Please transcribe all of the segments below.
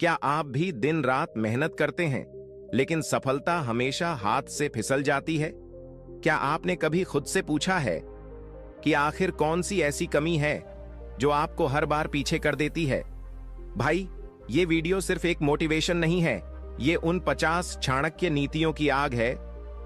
क्या आप भी दिन रात मेहनत करते हैं लेकिन सफलता हमेशा हाथ से फिसल जाती है? क्या आपने कभी खुद से पूछा है कि आखिर कौन सी ऐसी कमी है जो आपको हर बार पीछे कर देती है? भाई, ये वीडियो सिर्फ एक मोटिवेशन नहीं है, ये उन 50 चाणक्य नीतियों की आग है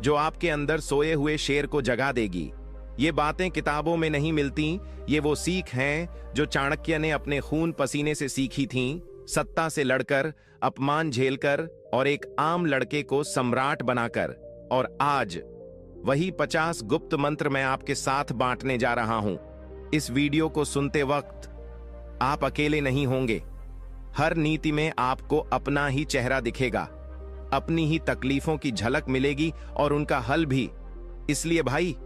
जो आपके अंदर सोए हुए शेर को जगा देगी। ये बातें किताबों में नहीं मिलती, ये वो सीख हैं जो चाणक्य ने अपने खून पसीने से सीखी थीं, सत्ता से लड़कर, अपमान झेलकर और एक आम लड़के को सम्राट बनाकर। और आज वही 50 गुप्त मंत्र मैं आपके साथ बांटने जा रहा हूं। इस वीडियो को सुनते वक्त आप अकेले नहीं होंगे। हर नीति में आपको अपना ही चेहरा दिखेगा, अपनी ही तकलीफों की झलक मिलेगी और उनका हल भी। इसलिए भाई,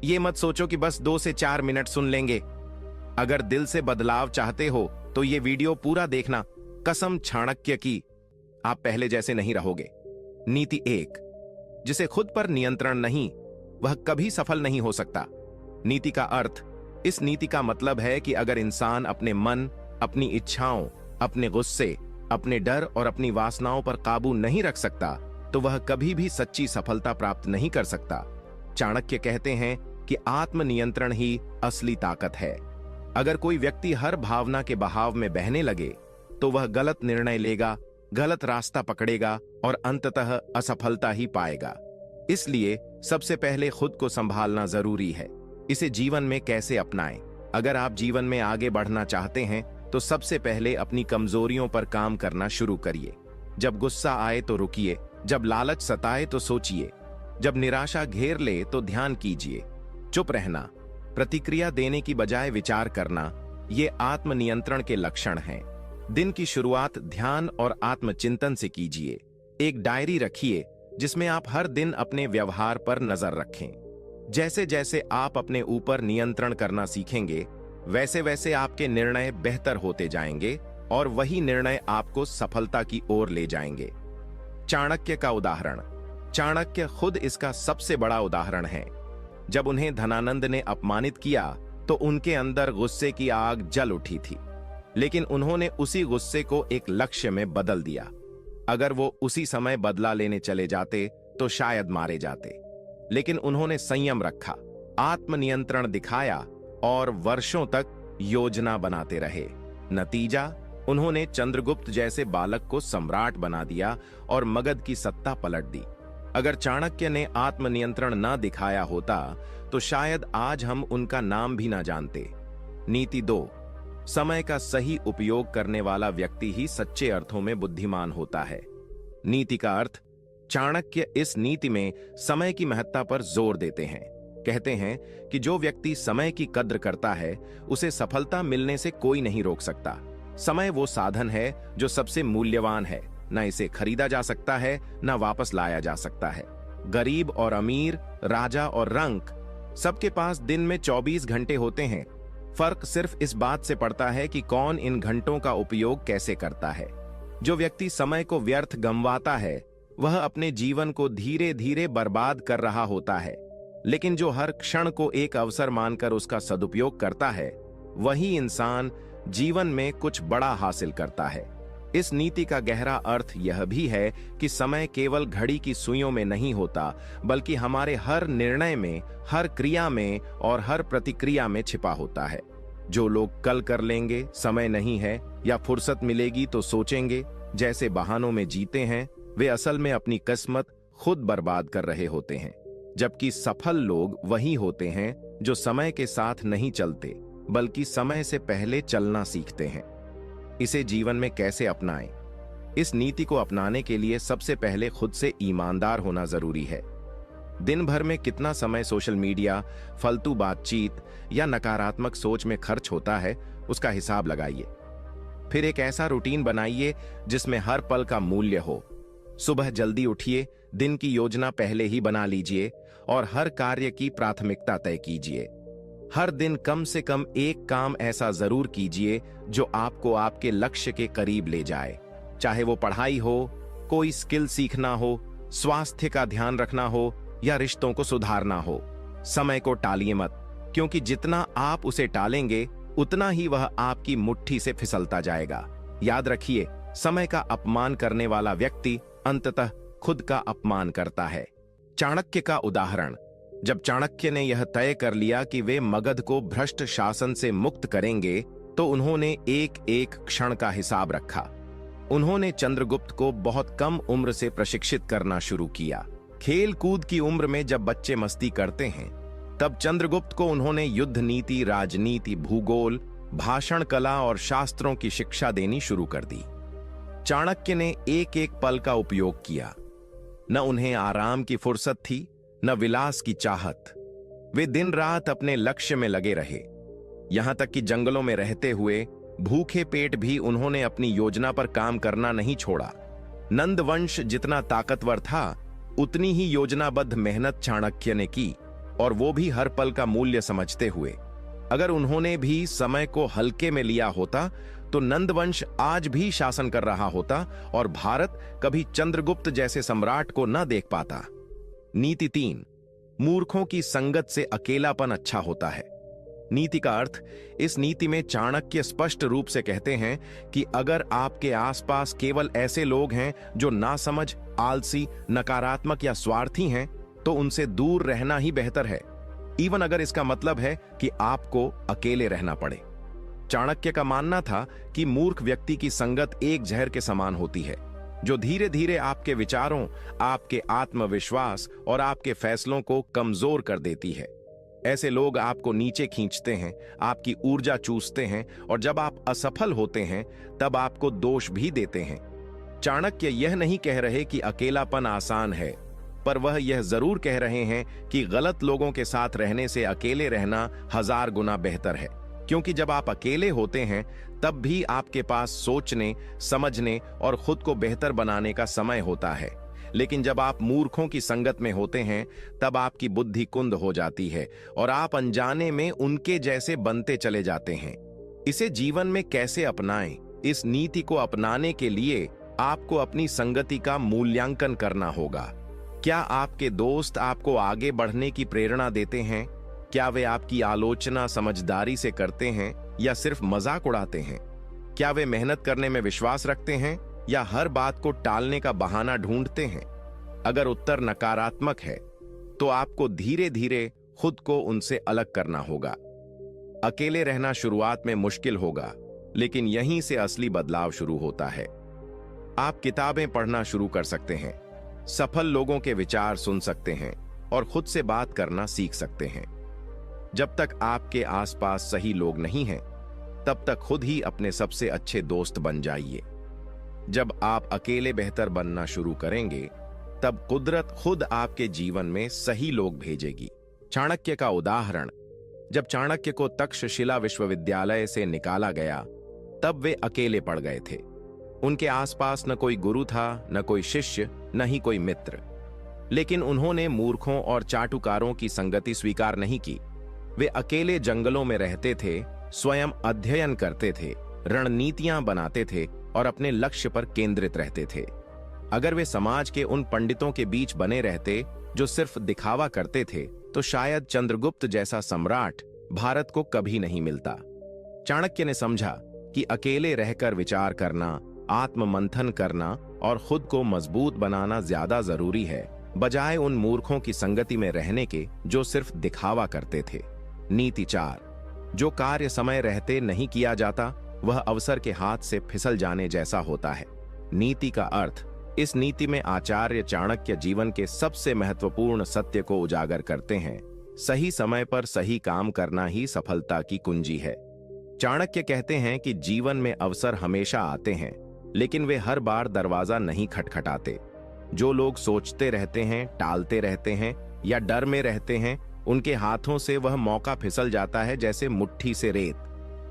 ये मत सोचो कि बस 2 से 4 मिनट सुन लेंगे। अगर दिल से बदलाव चाहते हो तो ये वीडियो पूरा देखना। कसम चाणक्य की, आप पहले जैसे नहीं रहोगे। नीति 1, जिसे खुद पर नियंत्रण नहीं, वह कभी सफल नहीं हो सकता। नीति का अर्थ, इस नीति का मतलब है कि अगर इंसान अपने मन, अपनी इच्छाओं, अपने गुस्से, अपने डर और अपनी वासनाओं पर काबू नहीं रख सकता तो वह कभी भी सच्ची सफलता प्राप्त नहीं कर सकता। चाणक्य कहते हैं कि आत्मनियंत्रण ही असली ताकत है। अगर कोई व्यक्ति हर भावना के बहाव में बहने लगे तो वह गलत निर्णय लेगा, गलत रास्ता पकड़ेगा और अंततः असफलता ही पाएगा। इसलिए सबसे पहले खुद को संभालना जरूरी है। इसे जीवन में कैसे अपनाएं? अगर आप जीवन में आगे बढ़ना चाहते हैं तो सबसे पहले अपनी कमजोरियों पर काम करना शुरू करिए। जब गुस्सा आए तो रुकिए, जब लालच सताए तो सोचिए, जब निराशा घेर ले तो ध्यान कीजिए। चुप रहना, प्रतिक्रिया देने की बजाय विचार करना, ये आत्मनियंत्रण के लक्षण हैं। दिन की शुरुआत ध्यान और आत्मचिंतन से कीजिए। एक डायरी रखिए जिसमें आप हर दिन अपने व्यवहार पर नजर रखें। जैसे जैसे आप अपने ऊपर नियंत्रण करना सीखेंगे, वैसे वैसे आपके निर्णय बेहतर होते जाएंगे और वही निर्णय आपको सफलता की ओर ले जाएंगे। चाणक्य का उदाहरण, चाणक्य खुद इसका सबसे बड़ा उदाहरण है। जब उन्हें धनानंद ने अपमानित किया तो उनके अंदर गुस्से की आग जल उठी थी, लेकिन उन्होंने उसी गुस्से को एक लक्ष्य में बदल दिया। अगर वो उसी समय बदला लेने चले जाते तो शायद मारे जाते, लेकिन उन्होंने संयम रखा, आत्मनियंत्रण दिखाया और वर्षों तक योजना बनाते रहे। नतीजा, उन्होंने चंद्रगुप्त जैसे बालक को सम्राट बना दिया और मगध की सत्ता पलट दी। अगर चाणक्य ने आत्मनियंत्रण न दिखाया होता तो शायद आज हम उनका नाम भी ना जानते। नीति 2, समय का सही उपयोग करने वाला व्यक्ति ही सच्चे अर्थों में बुद्धिमान होता है। नीति का अर्थ, चाणक्य इस नीति में समय की महत्ता पर जोर देते हैं। कहते हैं कि जो व्यक्ति समय की कद्र करता है उसे सफलता मिलने से कोई नहीं रोक सकता। समय वो साधन है जो सबसे मूल्यवान है, न इसे खरीदा जा सकता है न वापस लाया जा सकता है। गरीब और अमीर, राजा और रंक, सबके पास दिन में 24 घंटे होते हैं। फर्क सिर्फ इस बात से पड़ता है कि कौन इन घंटों का उपयोग कैसे करता है। जो व्यक्ति समय को व्यर्थ गंवाता है वह अपने जीवन को धीरे धीरे बर्बाद कर रहा होता है, लेकिन जो हर क्षण को एक अवसर मानकर उसका सदुपयोग करता है वही इंसान जीवन में कुछ बड़ा हासिल करता है। इस नीति का गहरा अर्थ यह भी है कि समय केवल घड़ी की सुइयों में नहीं होता, बल्कि हमारे हर निर्णय में, हर क्रिया में और हर प्रतिक्रिया में छिपा होता है। जो लोग कल कर लेंगे, समय नहीं है या फुर्सत मिलेगी तो सोचेंगे जैसे बहानों में जीते हैं, वे असल में अपनी किस्मत खुद बर्बाद कर रहे होते हैं। जबकि सफल लोग वही होते हैं जो समय के साथ नहीं चलते बल्कि समय से पहले चलना सीखते हैं। इसे जीवन में कैसे अपनाएं? इस नीति को अपनाने के लिए सबसे पहले खुद से ईमानदार होना जरूरी है। दिन भर में कितना समय सोशल मीडिया, फालतू बातचीत या नकारात्मक सोच में खर्च होता है, उसका हिसाब लगाइए। फिर एक ऐसा रूटीन बनाइए जिसमें हर पल का मूल्य हो। सुबह जल्दी उठिए, दिन की योजना पहले ही बना लीजिए और हर कार्य की प्राथमिकता तय कीजिए। हर दिन कम से कम एक काम ऐसा जरूर कीजिए जो आपको आपके लक्ष्य के करीब ले जाए। चाहे वो पढ़ाई हो, कोई स्किल सीखना हो, स्वास्थ्य का ध्यान रखना हो या रिश्तों को सुधारना हो। समय को टालिए मत, क्योंकि जितना आप उसे टालेंगे उतना ही वह आपकी मुट्ठी से फिसलता जाएगा। याद रखिए, समय का अपमान करने वाला व्यक्ति अंततः खुद का अपमान करता है। चाणक्य का उदाहरण। जब चाणक्य ने यह तय कर लिया कि वे मगध को भ्रष्ट शासन से मुक्त करेंगे, तो उन्होंने एक एक क्षण का हिसाब रखा। उन्होंने चंद्रगुप्त को बहुत कम उम्र से प्रशिक्षित करना शुरू किया। खेल कूद की उम्र में जब बच्चे मस्ती करते हैं, तब चंद्रगुप्त को उन्होंने युद्ध नीति, राजनीति, भूगोल, भाषण कला और शास्त्रों की शिक्षा देनी शुरू कर दी। चाणक्य ने एक एक पल का उपयोग किया। न उन्हें आराम की फुर्सत थी, न विलास की चाहत। वे दिन रात अपने लक्ष्य में लगे रहे। यहां तक कि जंगलों में रहते हुए भूखे पेट भी उन्होंने अपनी योजना पर काम करना नहीं छोड़ा। नंद वंश जितना ताकतवर था, उतनी ही योजनाबद्ध मेहनत चाणक्य ने की, और वो भी हर पल का मूल्य समझते हुए। अगर उन्होंने भी समय को हल्के में लिया होता, तो नंद वंश आज भी शासन कर रहा होता और भारत कभी चंद्रगुप्त जैसे सम्राट को न देख पाता। नीति 3। मूर्खों की संगत से अकेलापन अच्छा होता है। नीति का अर्थ। इस नीति में चाणक्य स्पष्ट रूप से कहते हैं कि अगर आपके आसपास केवल ऐसे लोग हैं जो नासमझ, आलसी, नकारात्मक या स्वार्थी हैं, तो उनसे दूर रहना ही बेहतर है, इवन अगर इसका मतलब है कि आपको अकेले रहना पड़े। चाणक्य का मानना था कि मूर्ख व्यक्ति की संगत एक जहर के समान होती है, जो धीरे धीरे आपके विचारों, आपके आत्मविश्वास और आपके फैसलों को कमजोर कर देती है। ऐसे लोग आपको नीचे खींचते हैं, आपकी ऊर्जा चूसते हैं, और जब आप असफल होते हैं तब आपको दोष भी देते हैं। चाणक्य यह नहीं कह रहे कि अकेलापन आसान है, पर वह यह जरूर कह रहे हैं कि गलत लोगों के साथ रहने से अकेले रहना 1000 गुना बेहतर है। क्योंकि जब आप अकेले होते हैं, तब भी आपके पास सोचने, समझने और खुद को बेहतर बनाने का समय होता है। लेकिन जब आप मूर्खों की संगत में होते हैं, तब आपकी बुद्धि कुंद हो जाती है और आप अनजाने में उनके जैसे बनते चले जाते हैं। इसे जीवन में कैसे अपनाएं? इस नीति को अपनाने के लिए आपको अपनी संगति का मूल्यांकन करना होगा। क्या आपके दोस्त आपको आगे बढ़ने की प्रेरणा देते हैं? क्या वे आपकी आलोचना समझदारी से करते हैं या सिर्फ मजाक उड़ाते हैं? क्या वे मेहनत करने में विश्वास रखते हैं या हर बात को टालने का बहाना ढूंढते हैं? अगर उत्तर नकारात्मक है, तो आपको धीरे धीरे खुद को उनसे अलग करना होगा। अकेले रहना शुरुआत में मुश्किल होगा, लेकिन यहीं से असली बदलाव शुरू होता है। आप किताबें पढ़ना शुरू कर सकते हैं, सफल लोगों के विचार सुन सकते हैं और खुद से बात करना सीख सकते हैं। जब तक आपके आसपास सही लोग नहीं हैं, तब तक खुद ही अपने सबसे अच्छे दोस्त बन जाइए। जब आप अकेले बेहतर बनना शुरू करेंगे, तब कुदरत खुद आपके जीवन में सही लोग भेजेगी। चाणक्य का उदाहरण। जब चाणक्य को तक्षशिला विश्वविद्यालय से निकाला गया, तब वे अकेले पड़ गए थे। उनके आसपास न कोई गुरु था, न कोई शिष्य, न ही कोई मित्र। लेकिन उन्होंने मूर्खों और चाटुकारों की संगति स्वीकार नहीं की। वे अकेले जंगलों में रहते थे, स्वयं अध्ययन करते थे, रणनीतियां बनाते थे और अपने लक्ष्य पर केंद्रित रहते थे। अगर वे समाज के उन पंडितों के बीच बने रहते जो सिर्फ दिखावा करते थे, तो शायद चंद्रगुप्त जैसा सम्राट भारत को कभी नहीं मिलता। चाणक्य ने समझा कि अकेले रहकर विचार करना, आत्म मंथन करना और खुद को मजबूत बनाना ज्यादा जरूरी है, बजाय उन मूर्खों की संगति में रहने के जो सिर्फ दिखावा करते थे। नीति 4। जो कार्य समय रहते नहीं किया जाता, वह अवसर के हाथ से फिसल जाने जैसा होता है। नीति का अर्थ। इस नीति में आचार्य चाणक्य जीवन के सबसे महत्वपूर्ण सत्य को उजागर करते हैं। सही समय पर सही काम करना ही सफलता की कुंजी है। चाणक्य कहते हैं कि जीवन में अवसर हमेशा आते हैं, लेकिन वे हर बार दरवाजा नहीं खटखटाते। जो लोग सोचते रहते हैं, टालते रहते हैं या डर में रहते हैं, उनके हाथों से वह मौका फिसल जाता है जैसे मुट्ठी से रेत,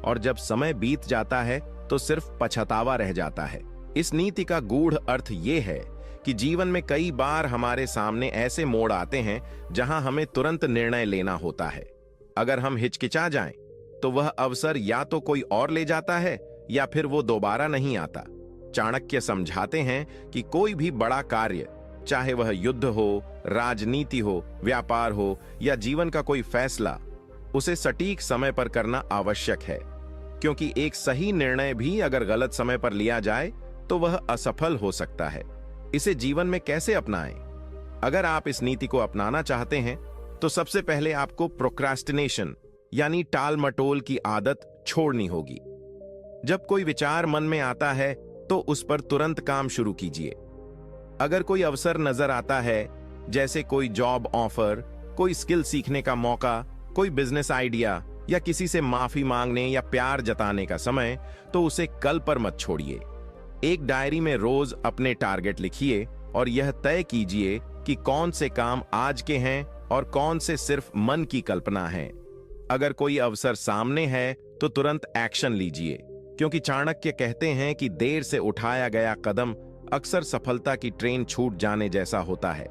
और जब समय बीत जाता है तो सिर्फ पछतावा रह जाता है। इस नीति का गूढ़ अर्थ यह है कि जीवन में कई बार हमारे सामने ऐसे मोड़ आते हैं जहां हमें तुरंत निर्णय लेना होता है। अगर हम हिचकिचा जाएं, तो वह अवसर या तो कोई और ले जाता है या फिर वो दोबारा नहीं आता। चाणक्य समझाते हैं कि कोई भी बड़ा कार्य, चाहे वह युद्ध हो, राजनीति हो, व्यापार हो या जीवन का कोई फैसला, उसे सटीक समय पर करना आवश्यक है। क्योंकि एक सही निर्णय भी अगर गलत समय पर लिया जाए तो वह असफल हो सकता है। इसे जीवन में कैसे अपनाएं? अगर आप इस नीति को अपनाना चाहते हैं तो सबसे पहले आपको प्रोक्रास्टिनेशन यानी टाल मटोल की आदत छोड़नी होगी। जब कोई विचार मन में आता है तो उस पर तुरंत काम शुरू कीजिए। अगर कोई अवसर नजर आता है, जैसे कोई जॉब ऑफर, कोई स्किल सीखने का मौका, कोई बिजनेस आइडिया या किसी से माफी मांगने या प्यार जताने का समय, तो उसे कल पर मत छोड़िए। एक डायरी में रोज अपने टारगेट लिखिए और यह तय कीजिए कि कौन से काम आज के हैं और कौन से सिर्फ मन की कल्पना है। अगर कोई अवसर सामने है तो तुरंत एक्शन लीजिए, क्योंकि चाणक्य कहते हैं कि देर से उठाया गया कदम अक्सर सफलता की ट्रेन छूट जाने जैसा होता है।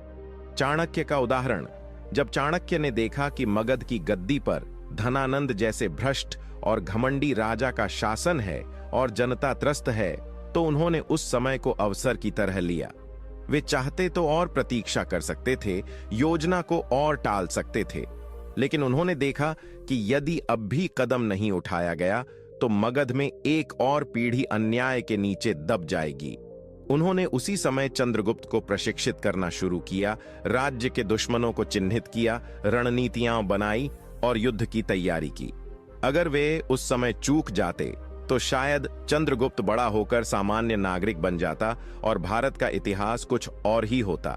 चाणक्य का उदाहरण: जब चाणक्य ने देखा कि मगध की गद्दी पर धनानंद जैसे भ्रष्ट और घमंडी राजा का शासन है और जनता त्रस्त है, तो उन्होंने उस समय को अवसर की तरह लिया। वे चाहते तो और प्रतीक्षा कर सकते थे, योजना को और टाल सकते थे, लेकिन उन्होंने देखा कि यदि अब भी कदम नहीं उठाया गया तो मगध में एक और पीढ़ी अन्याय के नीचे दब जाएगी। उन्होंने उसी समय चंद्रगुप्त को प्रशिक्षित करना शुरू किया, राज्य के दुश्मनों को चिन्हित किया, रणनीतियां बनाई और युद्ध की तैयारी की। अगर वे उस समय चूक जाते तो शायद चंद्रगुप्त बड़ा होकर सामान्य नागरिक बन जाता और भारत का इतिहास कुछ और ही होता।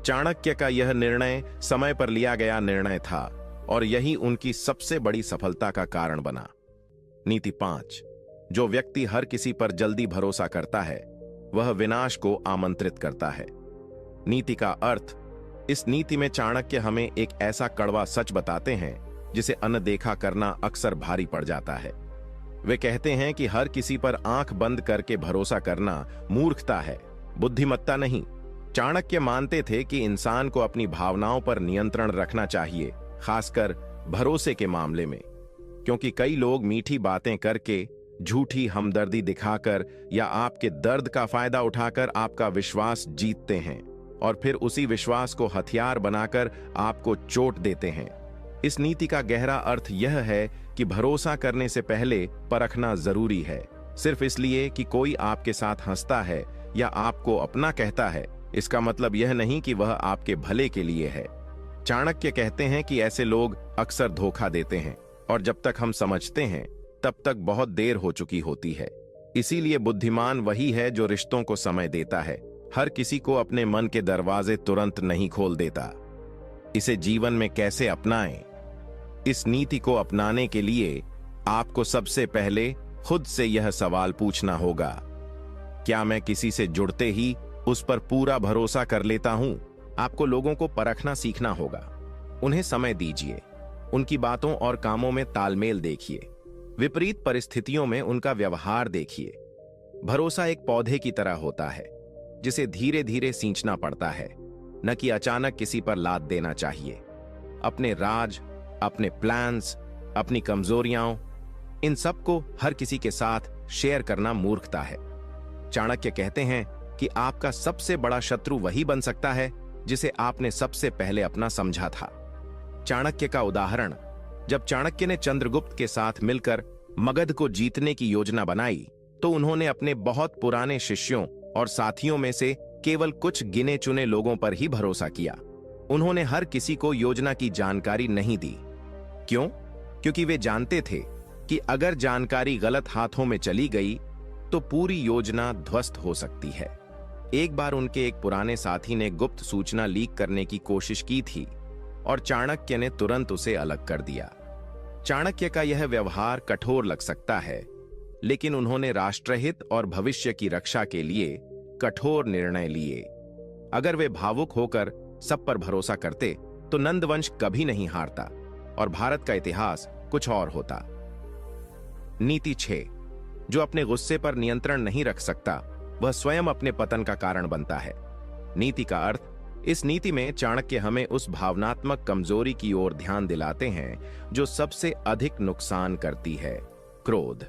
चाणक्य का यह निर्णय समय पर लिया गया निर्णय था और यही उनकी सबसे बड़ी सफलता का कारण बना। नीति 5: जो व्यक्ति हर किसी पर जल्दी भरोसा करता है वह विनाश को आमंत्रित करता है। नीति का अर्थ: इस नीति में चाणक्य हमें एक ऐसा कड़वा सच बताते हैं जिसे अनदेखा करना अक्सर भारी पड़ जाता है। वे कहते हैं कि हर किसी पर आंख बंद करके भरोसा करना मूर्खता है, बुद्धिमत्ता नहीं। चाणक्य मानते थे कि इंसान को अपनी भावनाओं पर नियंत्रण रखना चाहिए, खासकर भरोसे के मामले में, क्योंकि कई लोग मीठी बातें करके, झूठी हमदर्दी दिखाकर या आपके दर्द का फायदा उठाकर आपका विश्वास जीतते हैं और फिर उसी विश्वास को हथियार बनाकर आपको चोट देते हैं। इस नीति का गहरा अर्थ यह है कि भरोसा करने से पहले परखना जरूरी है। सिर्फ इसलिए कि कोई आपके साथ हंसता है या आपको अपना कहता है, इसका मतलब यह नहीं कि वह आपके भले के लिए है। चाणक्य कहते हैं कि ऐसे लोग अक्सर धोखा देते हैं और जब तक हम समझते हैं तब तक बहुत देर हो चुकी होती है। इसीलिए बुद्धिमान वही है जो रिश्तों को समय देता है, हर किसी को अपने मन के दरवाजे तुरंत नहीं खोल देता। इसे जीवन में कैसे अपनाएं? इस नीति को अपनाने के लिए आपको सबसे पहले खुद से यह सवाल पूछना होगा: क्या मैं किसी से जुड़ते ही उस पर पूरा भरोसा कर लेता हूं? आपको लोगों को परखना सीखना होगा। उन्हें समय दीजिए, उनकी बातों और कामों में तालमेल देखिए, विपरीत परिस्थितियों में उनका व्यवहार देखिए। भरोसा एक पौधे की तरह होता है जिसे धीरे धीरे सींचना पड़ता है, न कि अचानक किसी पर लाद देना चाहिए। अपने राज, अपने प्लान्स, अपनी कमजोरियां, इन सब को हर किसी के साथ शेयर करना मूर्खता है। चाणक्य कहते हैं कि आपका सबसे बड़ा शत्रु वही बन सकता है जिसे आपने सबसे पहले अपना समझा था। चाणक्य का उदाहरण: जब चाणक्य ने चंद्रगुप्त के साथ मिलकर मगध को जीतने की योजना बनाई तो उन्होंने अपने बहुत पुराने शिष्यों और साथियों में से केवल कुछ गिने चुने लोगों पर ही भरोसा किया। उन्होंने हर किसी को योजना की जानकारी नहीं दी। क्यों? क्योंकि वे जानते थे कि अगर जानकारी गलत हाथों में चली गई तो पूरी योजना ध्वस्त हो सकती है। एक बार उनके एक पुराने साथी ने गुप्त सूचना लीक करने की कोशिश की थी और चाणक्य ने तुरंत उसे अलग कर दिया। चाणक्य का यह व्यवहार कठोर लग सकता है, लेकिन उन्होंने राष्ट्रहित और भविष्य की रक्षा के लिए कठोर निर्णय लिए। अगर वे भावुक होकर सब पर भरोसा करते तो नंदवंश कभी नहीं हारता और भारत का इतिहास कुछ और होता। नीति 6: जो अपने गुस्से पर नियंत्रण नहीं रख सकता वह स्वयं अपने पतन का कारण बनता है। नीति का अर्थ: इस नीति में चाणक्य हमें उस भावनात्मक कमजोरी की ओर ध्यान दिलाते हैं जो सबसे अधिक नुकसान करती है, क्रोध।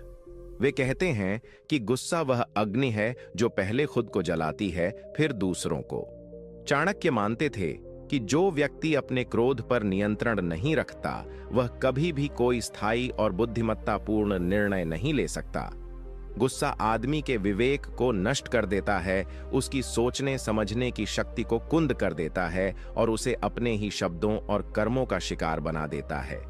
वे कहते हैं कि गुस्सा वह अग्नि है जो पहले खुद को जलाती है, फिर दूसरों को। चाणक्य मानते थे कि जो व्यक्ति अपने क्रोध पर नियंत्रण नहीं रखता वह कभी भी कोई स्थायी और बुद्धिमत्तापूर्ण निर्णय नहीं ले सकता। गुस्सा आदमी के विवेक को नष्ट कर देता है, उसकी सोचने समझने की शक्ति को कुंद कर देता है और उसे अपने ही शब्दों और कर्मों का शिकार बना देता है।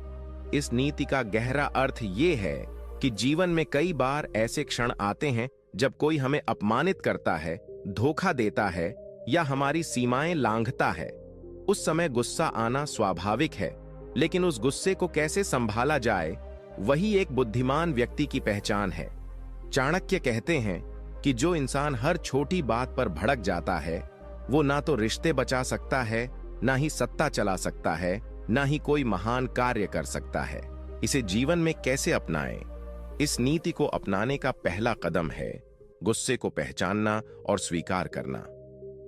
इस नीति का गहरा अर्थ ये है कि जीवन में कई बार ऐसे क्षण आते हैं जब कोई हमें अपमानित करता है, धोखा देता है या हमारी सीमाएं लांघता है। उस समय गुस्सा आना स्वाभाविक है, लेकिन उस गुस्से को कैसे संभाला जाए, वही एक बुद्धिमान व्यक्ति की पहचान है। चाणक्य कहते हैं कि जो इंसान हर छोटी बात पर भड़क जाता है, वो ना तो रिश्ते बचा सकता है, ना ही सत्ता चला सकता है, ना ही कोई महान कार्य कर सकता है। इसे जीवन में कैसे अपनाएं? इस नीति को अपनाने का पहला कदम है गुस्से को पहचानना और स्वीकार करना।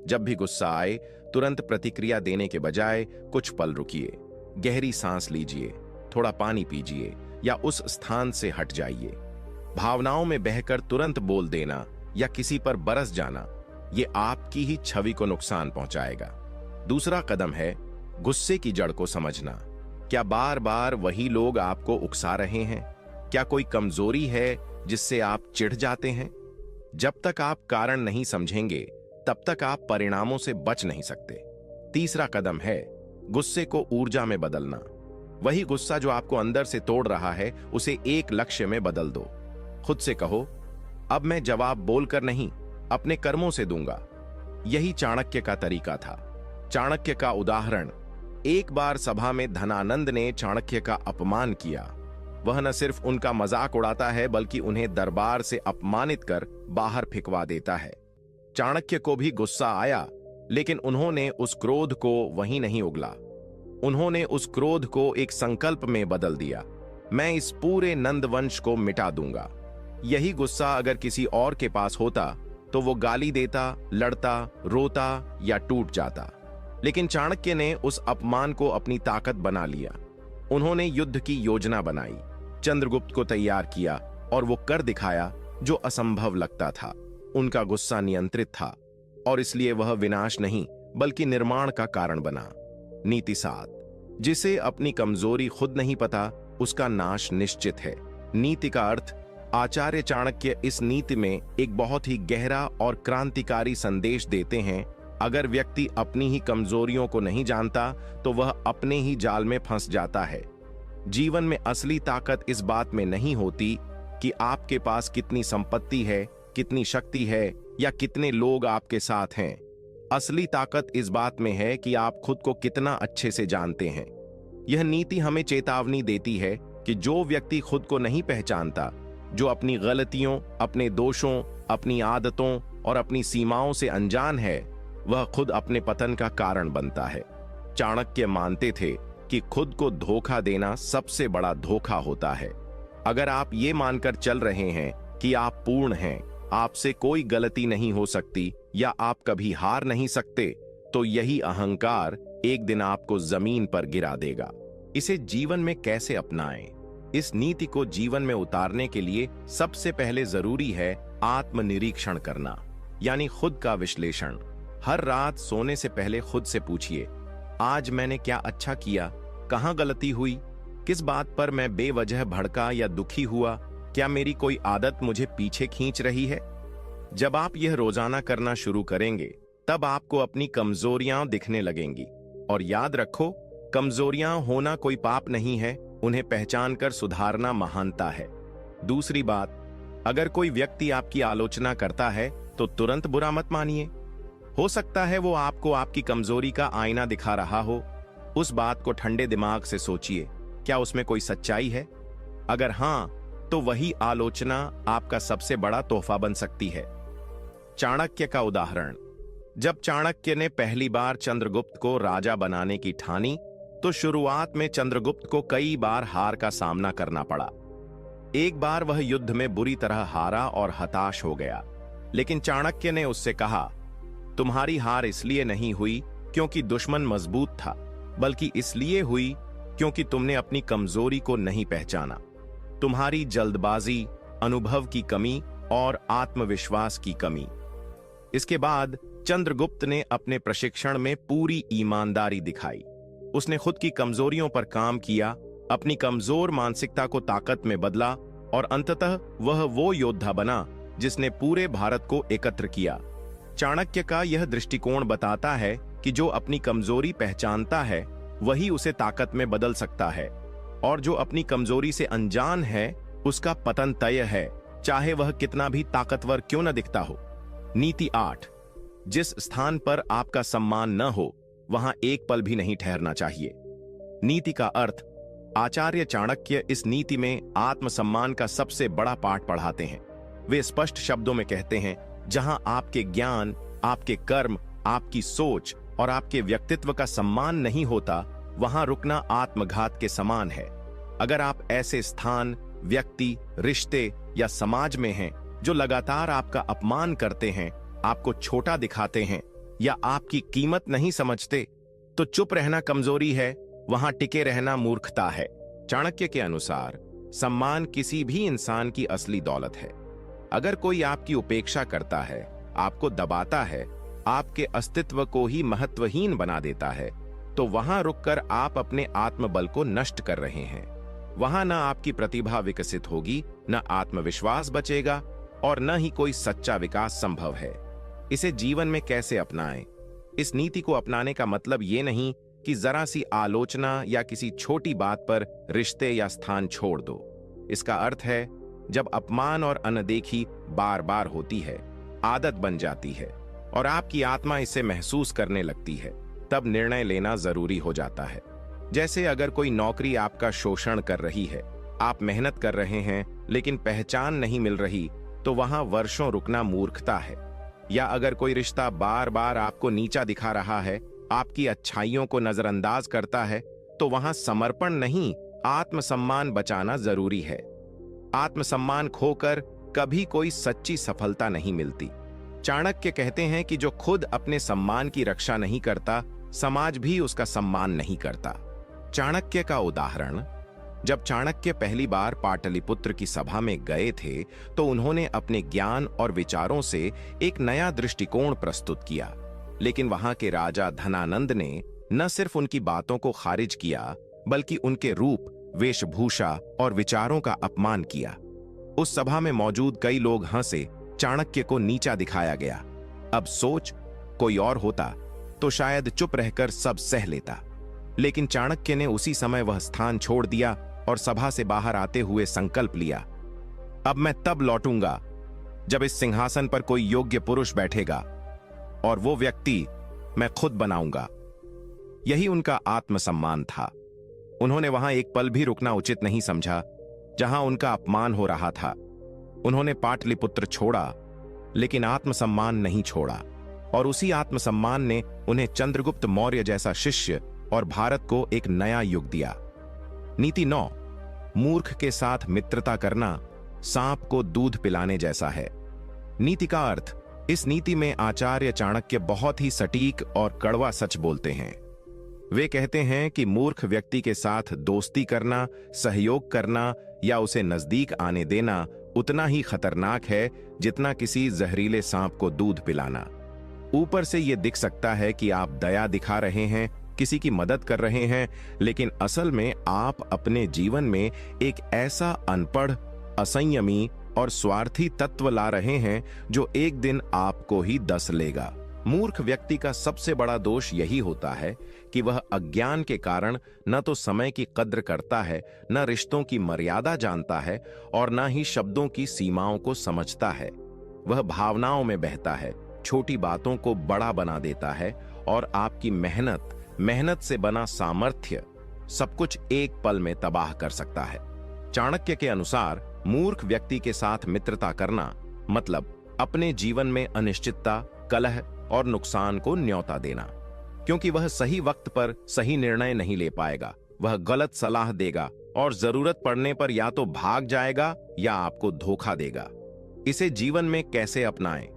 जब भी गुस्सा आए, तुरंत प्रतिक्रिया देने के बजाय कुछ पल रुकिए, गहरी सांस लीजिए, थोड़ा पानी पीजिए या उस स्थान से हट जाइए। भावनाओं में बहकर तुरंत बोल देना या किसी पर बरस जाना, ये आपकी ही छवि को नुकसान पहुंचाएगा। दूसरा कदम है गुस्से की जड़ को समझना। क्या बार बार वही लोग आपको उकसा रहे हैं? क्या कोई कमजोरी है जिससे आप चिढ़ जाते हैं? जब तक आप कारण नहीं समझेंगे, तब तक आप परिणामों से बच नहीं सकते। तीसरा कदम है गुस्से को ऊर्जा में बदलना। वही गुस्सा जो आपको अंदर से तोड़ रहा है, उसे एक लक्ष्य में बदल दो। खुद से कहो, अब मैं जवाब बोलकर नहीं, अपने कर्मों से दूंगा। यही चाणक्य का तरीका था। चाणक्य का उदाहरण, एक बार सभा में धनानंद ने चाणक्य का अपमान किया। वह न सिर्फ उनका मजाक उड़ाता है, बल्कि उन्हें दरबार से अपमानित कर बाहर फेंकवा देता है। चाणक्य को भी गुस्सा आया, लेकिन उन्होंने उस क्रोध को वहीं नहीं उगला। उन्होंने उस क्रोध को एक संकल्प में बदल दिया, मैं इस पूरे नंदवंश को मिटा दूंगा। यही गुस्सा अगर किसी और के पास होता तो वो गाली देता, लड़ता, रोता या टूट जाता। लेकिन चाणक्य ने उस अपमान को अपनी ताकत बना लिया। उन्होंने युद्ध की योजना बनाई, चंद्रगुप्त को तैयार किया और वो कर दिखाया जो असंभव लगता था। उनका गुस्सा नियंत्रित था और इसलिए वह विनाश नहीं बल्कि निर्माण का कारण बना। नीति 7, जिसे अपनी कमजोरी खुद नहीं पता, उसका नाश निश्चित है। नीति का अर्थ, आचार्य चाणक्य इस नीति में एक बहुत ही गहरा और क्रांतिकारी संदेश देते हैं। अगर व्यक्ति अपनी ही कमजोरियों को नहीं जानता तो वह अपने ही जाल में फंस जाता है। जीवन में असली ताकत इस बात में नहीं होती कि आपके पास कितनी संपत्ति है, कितनी शक्ति है या कितने लोग आपके साथ हैं। असली ताकत इस बात में है कि आप खुद को कितना अच्छे से जानते हैं। यह नीति हमें चेतावनी देती है कि जो व्यक्ति खुद को नहीं पहचानता, जो अपनी गलतियों, अपने दोषों, अपनी आदतों और अपनी सीमाओं से अनजान है, वह खुद अपने पतन का कारण बनता है। चाणक्य मानते थे कि खुद को धोखा देना सबसे बड़ा धोखा होता है। अगर आप ये मानकर चल रहे हैं कि आप पूर्ण हैं, आपसे कोई गलती नहीं हो सकती या आप कभी हार नहीं सकते, तो यही अहंकार एक दिन आपको जमीन पर गिरा देगा। इसे जीवन में कैसे अपनाएं? इस नीति को जीवन में उतारने के लिए सबसे पहले जरूरी है आत्मनिरीक्षण करना, यानी खुद का विश्लेषण। हर रात सोने से पहले खुद से पूछिए, आज मैंने क्या अच्छा किया, कहां गलती हुई, किस बात पर मैं बेवजह भड़का या दुखी हुआ, क्या मेरी कोई आदत मुझे पीछे खींच रही है। जब आप यह रोजाना करना शुरू करेंगे, तब आपको अपनी कमजोरियां दिखने लगेंगी। और याद रखो, कमजोरियां होना कोई पाप नहीं है, उन्हें पहचान कर सुधारना महानता है। दूसरी बात, अगर कोई व्यक्ति आपकी आलोचना करता है तो तुरंत बुरा मत मानिए। हो सकता है वो आपको आपकी कमजोरी का आईना दिखा रहा हो। उस बात को ठंडे दिमाग से सोचिए, क्या उसमें कोई सच्चाई है? अगर हां, तो वही आलोचना आपका सबसे बड़ा तोहफा बन सकती है। चाणक्य का उदाहरण, जब चाणक्य ने पहली बार चंद्रगुप्त को राजा बनाने की ठानी, तो शुरुआत में चंद्रगुप्त को कई बार हार का सामना करना पड़ा। एक बार वह युद्ध में बुरी तरह हारा और हताश हो गया, लेकिन चाणक्य ने उससे कहा, तुम्हारी हार इसलिए नहीं हुई क्योंकि दुश्मन मजबूत था, बल्कि इसलिए हुई क्योंकि तुमने अपनी कमजोरी को नहीं पहचाना। तुम्हारी जल्दबाजी, अनुभव की कमी और आत्मविश्वास की कमी। इसके बाद चंद्रगुप्त ने अपने प्रशिक्षण में पूरी ईमानदारी दिखाई। उसने खुद की कमजोरियों पर काम किया, अपनी कमजोर मानसिकता को ताकत में बदला और अंततः वह वो योद्धा बना जिसने पूरे भारत को एकत्र किया। चाणक्य का यह दृष्टिकोण बताता है कि जो अपनी कमजोरी पहचानता है वही उसे ताकत में बदल सकता है, और जो अपनी कमजोरी से अनजान है उसका पतन तय है, चाहे वह कितना भी ताकतवर क्यों न दिखता हो। नीति 8। जिस स्थान पर आपका सम्मान न हो वहां एक पल भी नहीं ठहरना चाहिए। नीति का अर्थ। आचार्य चाणक्य इस नीति में आत्मसम्मान का सबसे बड़ा पाठ पढ़ाते हैं। वे स्पष्ट शब्दों में कहते हैं, जहां आपके ज्ञान, आपके कर्म, आपकी सोच और आपके व्यक्तित्व का सम्मान नहीं होता, वहां रुकना आत्मघात के समान है। अगर आप ऐसे स्थान, व्यक्ति, रिश्ते या समाज में हैं जो लगातार आपका अपमान करते हैं, आपको छोटा दिखाते हैं या आपकी कीमत नहीं समझते, तो चुप रहना कमजोरी है, वहां टिके रहना मूर्खता है। चाणक्य के अनुसार सम्मान किसी भी इंसान की असली दौलत है। अगर कोई आपकी उपेक्षा करता है, आपको दबाता है, आपके अस्तित्व को ही महत्वहीन बना देता है, तो वहां रुककर आप अपने आत्मबल को नष्ट कर रहे हैं। वहां न आपकी प्रतिभा विकसित होगी, न आत्मविश्वास बचेगा और न ही कोई सच्चा विकास संभव है। इसे जीवन में कैसे अपनाएं? इस नीति को अपनाने का मतलब ये नहीं कि जरा सी आलोचना या किसी छोटी बात पर रिश्ते या स्थान छोड़ दो। इसका अर्थ है, जब अपमान और अनदेखी बार बार होती है, आदत बन जाती है और आपकी आत्मा इसे महसूस करने लगती है, तब निर्णय लेना जरूरी हो जाता है। जैसे अगर कोई नौकरी आपका शोषण कर रही है, आप मेहनत कर रहे हैं लेकिन पहचान नहीं मिल रही, तो वहां वर्षों रुकना मूर्खता है। या अगर कोई रिश्ता बार बार आपको नीचा दिखा रहा है, आपकी अच्छाइयों को नजरअंदाज करता है, तो वहां समर्पण नहीं, आत्मसम्मान बचाना जरूरी है। आत्मसम्मान खोकर कभी कोई सच्ची सफलता नहीं मिलती। चाणक्य कहते हैं कि जो खुद अपने सम्मान की रक्षा नहीं करता, समाज भी उसका सम्मान नहीं करता। चाणक्य का उदाहरण। जब चाणक्य पहली बार पाटलिपुत्र की सभा में गए थे, तो उन्होंने अपने ज्ञान और विचारों से एक नया दृष्टिकोण प्रस्तुत किया, लेकिन वहां के राजा धनानंद ने न सिर्फ उनकी बातों को खारिज किया, बल्कि उनके रूप, वेशभूषा और विचारों का अपमान किया। उस सभा में मौजूद कई लोग हंसे, चाणक्य को नीचा दिखाया गया। अब सोच, कोई और होता तो शायद चुप रहकर सब सह लेता, लेकिन चाणक्य ने उसी समय वह स्थान छोड़ दिया और सभा से बाहर आते हुए संकल्प लिया, अब मैं तब लौटूंगा जब इस सिंहासन पर कोई योग्य पुरुष बैठेगा और वो व्यक्ति मैं खुद बनाऊंगा। यही उनका आत्मसम्मान था। उन्होंने वहां एक पल भी रुकना उचित नहीं समझा जहां उनका अपमान हो रहा था। उन्होंने पाटलिपुत्र छोड़ा, लेकिन आत्मसम्मान नहीं छोड़ा, और उसी आत्मसम्मान ने उन्हें चंद्रगुप्त मौर्य जैसा शिष्य और भारत को एक नया युग दिया। नीति 9। मूर्ख के साथ मित्रता करना सांप को दूध पिलाने जैसा है। नीति का अर्थ। इस नीति में आचार्य चाणक्य बहुत ही सटीक और कड़वा सच बोलते हैं। वे कहते हैं कि मूर्ख व्यक्ति के साथ दोस्ती करना, सहयोग करना या उसे नजदीक आने देना उतना ही खतरनाक है जितना किसी जहरीले सांप को दूध पिलाना। ऊपर से यह दिख सकता है कि आप दया दिखा रहे हैं, किसी की मदद कर रहे हैं, लेकिन असल में आप अपने जीवन में एक ऐसा अनपढ़, असंयमी और स्वार्थी तत्व ला रहे हैं जो एक दिन आपको ही डस लेगा। मूर्ख व्यक्ति का सबसे बड़ा दोष यही होता है कि वह अज्ञान के कारण न तो समय की कद्र करता है, न रिश्तों की मर्यादा जानता है और न ही शब्दों की सीमाओं को समझता है। वह भावनाओं में बहता है, छोटी बातों को बड़ा बना देता है और आपकी मेहनत से बना सामर्थ्य सब कुछ एक पल में तबाह कर सकता है। चाणक्य के अनुसार मूर्ख व्यक्ति के साथ मित्रता करना मतलब अपने जीवन में अनिश्चितता, कलह और नुकसान को न्योता देना, क्योंकि वह सही वक्त पर सही निर्णय नहीं ले पाएगा। वह गलत सलाह देगा और जरूरत पड़ने पर या तो भाग जाएगा या आपको धोखा देगा। इसे जीवन में कैसे अपनाएं?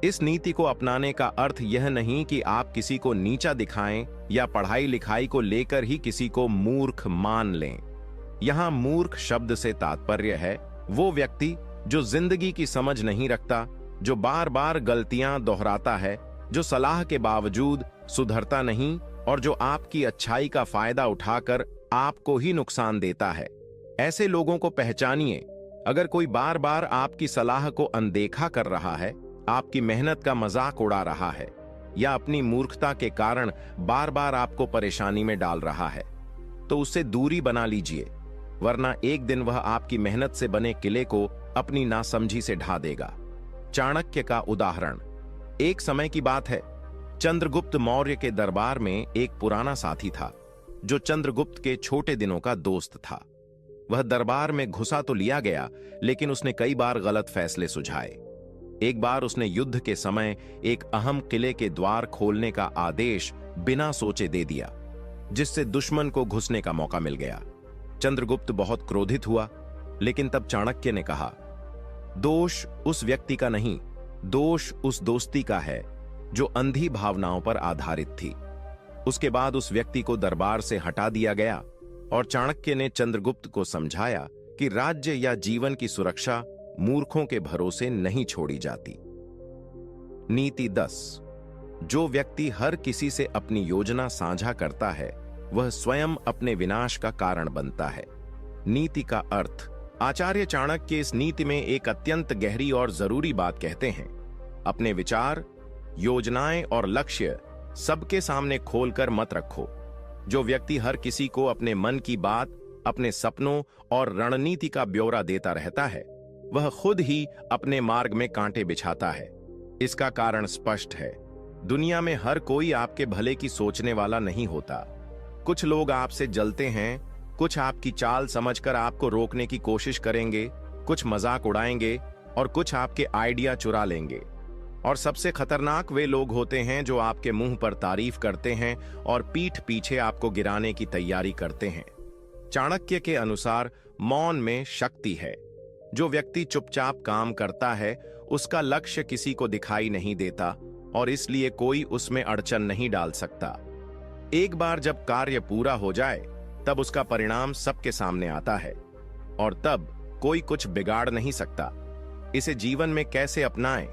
इस नीति को अपनाने का अर्थ यह नहीं कि आप किसी को नीचा दिखाएं या पढ़ाई लिखाई को लेकर ही किसी को मूर्ख मान लें। यहां मूर्ख शब्द से तात्पर्य है वो व्यक्ति जो जिंदगी की समझ नहीं रखता, जो बार बार गलतियां दोहराता है, जो सलाह के बावजूद सुधरता नहीं और जो आपकी अच्छाई का फायदा उठाकर आपको ही नुकसान देता है। ऐसे लोगों को पहचानिए, अगर कोई बार बार आपकी सलाह को अनदेखा कर रहा है, आपकी मेहनत का मजाक उड़ा रहा है या अपनी मूर्खता के कारण बार बार आपको परेशानी में डाल रहा है, तो उससे दूरी बना लीजिए, वरना एक दिन वह आपकी मेहनत से बने किले को अपनी नासमझी से ढा देगा। चाणक्य का उदाहरण। एक समय की बात है, चंद्रगुप्त मौर्य के दरबार में एक पुराना साथी था जो चंद्रगुप्त के छोटे दिनों का दोस्त था। वह दरबार में घुसा तो लिया गया, लेकिन उसने कई बार गलत फैसले सुझाए। एक बार उसने युद्ध के समय एक अहम किले के द्वार खोलने का आदेश बिना सोचे दे दिया, जिससे दुश्मन को घुसने का मौका मिल गया। चंद्रगुप्त बहुत क्रोधित हुआ, लेकिन तब चाणक्य ने कहा, दोष उस व्यक्ति का नहीं, दोष उस दोस्ती का है जो अंधी भावनाओं पर आधारित थी। उसके बाद उस व्यक्ति को दरबार से हटा दिया गया और चाणक्य ने चंद्रगुप्त को समझाया कि राज्य या जीवन की सुरक्षा मूर्खों के भरोसे नहीं छोड़ी जाती। नीति 10। जो व्यक्ति हर किसी से अपनी योजना साझा करता है, वह स्वयं अपने विनाश का कारण बनता है। नीति का अर्थ। आचार्य चाणक्य इस नीति में एक अत्यंत गहरी और जरूरी बात कहते हैं। अपने विचार, योजनाएं और लक्ष्य सबके सामने खोलकर मत रखो। जो व्यक्ति हर किसी को अपने मन की बात, अपने सपनों और रणनीति का ब्यौरा देता रहता है, वह खुद ही अपने मार्ग में कांटे बिछाता है। इसका कारण स्पष्ट है। दुनिया में हर कोई आपके भले की सोचने वाला नहीं होता। कुछ लोग आपसे जलते हैं, कुछ आपकी चाल समझकर आपको रोकने की कोशिश करेंगे, कुछ मजाक उड़ाएंगे और कुछ आपके आइडिया चुरा लेंगे। और सबसे खतरनाक वे लोग होते हैं जो आपके मुंह पर तारीफ करते हैं और पीठ पीछे आपको गिराने की तैयारी करते हैं। चाणक्य के अनुसार मौन में शक्ति है। जो व्यक्ति चुपचाप काम करता है, उसका लक्ष्य किसी को दिखाई नहीं देता और इसलिए कोई उसमें अड़चन नहीं डाल सकता। एक बार जब कार्य पूरा हो जाए, तब उसका परिणाम सबके सामने आता है और तब कोई कुछ बिगाड़ नहीं सकता। इसे जीवन में कैसे अपनाएं?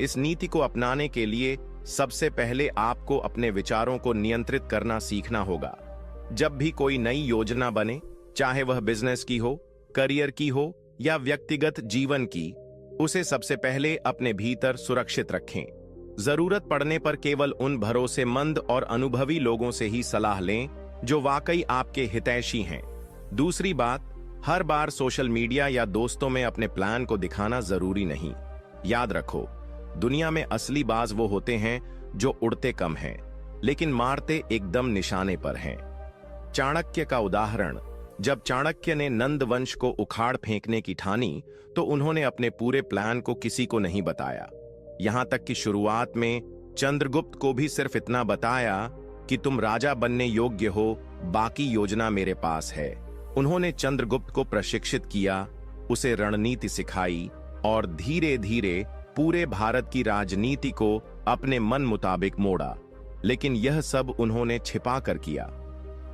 इस नीति को अपनाने के लिए सबसे पहले आपको अपने विचारों को नियंत्रित करना सीखना होगा। जब भी कोई नई योजना बने, चाहे वह बिजनेस की हो, करियर की हो या व्यक्तिगत जीवन की, उसे सबसे पहले अपने भीतर सुरक्षित रखें। जरूरत पड़ने पर केवल उन भरोसेमंद और अनुभवी लोगों से ही सलाह लें जो वाकई आपके हितैषी हैं। दूसरी बात, हर बार सोशल मीडिया या दोस्तों में अपने प्लान को दिखाना जरूरी नहीं। याद रखो, दुनिया में असली बाज वो होते हैं जो उड़ते कम हैं, लेकिन मारते एकदम निशाने पर हैं। चाणक्य का उदाहरण। जब चाणक्य ने नंद वंश को उखाड़ फेंकने की ठानी, तो उन्होंने अपने पूरे प्लान को किसी को नहीं बताया। यहां तक कि शुरुआत में चंद्रगुप्त को भी सिर्फ इतना बताया कि तुम राजा बनने योग्य हो, बाकी योजना मेरे पास है। उन्होंने चंद्रगुप्त को प्रशिक्षित किया, उसे रणनीति सिखाई और धीरे धीरे पूरे भारत की राजनीति को अपने मन मुताबिक मोड़ा। लेकिन यह सब उन्होंने छिपा कर किया।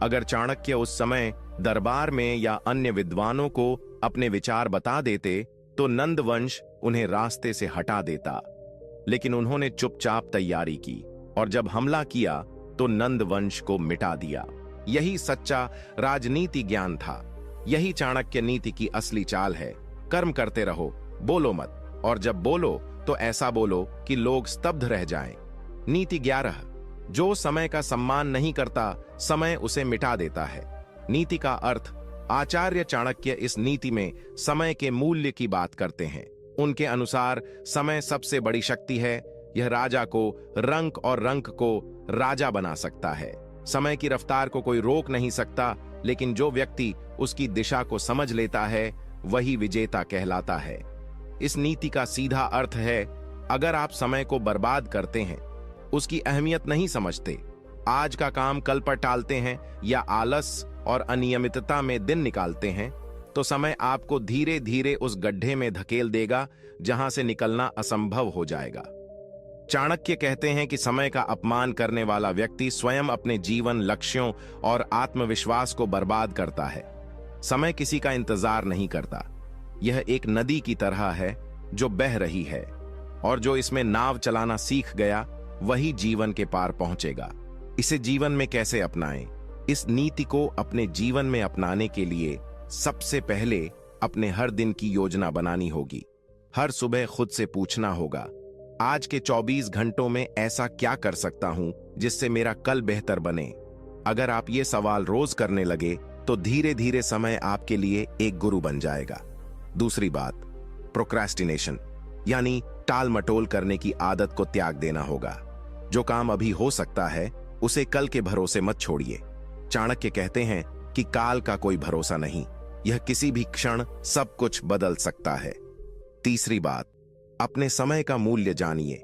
अगर चाणक्य उस समय दरबार में या अन्य विद्वानों को अपने विचार बता देते, तो नंद वंश उन्हें रास्ते से हटा देता। लेकिन उन्होंने चुपचाप तैयारी की और जब हमला किया तो नंद वंश को मिटा दिया। यही सच्चा राजनीति ज्ञान था। यही चाणक्य नीति की असली चाल है। कर्म करते रहो, बोलो मत, और जब बोलो तो ऐसा बोलो कि लोग स्तब्ध रह जाएं। नीति 11। जो समय का सम्मान नहीं करता, समय उसे मिटा देता है। नीति का अर्थ। आचार्य चाणक्य इस नीति में समय के मूल्य की बात करते हैं। उनके अनुसार समय सबसे बड़ी शक्ति है। यह राजा को रंक और रंक को राजा बना सकता है। समय की रफ्तार को कोई रोक नहीं सकता, लेकिन जो व्यक्ति उसकी दिशा को समझ लेता है, वही विजेता कहलाता है। इस नीति का सीधा अर्थ है, अगर आप समय को बर्बाद करते हैं, उसकी अहमियत नहीं समझते, आज का काम कल पर टालते हैं या आलस और अनियमितता में दिन निकालते हैं, तो समय आपको धीरे धीरे उस गड्ढे में धकेल देगा जहां से निकलना असंभव हो जाएगा। चाणक्य कहते हैं कि समय का अपमान करने वाला व्यक्ति स्वयं अपने जीवन, लक्ष्यों और आत्मविश्वास को बर्बाद करता है। समय किसी का इंतजार नहीं करता। यह एक नदी की तरह है जो बह रही है, और जो इसमें नाव चलाना सीख गया वही जीवन के पार पहुंचेगा। इसे जीवन में कैसे अपनाएं? इस नीति को अपने जीवन में अपनाने के लिए सबसे पहले अपने हर दिन की योजना बनानी होगी। हर सुबह खुद से पूछना होगा, आज के 24 घंटों में ऐसा क्या कर सकता हूं जिससे मेरा कल बेहतर बने। अगर आप ये सवाल रोज करने लगे तो धीरे धीरे समय आपके लिए एक गुरु बन जाएगा। दूसरी बात, प्रोक्रेस्टिनेशन यानी टाल मटोल करने की आदत को त्याग देना होगा। जो काम अभी हो सकता है उसे कल के भरोसे मत छोड़िए। चाणक्य कहते हैं कि काल का कोई भरोसा नहीं, यह किसी भी क्षण सब कुछ बदल सकता है। तीसरी बात, अपने समय का मूल्य जानिए।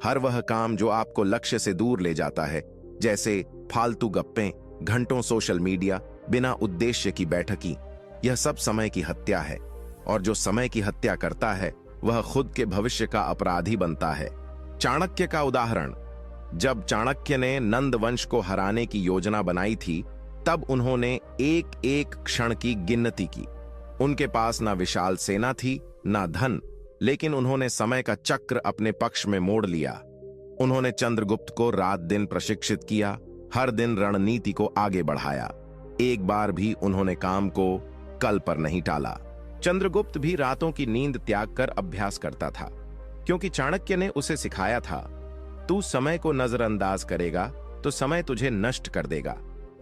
हर वह काम जो आपको लक्ष्य से दूर ले जाता है, जैसे फालतू गप्पें, घंटों सोशल मीडिया, बिना उद्देश्य की बैठकी, यह सब समय की हत्या है। और जो समय की हत्या करता है वह खुद के भविष्य का अपराधी बनता है। चाणक्य का उदाहरण, जब चाणक्य ने नंद वंश को हराने की योजना बनाई थी तब उन्होंने एक एक क्षण की गिनती की। उनके पास ना विशाल सेना थी ना धन, लेकिन उन्होंने समय का चक्र अपने पक्ष में मोड़ लिया। उन्होंने चंद्रगुप्त को रात दिन प्रशिक्षित किया, हर दिन रणनीति को आगे बढ़ाया। एक बार भी उन्होंने काम को कल पर नहीं टाला। चंद्रगुप्त भी रातों की नींद त्याग कर अभ्यास करता था, क्योंकि चाणक्य ने उसे सिखाया था, तू समय को नजरअंदाज करेगा तो समय तुझे नष्ट कर देगा।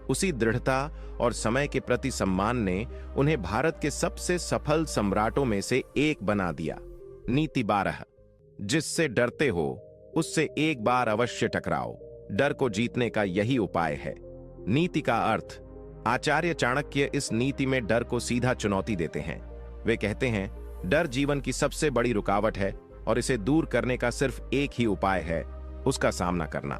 उसी दृढ़ता और समय के प्रति सम्मान ने उन्हें भारत के सबसे सफल सम्राटों में से एक बना दिया। नीति 12, जिससे डरते हो उससे एक बार अवश्य टकराओ। डर को जीतने का यही उपाय है। नीति का अर्थ, आचार्य चाणक्य इस नीति में डर को सीधा चुनौती देते हैं। वे कहते हैं, डर जीवन की सबसे बड़ी रुकावट है और इसे दूर करने का सिर्फ एक ही उपाय है, उसका सामना करना।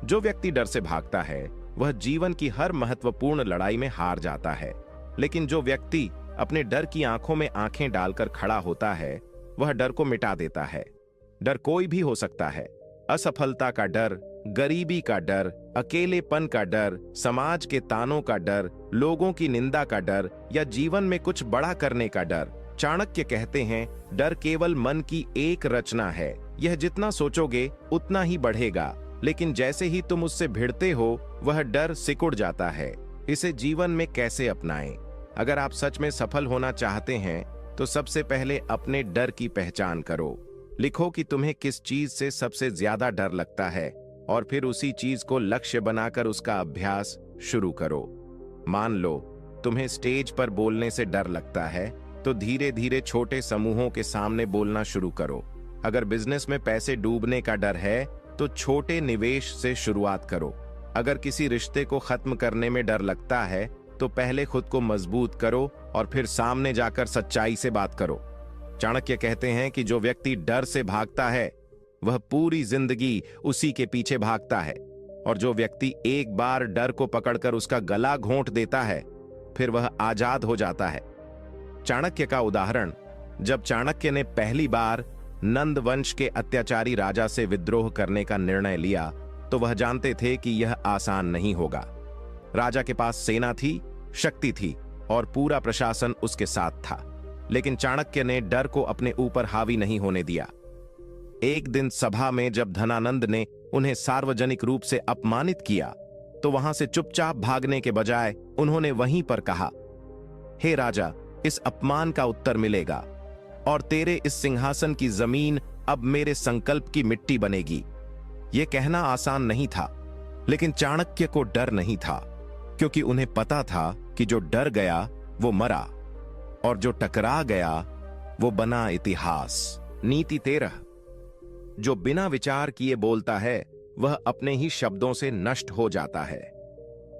जो व्यक्ति डर से भागता है वह जीवन की हर महत्वपूर्ण लड़ाई में हार जाता है, लेकिन जो व्यक्ति अपने डर की आंखों में आंखें डालकर खड़ा होता है वह डर को मिटा देता है। डर कोई भी हो सकता है, असफलता का डर, गरीबी का डर, अकेलेपन का डर, समाज के तानों का डर, लोगों की निंदा का डर या जीवन में कुछ बड़ा करने का डर। चाणक्य कहते हैं, डर केवल मन की एक रचना है, यह जितना सोचोगे उतना ही बढ़ेगा, लेकिन जैसे ही तुम उससे भिड़ते हो वह डर सिकुड़ जाता है। इसे जीवन में कैसे अपनाएं? अगर आप सच में सफल होना चाहते हैं तो सबसे पहले अपने डर की पहचान करो। लिखो कि तुम्हें किस चीज से सबसे ज्यादा डर लगता है और फिर उसी चीज को लक्ष्य बनाकर उसका अभ्यास शुरू करो। मान लो तुम्हें स्टेज पर बोलने से डर लगता है तो धीरे धीरे छोटे समूहों के सामने बोलना शुरू करो। अगर बिजनेस में पैसे डूबने का डर है तो छोटे निवेश से शुरुआत करो। अगर किसी रिश्ते को खत्म करने में डर लगता है तो पहले खुद को मजबूत करो और फिर सामने जाकर सच्चाई से बात करो। चाणक्य कहते हैं कि जो व्यक्ति डर से भागता है वह पूरी जिंदगी उसी के पीछे भागता है, और जो व्यक्ति एक बार डर को पकड़कर उसका गला घोंट देता है फिर वह आजाद हो जाता है। चाणक्य का उदाहरण, जब चाणक्य ने पहली बार नंद वंश के अत्याचारी राजा से विद्रोह करने का निर्णय लिया तो वह जानते थे कि यह आसान नहीं होगा। राजा के पास सेना थी, शक्ति थी और पूरा प्रशासन उसके साथ था, लेकिन चाणक्य ने डर को अपने ऊपर हावी नहीं होने दिया। एक दिन सभा में जब धनानंद ने उन्हें सार्वजनिक रूप से अपमानित किया तो वहां से चुपचाप भागने के बजाय उन्होंने वहीं पर कहा, हे राजा, इस अपमान का उत्तर मिलेगा और तेरे इस सिंहासन की जमीन अब मेरे संकल्प की मिट्टी बनेगी। यह कहना आसान नहीं था, लेकिन चाणक्य को डर नहीं था, क्योंकि उन्हें पता था कि जो डर गया वो मरा और जो टकरा गया वो बना इतिहास। नीति 13, जो बिना विचार किए बोलता है वह अपने ही शब्दों से नष्ट हो जाता है।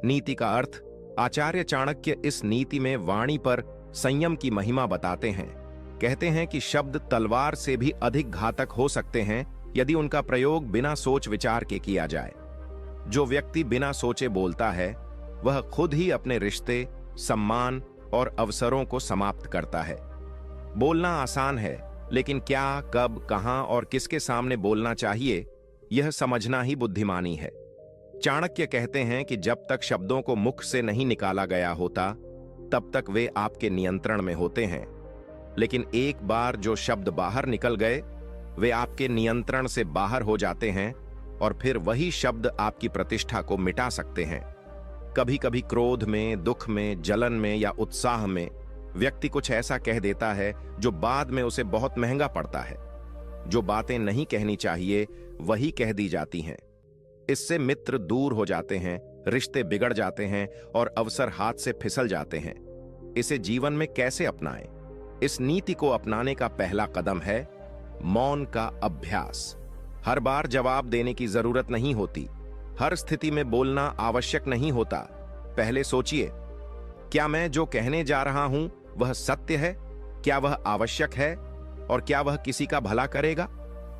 नीति का अर्थ, आचार्य चाणक्य इस नीति में वाणी पर संयम की महिमा बताते हैं। कहते हैं कि शब्द तलवार से भी अधिक घातक हो सकते हैं यदि उनका प्रयोग बिना सोच विचार के किया जाए। जो व्यक्ति बिना सोचे बोलता है वह खुद ही अपने रिश्ते, सम्मान और अवसरों को समाप्त करता है। बोलना आसान है, लेकिन क्या, कब, कहां और किसके सामने बोलना चाहिए यह समझना ही बुद्धिमानी है। चाणक्य कहते हैं कि जब तक शब्दों को मुख से नहीं निकाला गया होता तब तक वे आपके नियंत्रण में होते हैं, लेकिन एक बार जो शब्द बाहर निकल गए वे आपके नियंत्रण से बाहर हो जाते हैं और फिर वही शब्द आपकी प्रतिष्ठा को मिटा सकते हैं। कभी कभी क्रोध में, दुख में, जलन में या उत्साह में व्यक्ति कुछ ऐसा कह देता है जो बाद में उसे बहुत महंगा पड़ता है। जो बातें नहीं कहनी चाहिए वही कह दी जाती हैं। इससे मित्र दूर हो जाते हैं, रिश्ते बिगड़ जाते हैं और अवसर हाथ से फिसल जाते हैं। इसे जीवन में कैसे अपनाएं? इस नीति को अपनाने का पहला कदम है मौन का अभ्यास। हर बार जवाब देने की जरूरत नहीं होती। हर स्थिति में बोलना आवश्यक नहीं होता। पहले सोचिए, क्या मैं जो कहने जा रहा हूं वह सत्य है? क्या वह आवश्यक है? और क्या वह किसी का भला करेगा?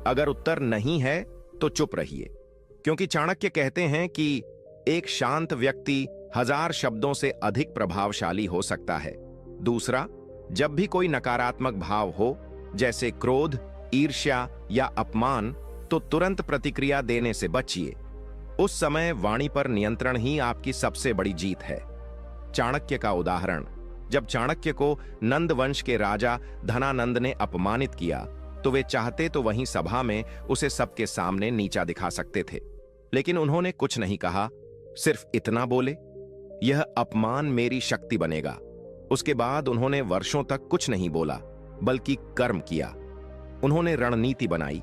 अगर उत्तर नहीं है तो चुप रहिए, क्योंकि चाणक्य कहते हैं कि एक शांत व्यक्ति 1000 शब्दों से अधिक प्रभावशाली हो सकता है। दूसरा, जब भी कोई नकारात्मक भाव हो, जैसे क्रोध, ईर्ष्या या अपमान, तो तुरंत प्रतिक्रिया देने से बचिए। उस समय वाणी पर नियंत्रण ही आपकी सबसे बड़ी जीत है। चाणक्य का उदाहरण, जब चाणक्य को नंद वंश के राजा धनानंद ने अपमानित किया तो वे चाहते तो वहीं सभा में उसे सबके सामने नीचा दिखा सकते थे, लेकिन उन्होंने कुछ नहीं कहा, सिर्फ इतना बोले, यह अपमान मेरी शक्ति बनेगा। उसके बाद उन्होंने वर्षों तक कुछ नहीं बोला, बल्कि कर्म किया। उन्होंने रणनीति बनाई,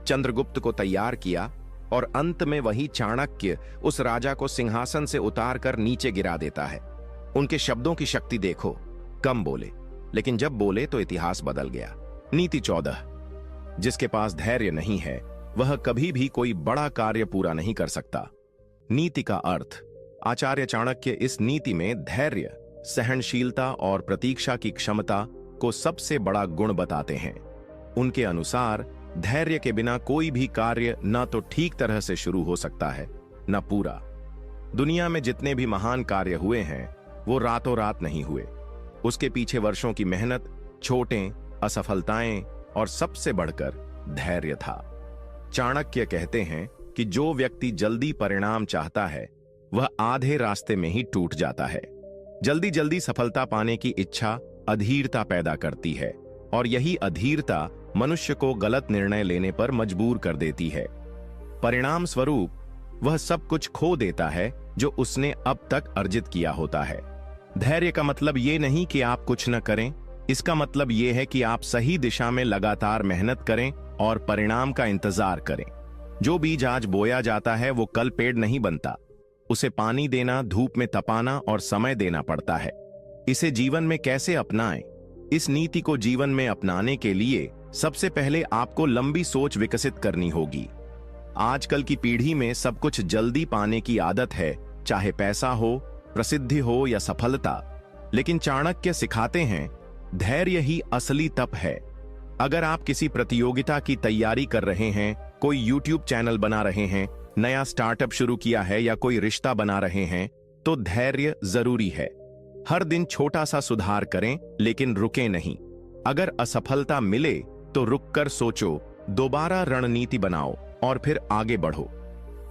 चंद्रगुप्त को तैयार किया और अंत में वही चाणक्य उस राजा को सिंहासन से उतारकर नीचे गिरा देता है। उनके शब्दों की शक्ति देखो, कम बोले, लेकिन जब बोले तो इतिहास बदल गया। नीति 14, जिसके पास धैर्य नहीं है वह कभी भी कोई बड़ा कार्य पूरा नहीं कर सकता। नीति का अर्थ, आचार्य चाणक्य इस नीति में धैर्य, सहनशीलता और प्रतीक्षा की क्षमता को सबसे बड़ा गुण बताते हैं। उनके अनुसार धैर्य के बिना कोई भी कार्य न तो ठीक तरह से शुरू हो सकता है, न पूरा। दुनिया में जितने भी महान कार्य हुए हैं वो रातों रात नहीं हुए। उसके पीछे वर्षों की मेहनत, चोटें, असफलताएं और सबसे बढ़कर धैर्य था। चाणक्य कहते हैं कि जो व्यक्ति जल्दी परिणाम चाहता है वह आधे रास्ते में ही टूट जाता है। जल्दी जल्दी सफलता पाने की इच्छा अधीरता पैदा करती है और यही अधीरता मनुष्य को गलत निर्णय लेने पर मजबूर कर देती है। परिणाम स्वरूप वह सब कुछ खो देता है जो उसने अब तक अर्जित किया होता है। धैर्य का मतलब ये नहीं कि आप कुछ न करें, इसका मतलब ये है कि आप सही दिशा में लगातार मेहनत करें और परिणाम का इंतजार करें। जो बीज आज बोया जाता है वो कल पेड़ नहीं बनता। उसे पानी देना, धूप में तपाना और समय देना पड़ता है। इसे जीवन में कैसे अपनाएं? इस नीति को जीवन में अपनाने के लिए सबसे पहले आपको लंबी सोच विकसित करनी होगी। आजकल की पीढ़ी में सब कुछ जल्दी पाने की आदत है, चाहे पैसा हो, प्रसिद्धि हो या सफलता। लेकिन चाणक्य सिखाते हैं धैर्य ही असली तप है। अगर आप किसी प्रतियोगिता की तैयारी कर रहे हैं, कोई YouTube चैनल बना रहे हैं, नया स्टार्टअप शुरू किया है या कोई रिश्ता बना रहे हैं, तो धैर्य जरूरी है। हर दिन छोटा सा सुधार करें, लेकिन रुकें नहीं। अगर असफलता मिले तो रुककर सोचो, दोबारा रणनीति बनाओ और फिर आगे बढ़ो।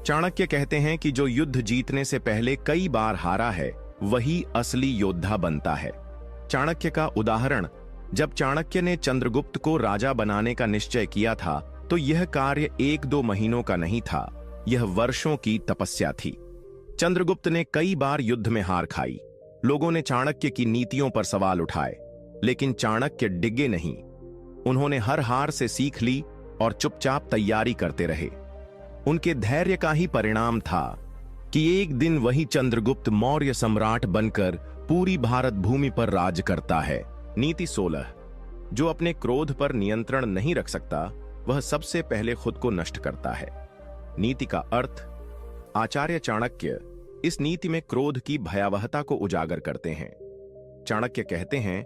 चाणक्य कहते हैं कि जो युद्ध जीतने से पहले कई बार हारा है वही असली योद्धा बनता है। चाणक्य का उदाहरण, जब चाणक्य ने चंद्रगुप्त को राजा बनाने का निश्चय किया था तो यह कार्य 1-2 महीनों का नहीं था, यह वर्षों की तपस्या थी। चंद्रगुप्त ने कई बार युद्ध में हार खाई। लोगों ने चाणक्य की नीतियों पर सवाल उठाए, लेकिन चाणक्य डिगे नहीं। उन्होंने हर हार से सीख ली और चुपचाप तैयारी करते रहे। उनके धैर्य का ही परिणाम था कि एक दिन वही चंद्रगुप्त मौर्य सम्राट बनकर पूरी भारत भूमि पर राज करता है। नीति 16, जो अपने क्रोध पर नियंत्रण नहीं रख सकता वह सबसे पहले खुद को नष्ट करता है। नीति का अर्थ, आचार्य चाणक्य इस नीति में क्रोध की भयावहता को उजागर करते हैं। चाणक्य कहते हैं,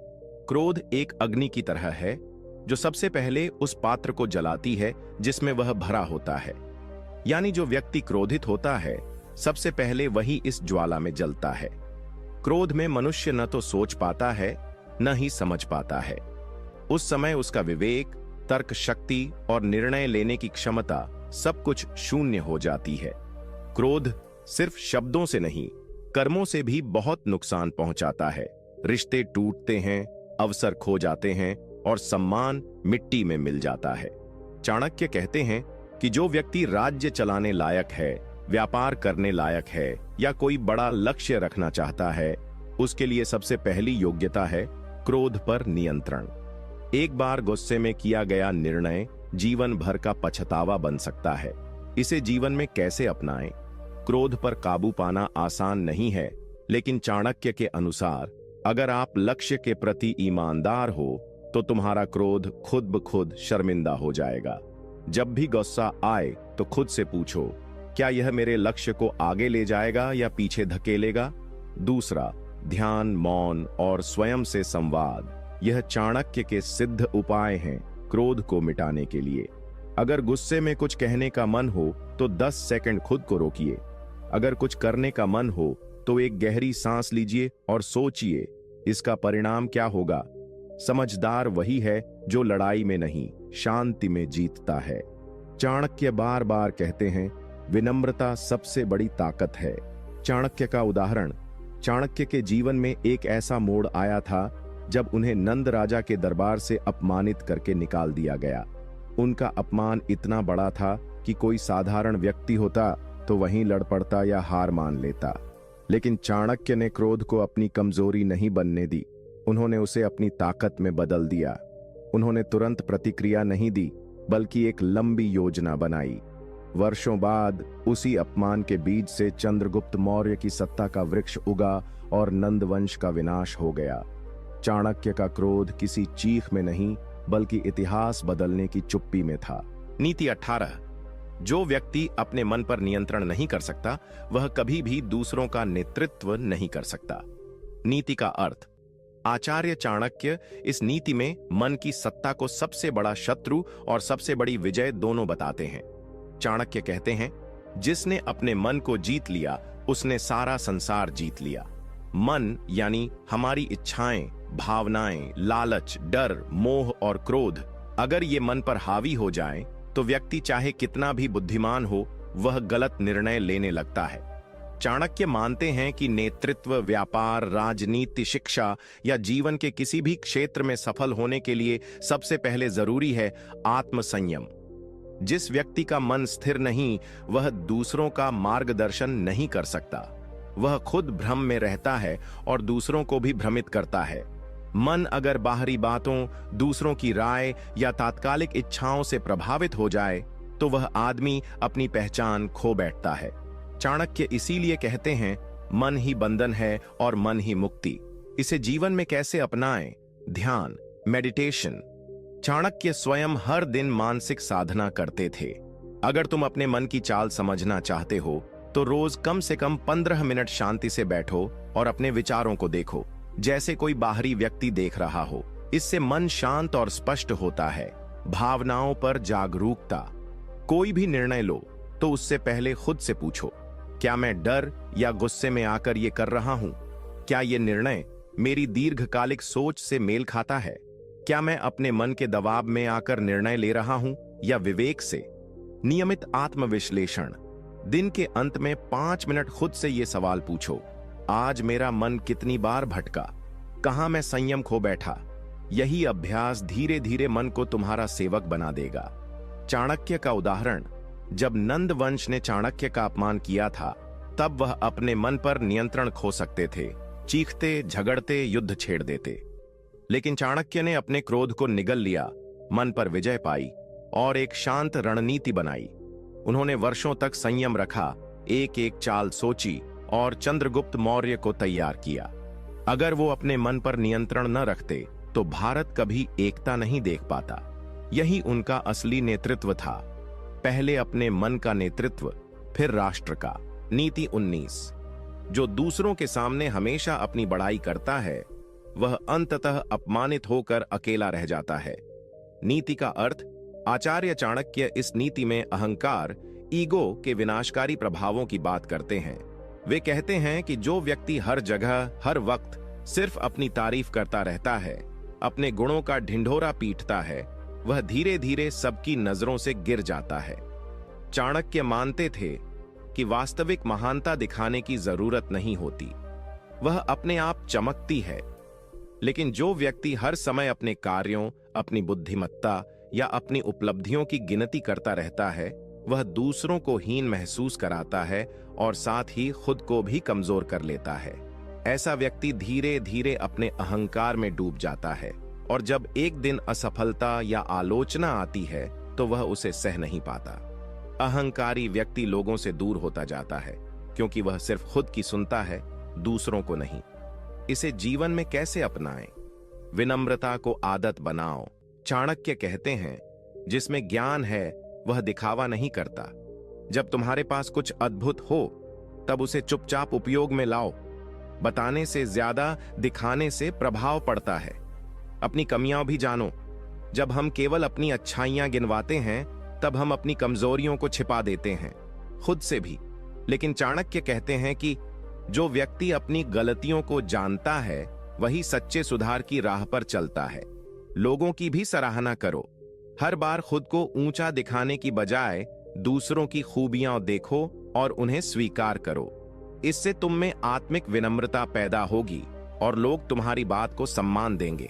क्रोध एक अग्नि की तरह है जो सबसे पहले उस पात्र को जलाती है जिसमें वह भरा होता है। यानी जो व्यक्ति क्रोधित होता है सबसे पहले वही इस ज्वाला में जलता है। क्रोध में मनुष्य न तो सोच पाता है न ही समझ पाता है। उस समय उसका विवेक, तर्क शक्ति और निर्णय लेने की क्षमता सब कुछ शून्य हो जाती है। क्रोध सिर्फ शब्दों से नहीं, कर्मों से भी बहुत नुकसान पहुंचाता है। रिश्ते टूटते हैं, अवसर खो जाते हैं और सम्मान मिट्टी में मिल जाता है। चाणक्य कहते हैं कि जो व्यक्ति राज्य चलाने लायक है, व्यापार करने लायक है या कोई बड़ा लक्ष्य रखना चाहता है, उसके लिए सबसे पहली योग्यता है क्रोध पर नियंत्रण। एक बार गुस्से में किया गया निर्णय जीवन भर का पछतावा बन सकता है। इसे जीवन में कैसे अपनाएं? क्रोध पर काबू पाना आसान नहीं है, लेकिन चाणक्य के अनुसार अगर आप लक्ष्य के प्रति ईमानदार हो तो तुम्हारा क्रोध खुद ब खुद शर्मिंदा हो जाएगा। जब भी गुस्सा आए तो खुद से पूछो, क्या यह मेरे लक्ष्य को आगे ले जाएगा या पीछे धकेलेगा? दूसरा, ध्यान, मौन और स्वयं से संवाद। यह चाणक्य के सिद्ध उपाय हैं क्रोध को मिटाने के लिए। अगर गुस्से में कुछ कहने का मन हो तो 10 सेकंड खुद को रोकिए। अगर कुछ करने का मन हो तो एक गहरी सांस लीजिए और सोचिए इसका परिणाम क्या होगा। समझदार वही है जो लड़ाई में नहीं, शांति में जीतता है। चाणक्य बार बार कहते हैं, विनम्रता सबसे बड़ी ताकत है। चाणक्य का उदाहरण। चाणक्य के जीवन में एक ऐसा मोड़ आया था जब उन्हें नंद राजा के दरबार से अपमानित करके निकाल दिया गया। उनका अपमान इतना बड़ा था कि कोई साधारण व्यक्ति होता तो वहीं लड़ पड़ता या हार मान लेता। लेकिन चाणक्य ने क्रोध को अपनी कमजोरी नहीं बनने दी, उन्होंने उसे अपनी ताकत में बदल दिया। उन्होंने तुरंत प्रतिक्रिया नहीं दी, बल्कि एक लंबी योजना बनाई। वर्षों बाद उसी अपमान के बीज से चंद्रगुप्त मौर्य की सत्ता का वृक्ष उगा और नंद वंश का विनाश हो गया। चाणक्य का क्रोध किसी चीख में नहीं, बल्कि इतिहास बदलने की चुप्पी में था। नीति 18। जो व्यक्ति अपने मन पर नियंत्रण नहीं कर सकता, वह कभी भी दूसरों का नेतृत्व नहीं कर सकता। नीति का अर्थ। आचार्य चाणक्य इस नीति में मन की सत्ता को सबसे बड़ा शत्रु और सबसे बड़ी विजय दोनों बताते हैं। चाणक्य कहते हैं, जिसने अपने मन को जीत लिया उसने सारा संसार जीत लिया। मन यानी हमारी इच्छाएं, भावनाएं, लालच, डर, मोह और क्रोध अगर ये मन पर हावी हो जाएं, तो व्यक्ति चाहे कितना भी बुद्धिमान हो, वह गलत निर्णय लेने लगता है। चाणक्य मानते हैं कि नेतृत्व, व्यापार, राजनीति, शिक्षा या जीवन के किसी भी क्षेत्र में सफल होने के लिए सबसे पहले जरूरी है आत्मसंयम। जिस व्यक्ति का मन स्थिर नहीं, वह दूसरों का मार्गदर्शन नहीं कर सकता। वह खुद भ्रम में रहता है और दूसरों को भी भ्रमित करता है। मन अगर बाहरी बातों, दूसरों की राय या तात्कालिक इच्छाओं से प्रभावित हो जाए, तो वह आदमी अपनी पहचान खो बैठता है। चाणक्य इसीलिए कहते हैं, मन ही बंधन है और मन ही मुक्ति। इसे जीवन में कैसे अपनाएं? ध्यान, मेडिटेशन। चाणक्य स्वयं हर दिन मानसिक साधना करते थे। अगर तुम अपने मन की चाल समझना चाहते हो तो रोज कम से कम 15 मिनट शांति से बैठो और अपने विचारों को देखो, जैसे कोई बाहरी व्यक्ति देख रहा हो। इससे मन शांत और स्पष्ट होता है। भावनाओं पर जागरूकता। कोई भी निर्णय लो तो उससे पहले खुद से पूछो, क्या मैं डर या गुस्से में आकर ये कर रहा हूं? क्या ये निर्णय मेरी दीर्घकालिक सोच से मेल खाता है? क्या मैं अपने मन के दबाव में आकर निर्णय ले रहा हूं या विवेक से? नियमित आत्मविश्लेषण। दिन के अंत में 5 मिनट खुद से ये सवाल पूछो, आज मेरा मन कितनी बार भटका? कहां मैं संयम खो बैठा? यही अभ्यास धीरे धीरे मन को तुम्हारा सेवक बना देगा। चाणक्य का उदाहरण। जब नंद वंश ने चाणक्य का अपमान किया था, तब वह अपने मन पर नियंत्रण खो सकते थे, चीखते, झगड़ते, युद्ध छेड़ देते। लेकिन चाणक्य ने अपने क्रोध को निगल लिया, मन पर विजय पाई और एक शांत रणनीति बनाई। उन्होंने वर्षों तक संयम रखा, एक एक चाल सोची और चंद्रगुप्त मौर्य को तैयार किया। अगर वो अपने मन पर नियंत्रण न रखते तो भारत कभी एकता नहीं देख पाता। यही उनका असली नेतृत्व था। पहले अपने मन का नेतृत्व, फिर राष्ट्र का। नीति 19। जो दूसरों के सामने हमेशा अपनी बड़ाई करता है, वह अंततः अपमानित होकर अकेला रह जाता है। नीति का अर्थ। आचार्य चाणक्य इस नीति में अहंकार, ईगो के विनाशकारी प्रभावों की बात करते हैं। वे कहते हैं कि जो व्यक्ति हर जगह, हर वक्त सिर्फ अपनी तारीफ करता रहता है, अपने गुणों का ढिंढोरा पीटता है, वह धीरे धीरे सबकी नजरों से गिर जाता है। चाणक्य मानते थे कि वास्तविक महानता दिखाने की जरूरत नहीं होती, वह अपने आप चमकती है। लेकिन जो व्यक्ति हर समय अपने कार्यों, अपनी बुद्धिमत्ता या अपनी उपलब्धियों की गिनती करता रहता है, वह दूसरों को हीन महसूस कराता है और साथ ही खुद को भी कमजोर कर लेता है। ऐसा व्यक्ति धीरे धीरे अपने अहंकार में डूब जाता है और जब एक दिन असफलता या आलोचना आती है तो वह उसे सह नहीं पाता। अहंकारी व्यक्ति लोगों से दूर होता जाता है क्योंकि वह सिर्फ खुद की सुनता है, दूसरों को नहीं। इसे जीवन में कैसे अपनाएं? विनम्रता को आदत बनाओ। चाणक्य कहते हैं, जिसमें ज्ञान है वह दिखावा नहीं करता। जब तुम्हारे पास कुछ अद्भुत हो तब उसे चुपचाप उपयोग में लाओ। बताने से ज्यादा दिखाने से प्रभाव पड़ता है। अपनी कमियां भी जानो। जब हम केवल अपनी अच्छाइयां गिनवाते हैं तब हम अपनी कमजोरियों को छिपा देते हैं, खुद से भी। लेकिन चाणक्य कहते हैं कि जो व्यक्ति अपनी गलतियों को जानता है वही सच्चे सुधार की राह पर चलता है। लोगों की भी सराहना करो। हर बार खुद को ऊंचा दिखाने की बजाय दूसरों की खूबियां देखो और उन्हें स्वीकार करो। इससे तुम में आत्मिक विनम्रता पैदा होगी और लोग तुम्हारी बात को सम्मान देंगे।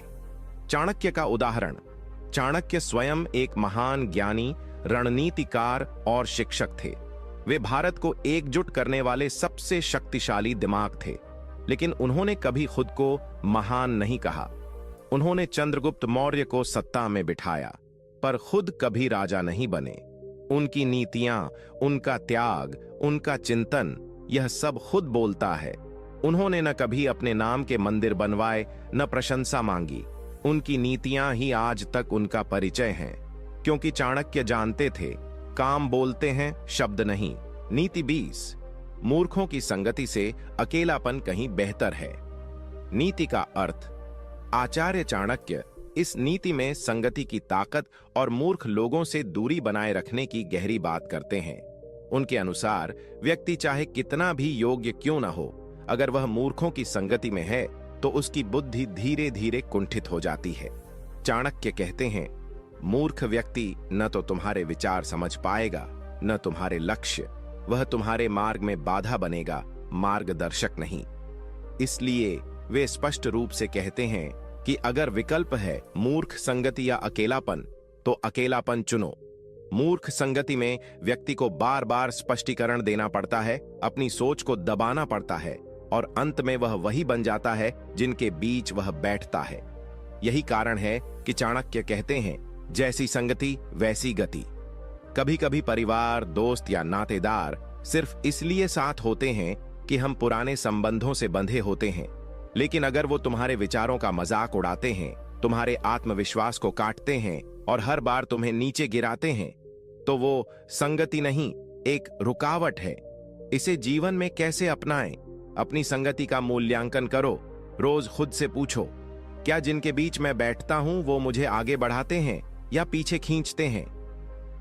चाणक्य का उदाहरण। चाणक्य स्वयं एक महान ज्ञानी, रणनीतिकार और शिक्षक थे। वे भारत को एकजुट करने वाले सबसे शक्तिशाली दिमाग थे, लेकिन उन्होंने कभी खुद को महान नहीं कहा। उन्होंने चंद्रगुप्त मौर्य को सत्ता में बिठाया, पर खुद कभी राजा नहीं बने। उनकी नीतियां, उनका त्याग, उनका चिंतन, यह सब खुद बोलता है। उन्होंने न कभी अपने नाम के मंदिर बनवाए, न प्रशंसा मांगी। उनकी नीतियां ही आज तक उनका परिचय हैं, क्योंकि चाणक्य जानते थे, काम बोलते हैं, शब्द नहीं। नीति 20। मूर्खों की संगति से अकेलापन कहीं बेहतर है। नीति का अर्थ। आचार्य चाणक्य इस नीति में संगति की ताकत और मूर्ख लोगों से दूरी बनाए रखने की गहरी बात करते हैं। उनके अनुसार व्यक्ति चाहे कितना भी योग्य क्यों न हो, अगर वह मूर्खों की संगति में है तो उसकी बुद्धि धीरे धीरे कुंठित हो जाती है। चाणक्य कहते हैं, मूर्ख व्यक्ति न तो तुम्हारे विचार समझ पाएगा, न तुम्हारे लक्ष्य। वह तुम्हारे मार्ग में बाधा बनेगा, मार्गदर्शक नहीं। इसलिए वे स्पष्ट रूप से कहते हैं कि अगर विकल्प है मूर्ख संगति या अकेलापन, तो अकेलापन चुनो। मूर्ख संगति में व्यक्ति को बार बार स्पष्टीकरण देना पड़ता है, अपनी सोच को दबाना पड़ता है और अंत में वह वही बन जाता है जिनके बीच वह बैठता है। यही कारण है कि चाणक्य कहते हैं, जैसी संगति वैसी गति। कभी कभी परिवार, दोस्त या नातेदार सिर्फ इसलिए साथ होते हैं कि हम पुराने संबंधों से बंधे होते हैं, लेकिन अगर वो तुम्हारे विचारों का मजाक उड़ाते हैं, तुम्हारे आत्मविश्वास को काटते हैं और हर बार तुम्हें नीचे गिराते हैं, तो वो संगति नहीं, एक रुकावट है। इसे जीवन में कैसे अपनाएं? अपनी संगति का मूल्यांकन करो। रोज खुद से पूछो, क्या जिनके बीच मैं बैठता हूं वो मुझे आगे बढ़ाते हैं या पीछे खींचते हैं?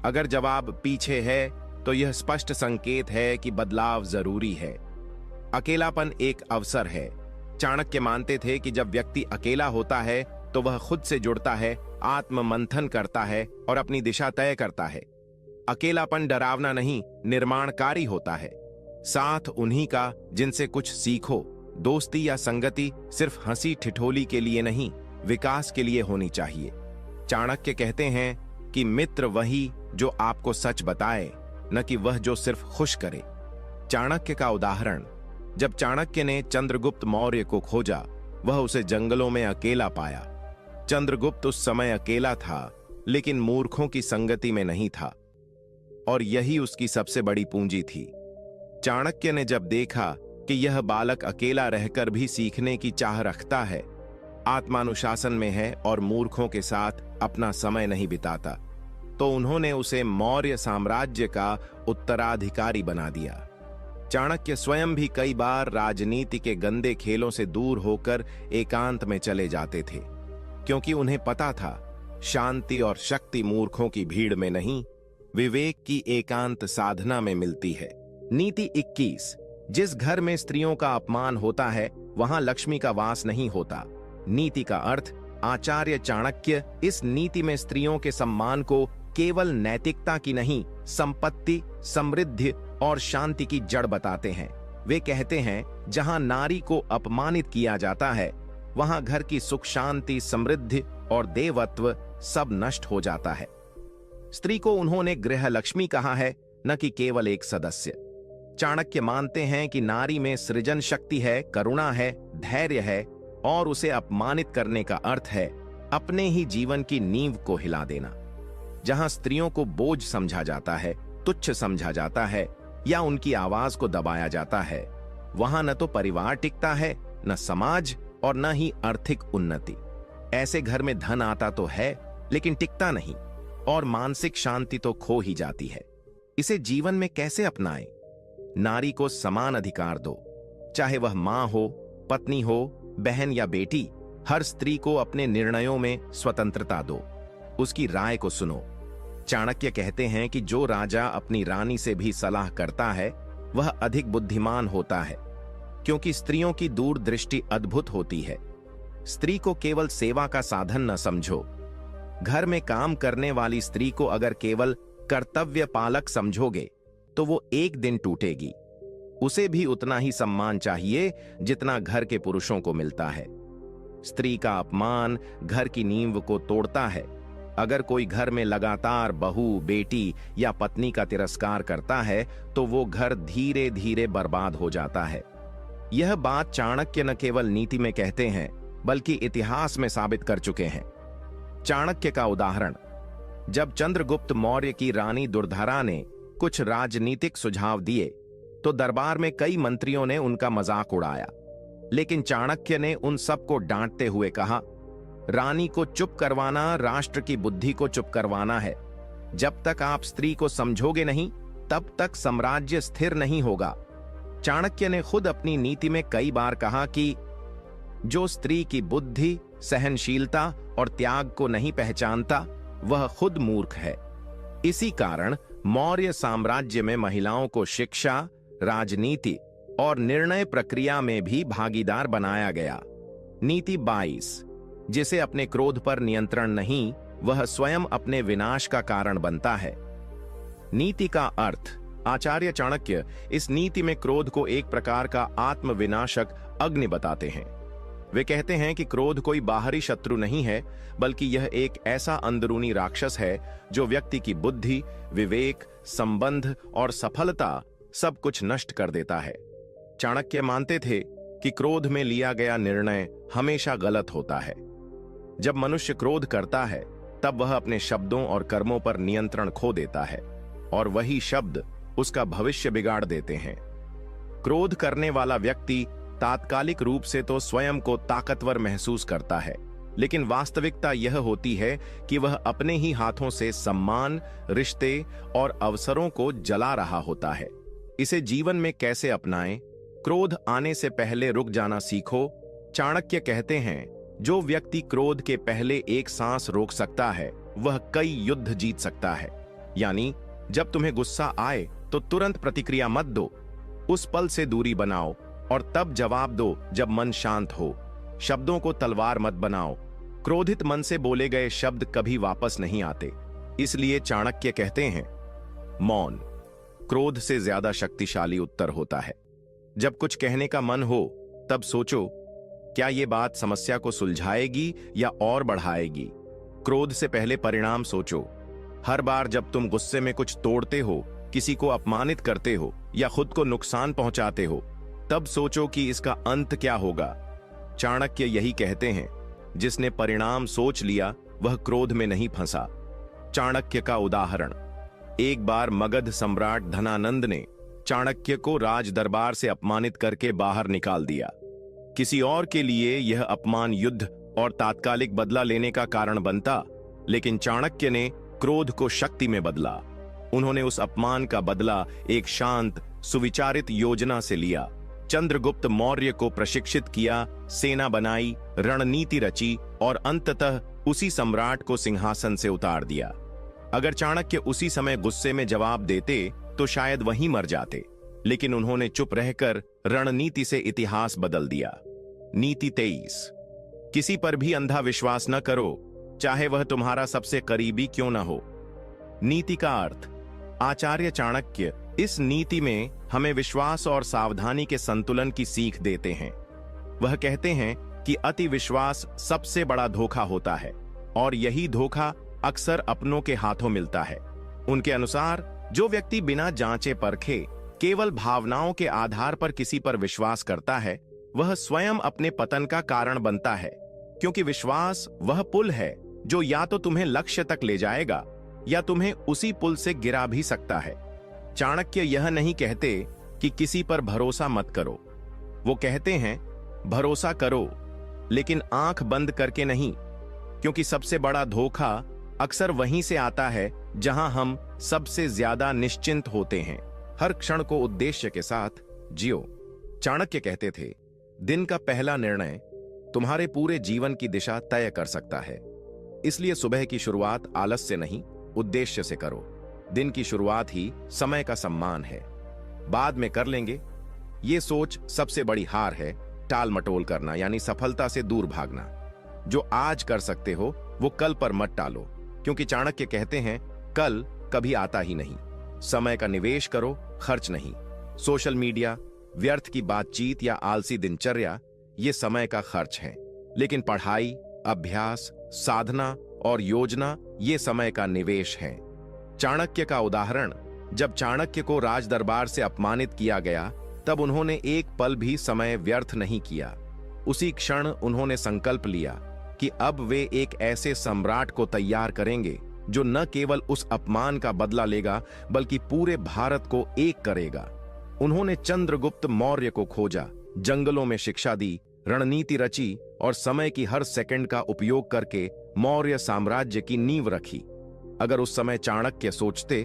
अगर जवाब पीछे है तो यह स्पष्ट संकेत है कि बदलाव जरूरी है। अकेलापन एक अवसर है। चाणक्य मानते थे कि जब व्यक्ति अकेला होता है तो वह खुद से जुड़ता है, आत्म मंथन करता है और अपनी दिशा तय करता है। अकेलापन डरावना नहीं, निर्माणकारी होता है। साथ उन्हीं का जिनसे कुछ सीखो। दोस्ती या संगति सिर्फ हंसी ठिठोली के लिए नहीं, विकास के लिए होनी चाहिए। चाणक्य कहते हैं कि मित्र वही जो आपको सच बताए, न कि वह जो सिर्फ खुश करे। चाणक्य का उदाहरण। जब चाणक्य ने चंद्रगुप्त मौर्य को खोजा, वह उसे जंगलों में अकेला पाया। चंद्रगुप्त उस समय अकेला था, लेकिन मूर्खों की संगति में नहीं था, और यही उसकी सबसे बड़ी पूंजी थी। चाणक्य ने जब देखा कि यह बालक अकेला रहकर भी सीखने की चाह रखता है, आत्मानुशासन में है और मूर्खों के साथ अपना समय नहीं बिताता, तो उन्होंने उसे मौर्य साम्राज्य का उत्तराधिकारी बना दिया। चाणक्य स्वयं भी कई बार राजनीति के गंदे खेलों से दूर होकर एकांत में चले जाते थे, क्योंकि उन्हें पता था शांति और शक्ति मूर्खों की भीड़ में नहीं, विवेक की एकांत साधना में मिलती है। नीति 21। जिस घर में स्त्रियों का अपमान होता है वहां लक्ष्मी का वास नहीं होता। नीति का अर्थ। आचार्य चाणक्य इस नीति में स्त्रियों के सम्मान को केवल नैतिकता की नहीं, संपत्ति, समृद्धि और शांति की जड़ बताते हैं। वे कहते हैं, जहां नारी को अपमानित किया जाता है वहां घर की सुख शांति, समृद्धि और देवत्व सब नष्ट हो जाता है। स्त्री को उन्होंने गृह लक्ष्मी कहा है, न कि केवल एक सदस्य। चाणक्य मानते हैं कि नारी में सृजन शक्ति है, करुणा है, धैर्य है और उसे अपमानित करने का अर्थ है अपने ही जीवन की नींव को हिला देना। जहां स्त्रियों को बोझ समझा जाता है, तुच्छ समझा जाता है या उनकी आवाज को दबाया जाता है, वहां न तो परिवार टिकता है, न समाज और न ही आर्थिक उन्नति। ऐसे घर में धन आता तो है लेकिन टिकता नहीं और मानसिक शांति तो खो ही जाती है। इसे जीवन में कैसे अपनाएं? नारी को समान अधिकार दो, चाहे वह मां हो, पत्नी हो, बहन या बेटी। हर स्त्री को अपने निर्णयों में स्वतंत्रता दो, उसकी राय को सुनो। चाणक्य कहते हैं कि जो राजा अपनी रानी से भी सलाह करता है वह अधिक बुद्धिमान होता है, क्योंकि स्त्रियों की दूरदृष्टि अद्भुत होती है। स्त्री को केवल सेवा का साधन न समझो। घर में काम करने वाली स्त्री को अगर केवल कर्तव्य पालक समझोगे तो वो एक दिन टूटेगी। उसे भी उतना ही सम्मान चाहिए जितना घर के पुरुषों को मिलता है। स्त्री का अपमान घर की नींव को तोड़ता है। अगर कोई घर में लगातार बहू, बेटी या पत्नी का तिरस्कार करता है तो वो घर धीरे धीरे बर्बाद हो जाता है। यह बात चाणक्य न केवल नीति में कहते हैं बल्कि इतिहास में साबित कर चुके हैं। चाणक्य का उदाहरण, जब चंद्रगुप्त मौर्य की रानी दुर्धरा ने कुछ राजनीतिक सुझाव दिए तो दरबार में कई मंत्रियों ने उनका मजाक उड़ाया, लेकिन चाणक्य ने उन सबको डांटते हुए कहा, रानी को चुप करवाना राष्ट्र की बुद्धि को चुप करवाना है। जब तक आप स्त्री को समझोगे नहीं तब तक साम्राज्य स्थिर नहीं होगा। चाणक्य ने खुद अपनी नीति में कई बार कहा कि जो स्त्री की बुद्धि, सहनशीलता और त्याग को नहीं पहचानता वह खुद मूर्ख है। इसी कारण मौर्य साम्राज्य में महिलाओं को शिक्षा, राजनीति और निर्णय प्रक्रिया में भी भागीदार बनाया गया। नीति 22, जिसे अपने क्रोध पर नियंत्रण नहीं, वह स्वयं अपने विनाश का कारण बनता है। नीति का अर्थ, आचार्य चाणक्य इस नीति में क्रोध को एक प्रकार का आत्मविनाशक अग्नि बताते हैं। वे कहते हैं कि क्रोध कोई बाहरी शत्रु नहीं है, बल्कि यह एक ऐसा अंदरूनी राक्षस है जो व्यक्ति की बुद्धि, विवेक, संबंध और सफलता सब कुछ नष्ट कर देता है। चाणक्य मानते थे कि क्रोध में लिया गया निर्णय हमेशा गलत होता है। जब मनुष्य क्रोध करता है तब वह अपने शब्दों और कर्मों पर नियंत्रण खो देता है और वही शब्द उसका भविष्य बिगाड़ देते हैं। क्रोध करने वाला व्यक्ति तात्कालिक रूप से तो स्वयं को ताकतवर महसूस करता है, लेकिन वास्तविकता यह होती है कि वह अपने ही हाथों से सम्मान, रिश्ते और अवसरों को जला रहा होता है। इसे जीवन में कैसे अपनाएं? क्रोध आने से पहले रुक जाना सीखो। चाणक्य कहते हैं, जो व्यक्ति क्रोध के पहले एक सांस रोक सकता है वह कई युद्ध जीत सकता है। यानी जब तुम्हें गुस्सा आए तो तुरंत प्रतिक्रिया मत दो, उस पल से दूरी बनाओ और तब जवाब दो जब मन शांत हो। शब्दों को तलवार मत बनाओ। क्रोधित मन से बोले गए शब्द कभी वापस नहीं आते। इसलिए चाणक्य कहते हैं, मौन क्रोध से ज्यादा शक्तिशाली उत्तर होता है। जब कुछ कहने का मन हो तब सोचो, क्या यह बात समस्या को सुलझाएगी या और बढ़ाएगी? क्रोध से पहले परिणाम सोचो। हर बार जब तुम गुस्से में कुछ तोड़ते हो, किसी को अपमानित करते हो या खुद को नुकसान पहुंचाते हो, तब सोचो कि इसका अंत क्या होगा। चाणक्य यही कहते हैं, जिसने परिणाम सोच लिया वह क्रोध में नहीं फंसा। चाणक्य का उदाहरण, एक बार मगध सम्राट धनानंद ने चाणक्य को राज दरबार से अपमानित करके बाहर निकाल दिया। किसी और के लिए यह अपमान युद्ध और तात्कालिक बदला लेने का कारण बनता, लेकिन चाणक्य ने क्रोध को शक्ति में बदला। उन्होंने उस अपमान का बदला एक शांत, सुविचारित योजना से लिया। चंद्रगुप्त मौर्य को प्रशिक्षित किया, सेना बनाई, रणनीति रची और अंततः उसी सम्राट को सिंहासन से उतार दिया। अगर चाणक्य उसी समय गुस्से में जवाब देते तो शायद वहीं मर जाते, लेकिन उन्होंने चुप रहकर रणनीति से इतिहास बदल दिया। नीति 23, किसी पर भी अंधा विश्वास न करो, चाहे वह तुम्हारा सबसे करीबी क्यों न हो। नीति का अर्थ, आचार्य चाणक्य इस नीति में हमें विश्वास और सावधानी के संतुलन की सीख देते हैं। वह कहते हैं कि अति विश्वास सबसे बड़ा धोखा होता है और यही धोखा अक्सर अपनों के हाथों मिलता है। उनके अनुसार जो व्यक्ति बिना जांचे परखे केवल भावनाओं के आधार पर किसी पर विश्वास करता है, वह स्वयं अपने पतन का कारण बनता है, क्योंकि विश्वास वह पुल है जो या तो तुम्हें लक्ष्य तक ले जाएगा या तुम्हें उसी पुल से गिरा भी सकता है। चाणक्य यह नहीं कहते कि किसी पर भरोसा मत करो, वो कहते हैं भरोसा करो, लेकिन आंख बंद करके नहीं, क्योंकि सबसे बड़ा धोखा अक्सर वहीं से आता है जहां हम सबसे ज्यादा निश्चिंत होते हैं। हर क्षण को उद्देश्य के साथ जियो। चाणक्य कहते थे, दिन का पहला निर्णय तुम्हारे पूरे जीवन की दिशा तय कर सकता है। इसलिए सुबह की शुरुआत आलस से नहीं, उद्देश्य से करो। दिन की शुरुआत ही समय का सम्मान है। बाद में कर लेंगे, ये सोच सबसे बड़ी हार है। टाल मटोल करना यानी सफलता से दूर भागना। जो आज कर सकते हो वो कल पर मत टालो, क्योंकि चाणक्य कहते हैं कल कभी आता ही नहीं। समय का निवेश करो, खर्च नहीं। सोशल मीडिया, व्यर्थ की बातचीत या आलसी दिनचर्या ये समय का खर्च है, लेकिन पढ़ाई, अभ्यास, साधना और योजना ये समय का निवेश है। चाणक्य का उदाहरण, जब चाणक्य को राज दरबार से अपमानित किया गया तब उन्होंने एक पल भी समय व्यर्थ नहीं किया। उसी क्षण उन्होंने संकल्प लिया कि अब वे एक ऐसे सम्राट को तैयार करेंगे जो न केवल उस अपमान का बदला लेगा बल्कि पूरे भारत को एक करेगा। उन्होंने चंद्रगुप्त मौर्य को खोजा, जंगलों में शिक्षा दी, रणनीति रची और समय की हर सेकंड का उपयोग करके मौर्य साम्राज्य की नींव रखी। अगर उस समय चाणक्य सोचते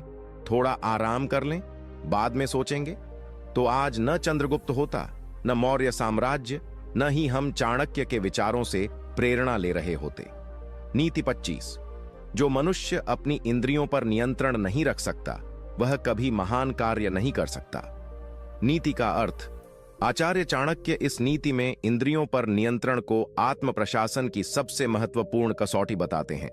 थोड़ा आराम कर लें, बाद में सोचेंगे, तो आज न चंद्रगुप्त होता, न मौर्य साम्राज्य, न ही हम चाणक्य के विचारों से प्रेरणा ले रहे होते। नीति 25। जो मनुष्य अपनी इंद्रियों पर नियंत्रण नहीं रख सकता वह कभी महान कार्य नहीं कर सकता। नीति का अर्थ, आचार्य चाणक्य इस नीति में इंद्रियों पर नियंत्रण को आत्म प्रशासन की सबसे महत्वपूर्ण कसौटी बताते हैं।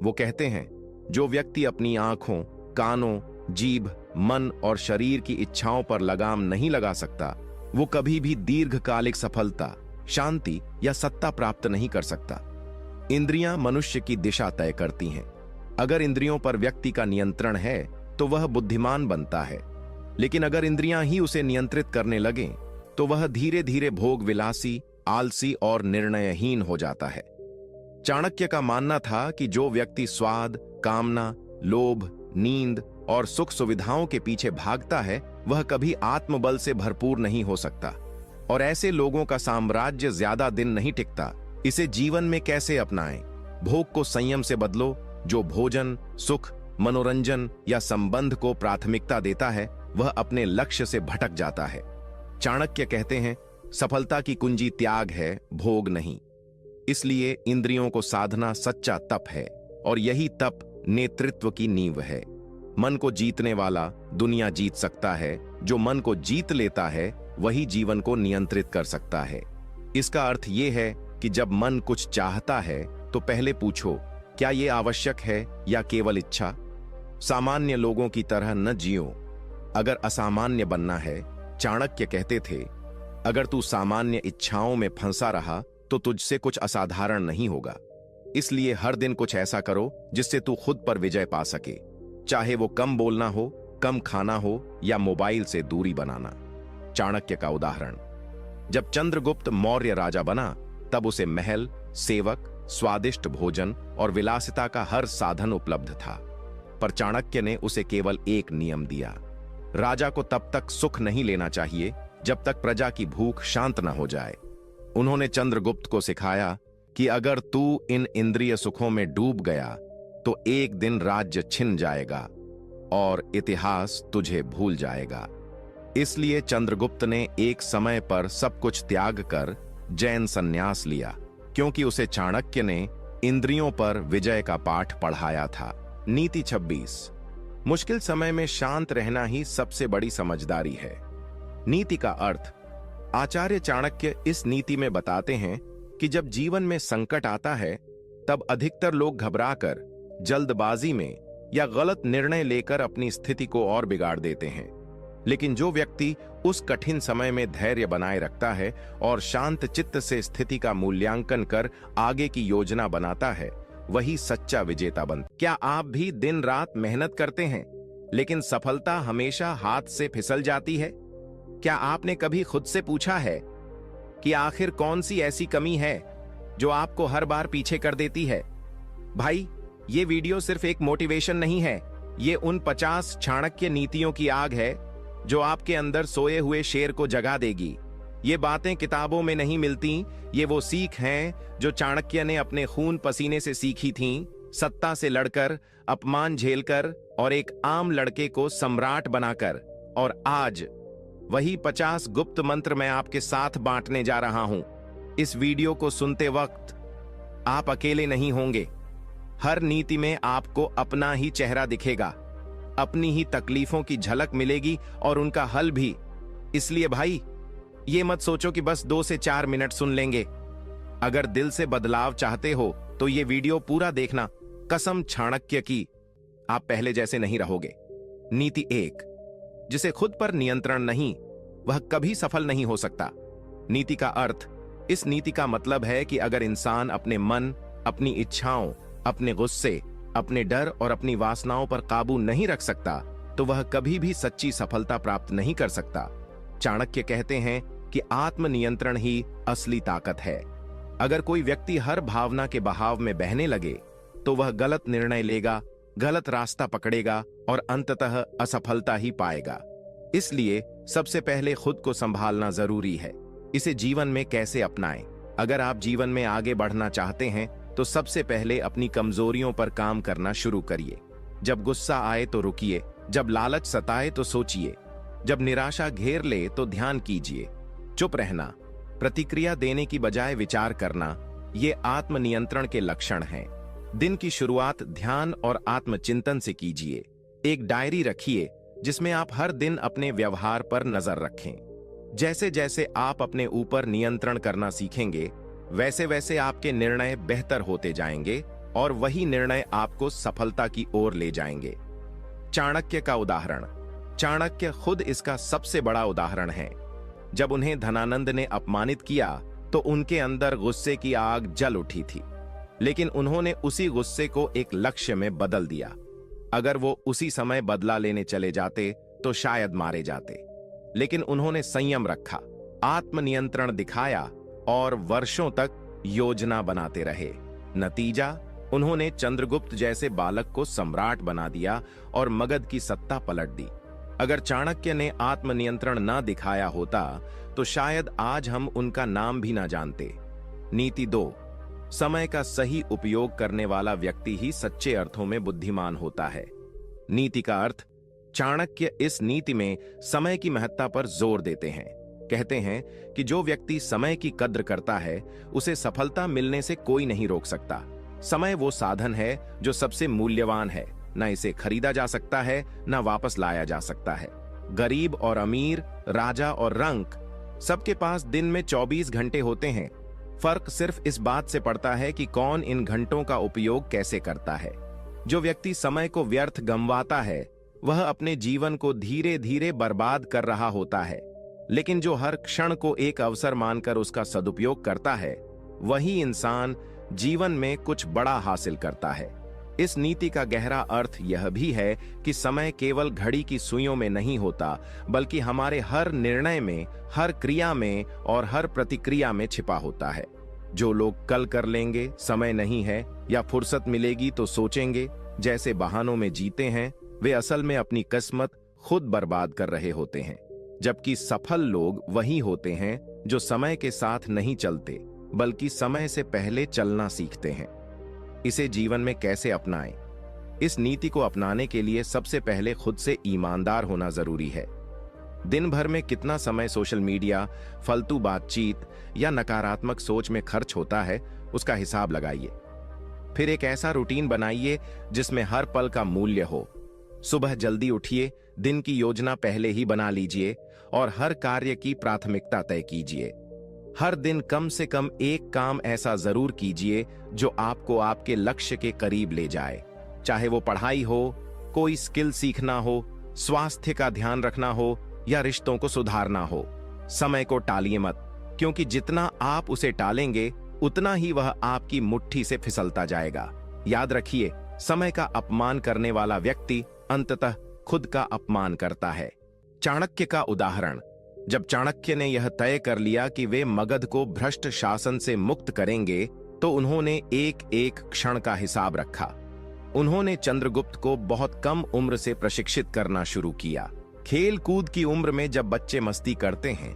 वो कहते हैं, जो व्यक्ति अपनी आंखों, कानों, जीभ, मन और शरीर की इच्छाओं पर लगाम नहीं लगा सकता, वो कभी भी दीर्घकालिक सफलता, शांति या सत्ता प्राप्त नहीं कर सकता। इंद्रियां मनुष्य की दिशा तय करती हैं। अगर इंद्रियों पर व्यक्ति का नियंत्रण है तो वह बुद्धिमान बनता है, लेकिन अगर इंद्रियां ही उसे नियंत्रित करने लगें तो वह धीरे धीरे भोग विलासी, आलसी और निर्णयहीन हो जाता है। चाणक्य का मानना था कि जो व्यक्ति स्वाद, कामना, लोभ, नींद और सुख सुविधाओं के पीछे भागता है वह कभी आत्मबल से भरपूर नहीं हो सकता, और ऐसे लोगों का साम्राज्य ज्यादा दिन नहीं टिकता। इसे जीवन में कैसे अपनाएं? भोग को संयम से बदलो। जो भोजन, सुख, मनोरंजन या संबंध को प्राथमिकता देता है वह अपने लक्ष्य से भटक जाता है। चाणक्य कहते हैं, सफलता की कुंजी त्याग है, भोग नहीं। इसलिए इंद्रियों को साधना सच्चा तप है, और यही तप नेतृत्व की नींव है। मन को जीतने वाला दुनिया जीत सकता है, जो मन को जीत लेता है वही जीवन को नियंत्रित कर सकता है। इसका अर्थ यह है कि जब मन कुछ चाहता है तो पहले पूछो, क्या यह आवश्यक है या केवल इच्छा? सामान्य लोगों की तरह न जियो। अगर असामान्य बनना है, चाणक्य कहते थे, अगर तू सामान्य इच्छाओं में फंसा रहा तो तुझसे कुछ असाधारण नहीं होगा। इसलिए हर दिन कुछ ऐसा करो जिससे तू खुद पर विजय पा सके, चाहे वो कम बोलना हो, कम खाना हो या मोबाइल से दूरी बनाना। चाणक्य का उदाहरण, जब चंद्रगुप्त मौर्य राजा बना तब उसे महल, सेवक, स्वादिष्ट भोजन और विलासिता का हर साधन उपलब्ध था, पर चाणक्य ने उसे केवल एक नियम दिया, राजा को तब तक सुख नहीं लेना चाहिए जब तक प्रजा की भूख शांत न हो जाए। उन्होंने चंद्रगुप्त को सिखाया कि अगर तू इन इंद्रिय सुखों में डूब गया तो एक दिन राज्य छिन जाएगा और इतिहास तुझे भूल जाएगा। इसलिए चंद्रगुप्त ने एक समय पर सब कुछ त्याग कर जैन संन्यास लिया, क्योंकि उसे चाणक्य ने इंद्रियों पर विजय का पाठ पढ़ाया था। नीति 26। मुश्किल समय में शांत रहना ही सबसे बड़ी समझदारी है। नीति का अर्थ, आचार्य चाणक्य इस नीति में बताते हैं कि जब जीवन में संकट आता है तब अधिकतर लोग घबराकर, जल्दबाजी में या गलत निर्णय लेकर अपनी स्थिति को और बिगाड़ देते हैं। लेकिन जो व्यक्ति उस कठिन समय में धैर्य बनाए रखता है और शांत चित्त से स्थिति का मूल्यांकन कर आगे की योजना बनाता है, वही सच्चा विजेता बनता है। क्या आप भी दिन रात मेहनत करते हैं लेकिन सफलता हमेशा हाथ से फिसल जाती है। क्या आपने कभी खुद से पूछा है कि आखिर कौन सी ऐसी कमी है जो आपको हर बार पीछे कर देती है? भाई, ये वीडियो सिर्फ एक मोटिवेशन नहीं है, ये उन 50 चाणक्य नीतियों की आग है जो आपके अंदर सोए हुए शेर को जगा देगी। ये बातें किताबों में नहीं मिलती, ये वो सीख हैं जो चाणक्य ने अपने खून पसीने से सीखी थीं, सत्ता से लड़कर, अपमान झेलकर और एक आम लड़के को सम्राट बनाकर। और आज वही 50 गुप्त मंत्र मैं आपके साथ बांटने जा रहा हूं। इस वीडियो को सुनते वक्त आप अकेले नहीं होंगे। हर नीति में आपको अपना ही चेहरा दिखेगा, अपनी ही तकलीफों की झलक मिलेगी और उनका हल भी। इसलिए भाई, ये मत सोचो कि बस 2 से 4 मिनट सुन लेंगे। अगर दिल से बदलाव चाहते हो तो ये वीडियो पूरा देखना। कसम चाणक्य की, आप पहले जैसे नहीं रहोगे। नीति 1, जिसे खुद पर नियंत्रण नहीं, वह कभी सफल नहीं हो सकता। नीति का अर्थ, इस नीति का मतलब है कि अगर इंसान अपने मन, अपनी इच्छाओं, अपने गुस्से, अपने डर और अपनी वासनाओं पर काबू नहीं रख सकता तो वह कभी भी सच्ची सफलता प्राप्त नहीं कर सकता। चाणक्य कहते हैं कि आत्मनियंत्रण ही असली ताकत है। अगर कोई व्यक्ति हर भावना के बहाव में बहने लगे तो वह गलत निर्णय लेगा, गलत रास्ता पकड़ेगा और अंततः असफलता ही पाएगा। इसलिए सबसे पहले खुद को संभालना जरूरी है। इसे जीवन में कैसे अपनाएं? अगर आप जीवन में आगे बढ़ना चाहते हैं तो सबसे पहले अपनी कमजोरियों पर काम करना शुरू करिए। जब गुस्सा आए तो रुकिए, जब लालच सताए तो सोचिए, जब निराशा घेर ले तो ध्यान कीजिए। चुप रहना, प्रतिक्रिया देने की बजाय विचार करना, ये आत्मनियंत्रण के लक्षण हैं। दिन की शुरुआत ध्यान और आत्मचिंतन से कीजिए। एक डायरी रखिए जिसमें आप हर दिन अपने व्यवहार पर नजर रखें। जैसे जैसे आप अपने ऊपर नियंत्रण करना सीखेंगे, वैसे वैसे आपके निर्णय बेहतर होते जाएंगे और वही निर्णय आपको सफलता की ओर ले जाएंगे। चाणक्य का उदाहरण, चाणक्य खुद इसका सबसे बड़ा उदाहरण है। जब उन्हें धनानंद ने अपमानित किया तो उनके अंदर गुस्से की आग जल उठी थी, लेकिन उन्होंने उसी गुस्से को एक लक्ष्य में बदल दिया। अगर वो उसी समय बदला लेने चले जाते तो शायद मारे जाते, लेकिन उन्होंने संयम रखा, आत्मनियंत्रण दिखाया और वर्षों तक योजना बनाते रहे। नतीजा, उन्होंने चंद्रगुप्त जैसे बालक को सम्राट बना दिया और मगध की सत्ता पलट दी। अगर चाणक्य ने आत्मनियंत्रण न दिखाया होता तो शायद आज हम उनका नाम भी न जानते। नीति 2, समय का सही उपयोग करने वाला व्यक्ति ही सच्चे अर्थों में बुद्धिमान होता है। नीति का अर्थ, चाणक्य इस नीति में समय की महत्ता पर जोर देते हैं। कहते हैं कि जो व्यक्ति समय की कद्र करता है उसे सफलता मिलने से कोई नहीं रोक सकता। समय वो साधन है जो सबसे मूल्यवान है, न इसे खरीदा जा सकता है न वापस लाया जा सकता है। गरीब और अमीर, राजा और रंक, सबके पास दिन में 24 घंटे होते हैं। फर्क सिर्फ इस बात से पड़ता है कि कौन इन घंटों का उपयोग कैसे करता है। जो व्यक्ति समय को व्यर्थ गंवाता है वह अपने जीवन को धीरे धीरे बर्बाद कर रहा होता है, लेकिन जो हर क्षण को एक अवसर मानकर उसका सदुपयोग करता है वही इंसान जीवन में कुछ बड़ा हासिल करता है। इस नीति का गहरा अर्थ यह भी है कि समय केवल घड़ी की सुइयों में नहीं होता, बल्कि हमारे हर निर्णय में, हर क्रिया में और हर प्रतिक्रिया में छिपा होता है। जो लोग कल कर लेंगे, समय नहीं है या फुर्सत मिलेगी तो सोचेंगे जैसे बहानों में जीते हैं, वे असल में अपनी किस्मत खुद बर्बाद कर रहे होते हैं। जबकि सफल लोग वही होते हैं जो समय के साथ नहीं चलते बल्कि समय से पहले चलना सीखते हैं। इसे जीवन में कैसे अपनाएं? इस नीति को अपनाने के लिए सबसे पहले खुद से ईमानदार होना जरूरी है। दिन भर में कितना समय सोशल मीडिया, फालतू बातचीत या नकारात्मक सोच में खर्च होता है, उसका हिसाब लगाइए। फिर एक ऐसा रूटीन बनाइए जिसमें हर पल का मूल्य हो। सुबह जल्दी उठिए, दिन की योजना पहले ही बना लीजिए और हर कार्य की प्राथमिकता तय कीजिए। हर दिन कम से कम एक काम ऐसा जरूर कीजिए जो आपको आपके लक्ष्य के करीब ले जाए, चाहे वो पढ़ाई हो, कोई स्किल सीखना हो, स्वास्थ्य का ध्यान रखना हो या रिश्तों को सुधारना हो। समय को टालिए मत, क्योंकि जितना आप उसे टालेंगे उतना ही वह आपकी मुट्ठी से फिसलता जाएगा। याद रखिए, समय का अपमान करने वाला व्यक्ति अंततः खुद का अपमान करता है। चाणक्य का उदाहरण। जब चाणक्य ने यह तय कर लिया कि वे मगध को भ्रष्ट शासन से मुक्त करेंगे, तो उन्होंने एक एक क्षण का हिसाब रखा। उन्होंने चंद्रगुप्त को बहुत कम उम्र से प्रशिक्षित करना शुरू किया। खेल कूद की उम्र में जब बच्चे मस्ती करते हैं,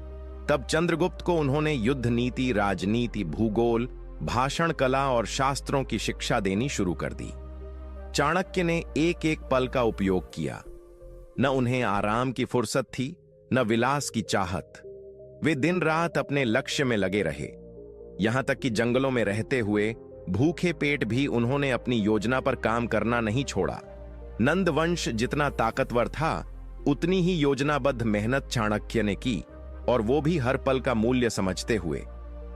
तब चंद्रगुप्त को उन्होंने युद्ध नीति, राजनीति, भूगोल, भाषण कला और शास्त्रों की शिक्षा देनी शुरू कर दी। चाणक्य ने एक एक पल का उपयोग किया। न उन्हें आराम की फुर्सत थी, न विलास की चाहत। वे दिन रात अपने लक्ष्य में लगे रहे। यहां तक कि जंगलों में रहते हुए भूखे पेट भी उन्होंने अपनी योजना पर काम करना नहीं छोड़ा। नंदवंश जितना ताकतवर था, उतनी ही योजनाबद्ध मेहनत चाणक्य ने की, और वो भी हर पल का मूल्य समझते हुए।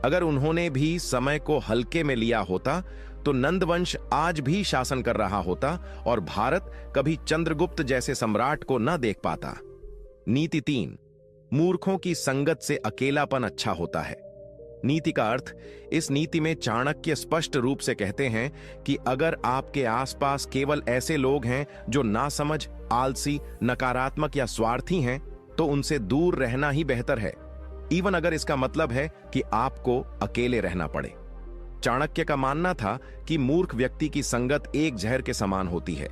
अगर उन्होंने भी समय को हल्के में लिया होता, तो नंदवंश आज भी शासन कर रहा होता और भारत कभी चंद्रगुप्त जैसे सम्राट को न देख पाता। नीति 3। मूर्खों की संगत से अकेलापन अच्छा होता है। नीति का अर्थ। इस नीति में चाणक्य स्पष्ट रूप से कहते हैं कि अगर आपके आसपास केवल ऐसे लोग हैं जो नासमझ, आलसी, नकारात्मक या स्वार्थी हैं, तो उनसे दूर रहना ही बेहतर है, इवन अगर इसका मतलब है कि आपको अकेले रहना पड़े। चाणक्य का मानना था कि मूर्ख व्यक्ति की संगत एक जहर के समान होती है,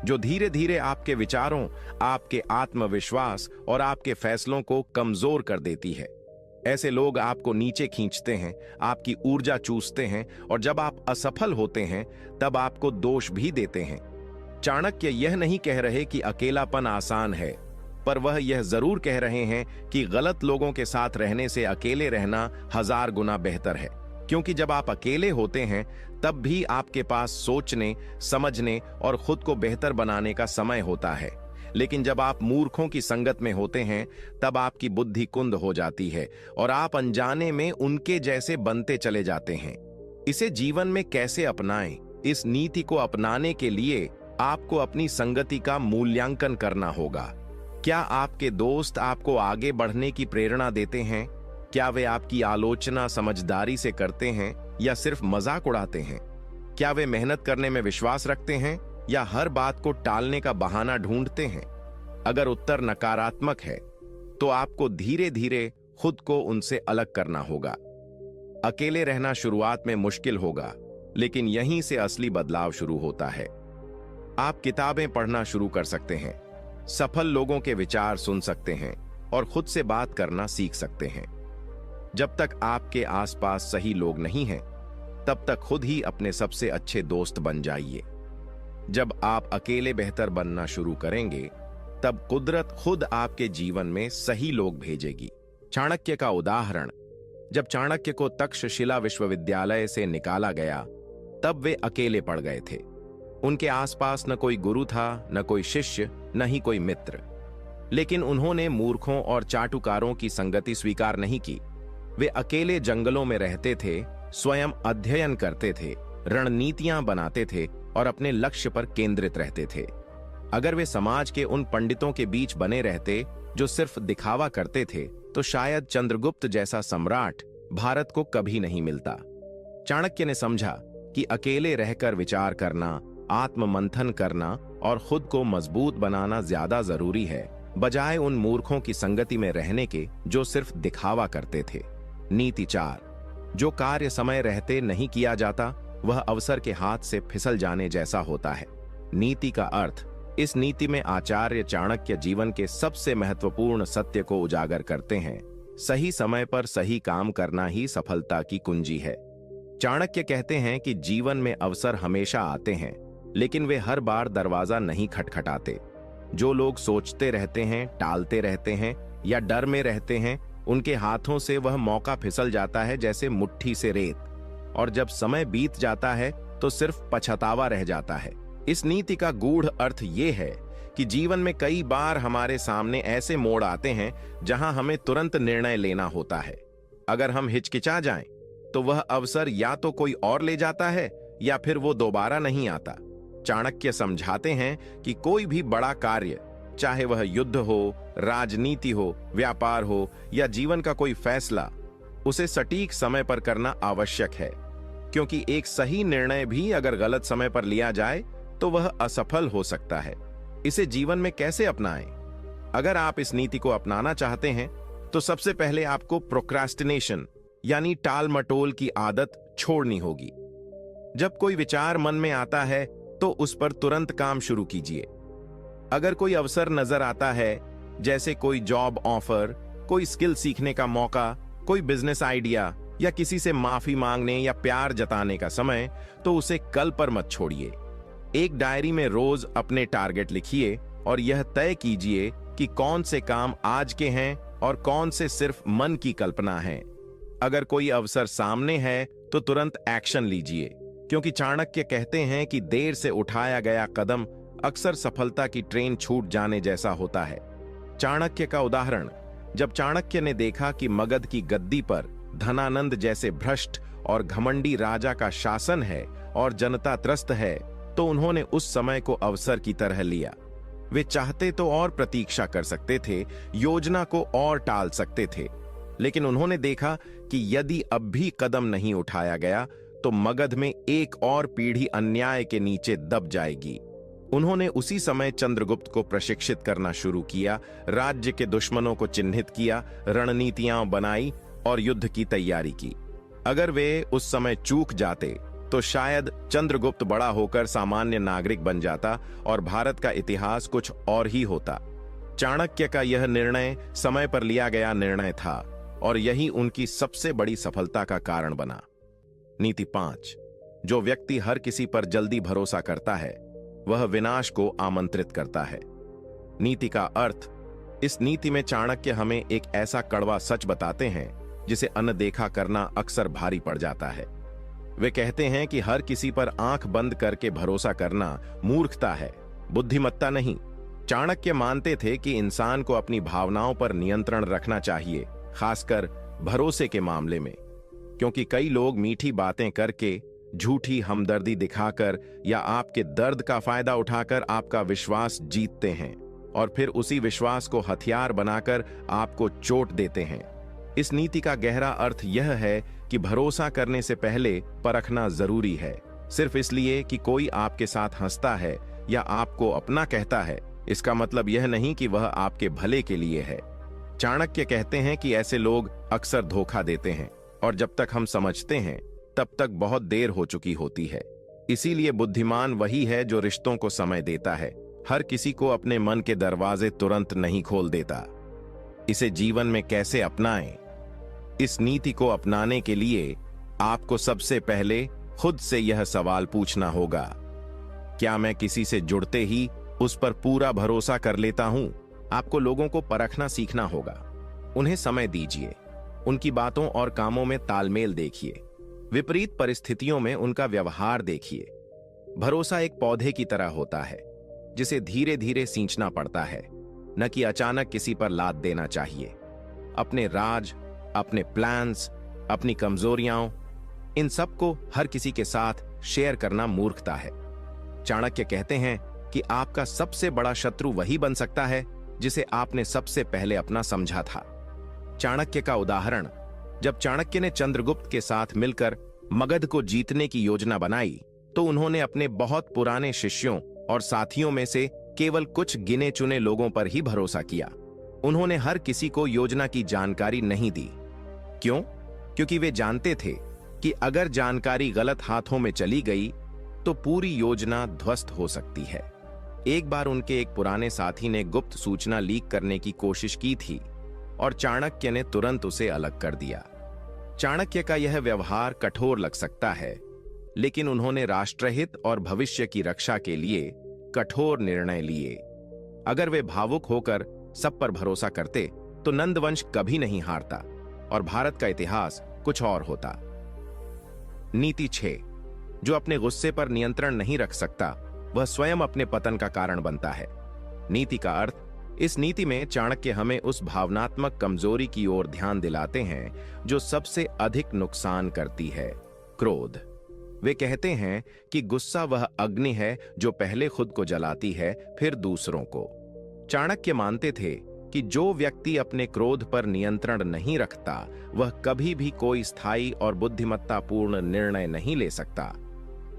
जो धीरे धीरे आपके विचारों, आपके आत्मविश्वास और आपके फैसलों को कमजोर कर देती है। ऐसे लोग आपको नीचे खींचते हैं, आपकी ऊर्जा चूसते हैं, और जब आप असफल होते हैं तब आपको दोष भी देते हैं। चाणक्य यह नहीं कह रहे कि अकेलापन आसान है, पर वह यह जरूर कह रहे हैं कि गलत लोगों के साथ रहने से अकेले रहना 1000 गुना बेहतर है। क्योंकि जब आप अकेले होते हैं, तब भी आपके पास सोचने, समझने और खुद को बेहतर बनाने का समय होता है। लेकिन जब आप मूर्खों की संगत में होते हैं, तब आपकी बुद्धि कुंद हो जाती है और आप अनजाने में उनके जैसे बनते चले जाते हैं। इसे जीवन में कैसे अपनाएं? इस नीति को अपनाने के लिए आपको अपनी संगति का मूल्यांकन करना होगा। क्या आपके दोस्त आपको आगे बढ़ने की प्रेरणा देते हैं? क्या वे आपकी आलोचना समझदारी से करते हैं या सिर्फ मजाक उड़ाते हैं? क्या वे मेहनत करने में विश्वास रखते हैं या हर बात को टालने का बहाना ढूंढते हैं? अगर उत्तर नकारात्मक है, तो आपको धीरे धीरे खुद को उनसे अलग करना होगा। अकेले रहना शुरुआत में मुश्किल होगा, लेकिन यहीं से असली बदलाव शुरू होता है। आप किताबें पढ़ना शुरू कर सकते हैं, सफल लोगों के विचार सुन सकते हैं और खुद से बात करना सीख सकते हैं। जब तक आपके आसपास सही लोग नहीं हैं, तब तक खुद ही अपने सबसे अच्छे दोस्त बन जाइए। जब आप अकेले बेहतर बनना शुरू करेंगे, तब कुदरत खुद आपके जीवन में सही लोग भेजेगी। चाणक्य का उदाहरण। जब चाणक्य को तक्षशिला विश्वविद्यालय से निकाला गया, तब वे अकेले पड़ गए थे। उनके आसपास न कोई गुरु था, न कोई शिष्य, न ही कोई मित्र। लेकिन उन्होंने मूर्खों और चाटुकारों की संगति स्वीकार नहीं की। वे अकेले जंगलों में रहते थे, स्वयं अध्ययन करते थे, रणनीतियां बनाते थे और अपने लक्ष्य पर केंद्रित रहते थे। अगर वे समाज के उन पंडितों के बीच बने रहते जो सिर्फ दिखावा करते थे, तो शायद चंद्रगुप्त जैसा सम्राट भारत को कभी नहीं मिलता। चाणक्य ने समझा कि अकेले रहकर विचार करना, आत्म मंथन करना और खुद को मजबूत बनाना ज्यादा जरूरी है, बजाय उन मूर्खों की संगति में रहने के जो सिर्फ दिखावा करते थे। नीति 4। जो कार्य समय रहते नहीं किया जाता, वह अवसर के हाथ से फिसल जाने जैसा होता है। नीति का अर्थ। इस नीति में आचार्य चाणक्य जीवन के सबसे महत्वपूर्ण सत्य को उजागर करते हैं। सही समय पर सही काम करना ही सफलता की कुंजी है। चाणक्य कहते हैं कि जीवन में अवसर हमेशा आते हैं, लेकिन वे हर बार दरवाजा नहीं खटखटाते। जो लोग सोचते रहते हैं, टालते रहते हैं या डर में रहते हैं, उनके हाथों से वह मौका फिसल जाता है जैसे मुट्ठी से रेत, और जब समय बीत जाता है तो सिर्फ पछतावा रह जाता है। इस नीति का गूढ़ अर्थ यह है कि जीवन में कई बार हमारे सामने ऐसे मोड़ आते हैं जहां हमें तुरंत निर्णय लेना होता है। अगर हम हिचकिचा जाएं, तो वह अवसर या तो कोई और ले जाता है या फिर वो दोबारा नहीं आता। चाणक्य समझाते हैं कि कोई भी बड़ा कार्य, चाहे वह युद्ध हो, राजनीति हो, व्यापार हो या जीवन का कोई फैसला, उसे सटीक समय पर करना आवश्यक है, क्योंकि एक सही निर्णय भी अगर गलत समय पर लिया जाए तो वह असफल हो सकता है। इसे जीवन में कैसे अपनाएं? अगर आप इस नीति को अपनाना चाहते हैं तो सबसे पहले आपको प्रोक्रास्टिनेशन यानी टाल मटोल की आदत छोड़नी होगी। जब कोई विचार मन में आता है तो उस पर तुरंत काम शुरू कीजिए। अगर कोई अवसर नजर आता है, जैसे कोई जॉब ऑफर, कोई स्किल सीखने का मौका, कोई बिजनेस आइडिया या किसी से माफी मांगने या प्यार जताने का समय, तो उसे कल पर मत छोड़िए। एक डायरी में रोज अपने टारगेट लिखिए और यह तय कीजिए कि कौन से काम आज के हैं और कौन से सिर्फ मन की कल्पना है। अगर कोई अवसर सामने है तो तुरंत एक्शन लीजिए, क्योंकि चाणक्य कहते हैं कि देर से उठाया गया कदम अक्सर सफलता की ट्रेन छूट जाने जैसा होता है। चाणक्य का उदाहरण, जब चाणक्य ने देखा कि मगध की गद्दी पर धनानंद जैसे भ्रष्ट और घमंडी राजा का शासन है और जनता त्रस्त है, तो उन्होंने उस समय को अवसर की तरह लिया। वे चाहते तो और प्रतीक्षा कर सकते थे, योजना को और टाल सकते थे, लेकिन उन्होंने देखा कि यदि अब भी कदम नहीं उठाया गया तो मगध में एक और पीढ़ी अन्याय के नीचे दब जाएगी। उन्होंने उसी समय चंद्रगुप्त को प्रशिक्षित करना शुरू किया, राज्य के दुश्मनों को चिन्हित किया, रणनीतियां बनाई और युद्ध की तैयारी की। अगर वे उस समय चूक जाते तो शायद चंद्रगुप्त बड़ा होकर सामान्य नागरिक बन जाता और भारत का इतिहास कुछ और ही होता। चाणक्य का यह निर्णय समय पर लिया गया निर्णय था और यही उनकी सबसे बड़ी सफलता का कारण बना। नीति 5, जो व्यक्ति हर किसी पर जल्दी भरोसा करता है वह विनाश को आमंत्रित करता है। नीति का अर्थ, इस नीति में चाणक्य हमें एक ऐसा कड़वा सच बताते हैं जिसे अनदेखा करना अक्सर भारी पड़ जाता है। वे कहते हैं कि हर किसी पर आंख बंद करके भरोसा करना मूर्खता है, बुद्धिमत्ता नहीं। चाणक्य मानते थे कि इंसान को अपनी भावनाओं पर नियंत्रण रखना चाहिए, खासकर भरोसे के मामले में, क्योंकि कई लोग मीठी बातें करके, झूठी हमदर्दी दिखाकर या आपके दर्द का फायदा उठाकर आपका विश्वास जीतते हैं और फिर उसी विश्वास को हथियार बनाकर आपको चोट देते हैं। इस नीति का गहरा अर्थ यह है कि भरोसा करने से पहले परखना जरूरी है। सिर्फ इसलिए कि कोई आपके साथ हंसता है या आपको अपना कहता है, इसका मतलब यह नहीं कि वह आपके भले के लिए है। चाणक्य कहते हैं कि ऐसे लोग अक्सर धोखा देते हैं और जब तक हम समझते हैं तब तक बहुत देर हो चुकी होती है। इसीलिए बुद्धिमान वही है जो रिश्तों को समय देता है, हर किसी को अपने मन के दरवाजे तुरंत नहीं खोल देता। इसे जीवन में कैसे अपनाएं? इस नीति को अपनाने के लिए आपको सबसे पहले खुद से यह सवाल पूछना होगा, क्या मैं किसी से जुड़ते ही उस पर पूरा भरोसा कर लेता हूं? आपको लोगों को परखना सीखना होगा। उन्हें समय दीजिए, उनकी बातों और कामों में तालमेल देखिए, विपरीत परिस्थितियों में उनका व्यवहार देखिए। भरोसा एक पौधे की तरह होता है जिसे धीरे धीरे सींचना पड़ता है, न कि अचानक किसी पर लाद देना चाहिए। अपने राज, अपने प्लान्स, अपनी कमजोरियां, इन सब को हर किसी के साथ शेयर करना मूर्खता है। चाणक्य कहते हैं कि आपका सबसे बड़ा शत्रु वही बन सकता है जिसे आपने सबसे पहले अपना समझा था। चाणक्य का उदाहरण, जब चाणक्य ने चंद्रगुप्त के साथ मिलकर मगध को जीतने की योजना बनाई तो उन्होंने अपने बहुत पुराने शिष्यों और साथियों में से केवल कुछ गिने चुने लोगों पर ही भरोसा किया। उन्होंने हर किसी को योजना की जानकारी नहीं दी। क्यों? क्योंकि वे जानते थे कि अगर जानकारी गलत हाथों में चली गई तो पूरी योजना ध्वस्त हो सकती है। एक बार उनके एक पुराने साथी ने गुप्त सूचना लीक करने की कोशिश की थी और चाणक्य ने तुरंत उसे अलग कर दिया। चाणक्य का यह व्यवहार कठोर लग सकता है, लेकिन उन्होंने राष्ट्रहित और भविष्य की रक्षा के लिए कठोर निर्णय लिए। अगर वे भावुक होकर सब पर भरोसा करते तो नंदवंश कभी नहीं हारता और भारत का इतिहास कुछ और होता। नीति 6, जो अपने गुस्से पर नियंत्रण नहीं रख सकता वह स्वयं अपने पतन का कारण बनता है। नीति का अर्थ, इस नीति में चाणक्य हमें उस भावनात्मक कमजोरी की ओर ध्यान दिलाते हैं जो सबसे अधिक नुकसान करती है, क्रोध। वे कहते हैं कि गुस्सा वह अग्नि है जो पहले खुद को जलाती है फिर दूसरों को। चाणक्य मानते थे कि जो व्यक्ति अपने क्रोध पर नियंत्रण नहीं रखता वह कभी भी कोई स्थायी और बुद्धिमत्तापूर्ण निर्णय नहीं ले सकता।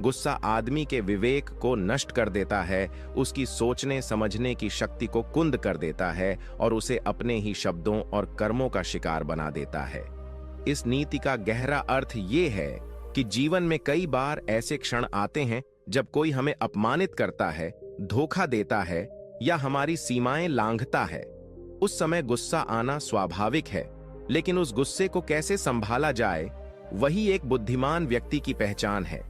गुस्सा आदमी के विवेक को नष्ट कर देता है, उसकी सोचने समझने की शक्ति को कुंद कर देता है और उसे अपने ही शब्दों और कर्मों का शिकार बना देता है। इस नीति का गहरा अर्थ ये है कि जीवन में कई बार ऐसे क्षण आते हैं जब कोई हमें अपमानित करता है, धोखा देता है या हमारी सीमाएं लांघता है। उस समय गुस्सा आना स्वाभाविक है, लेकिन उस गुस्से को कैसे संभाला जाए, वही एक बुद्धिमान व्यक्ति की पहचान है।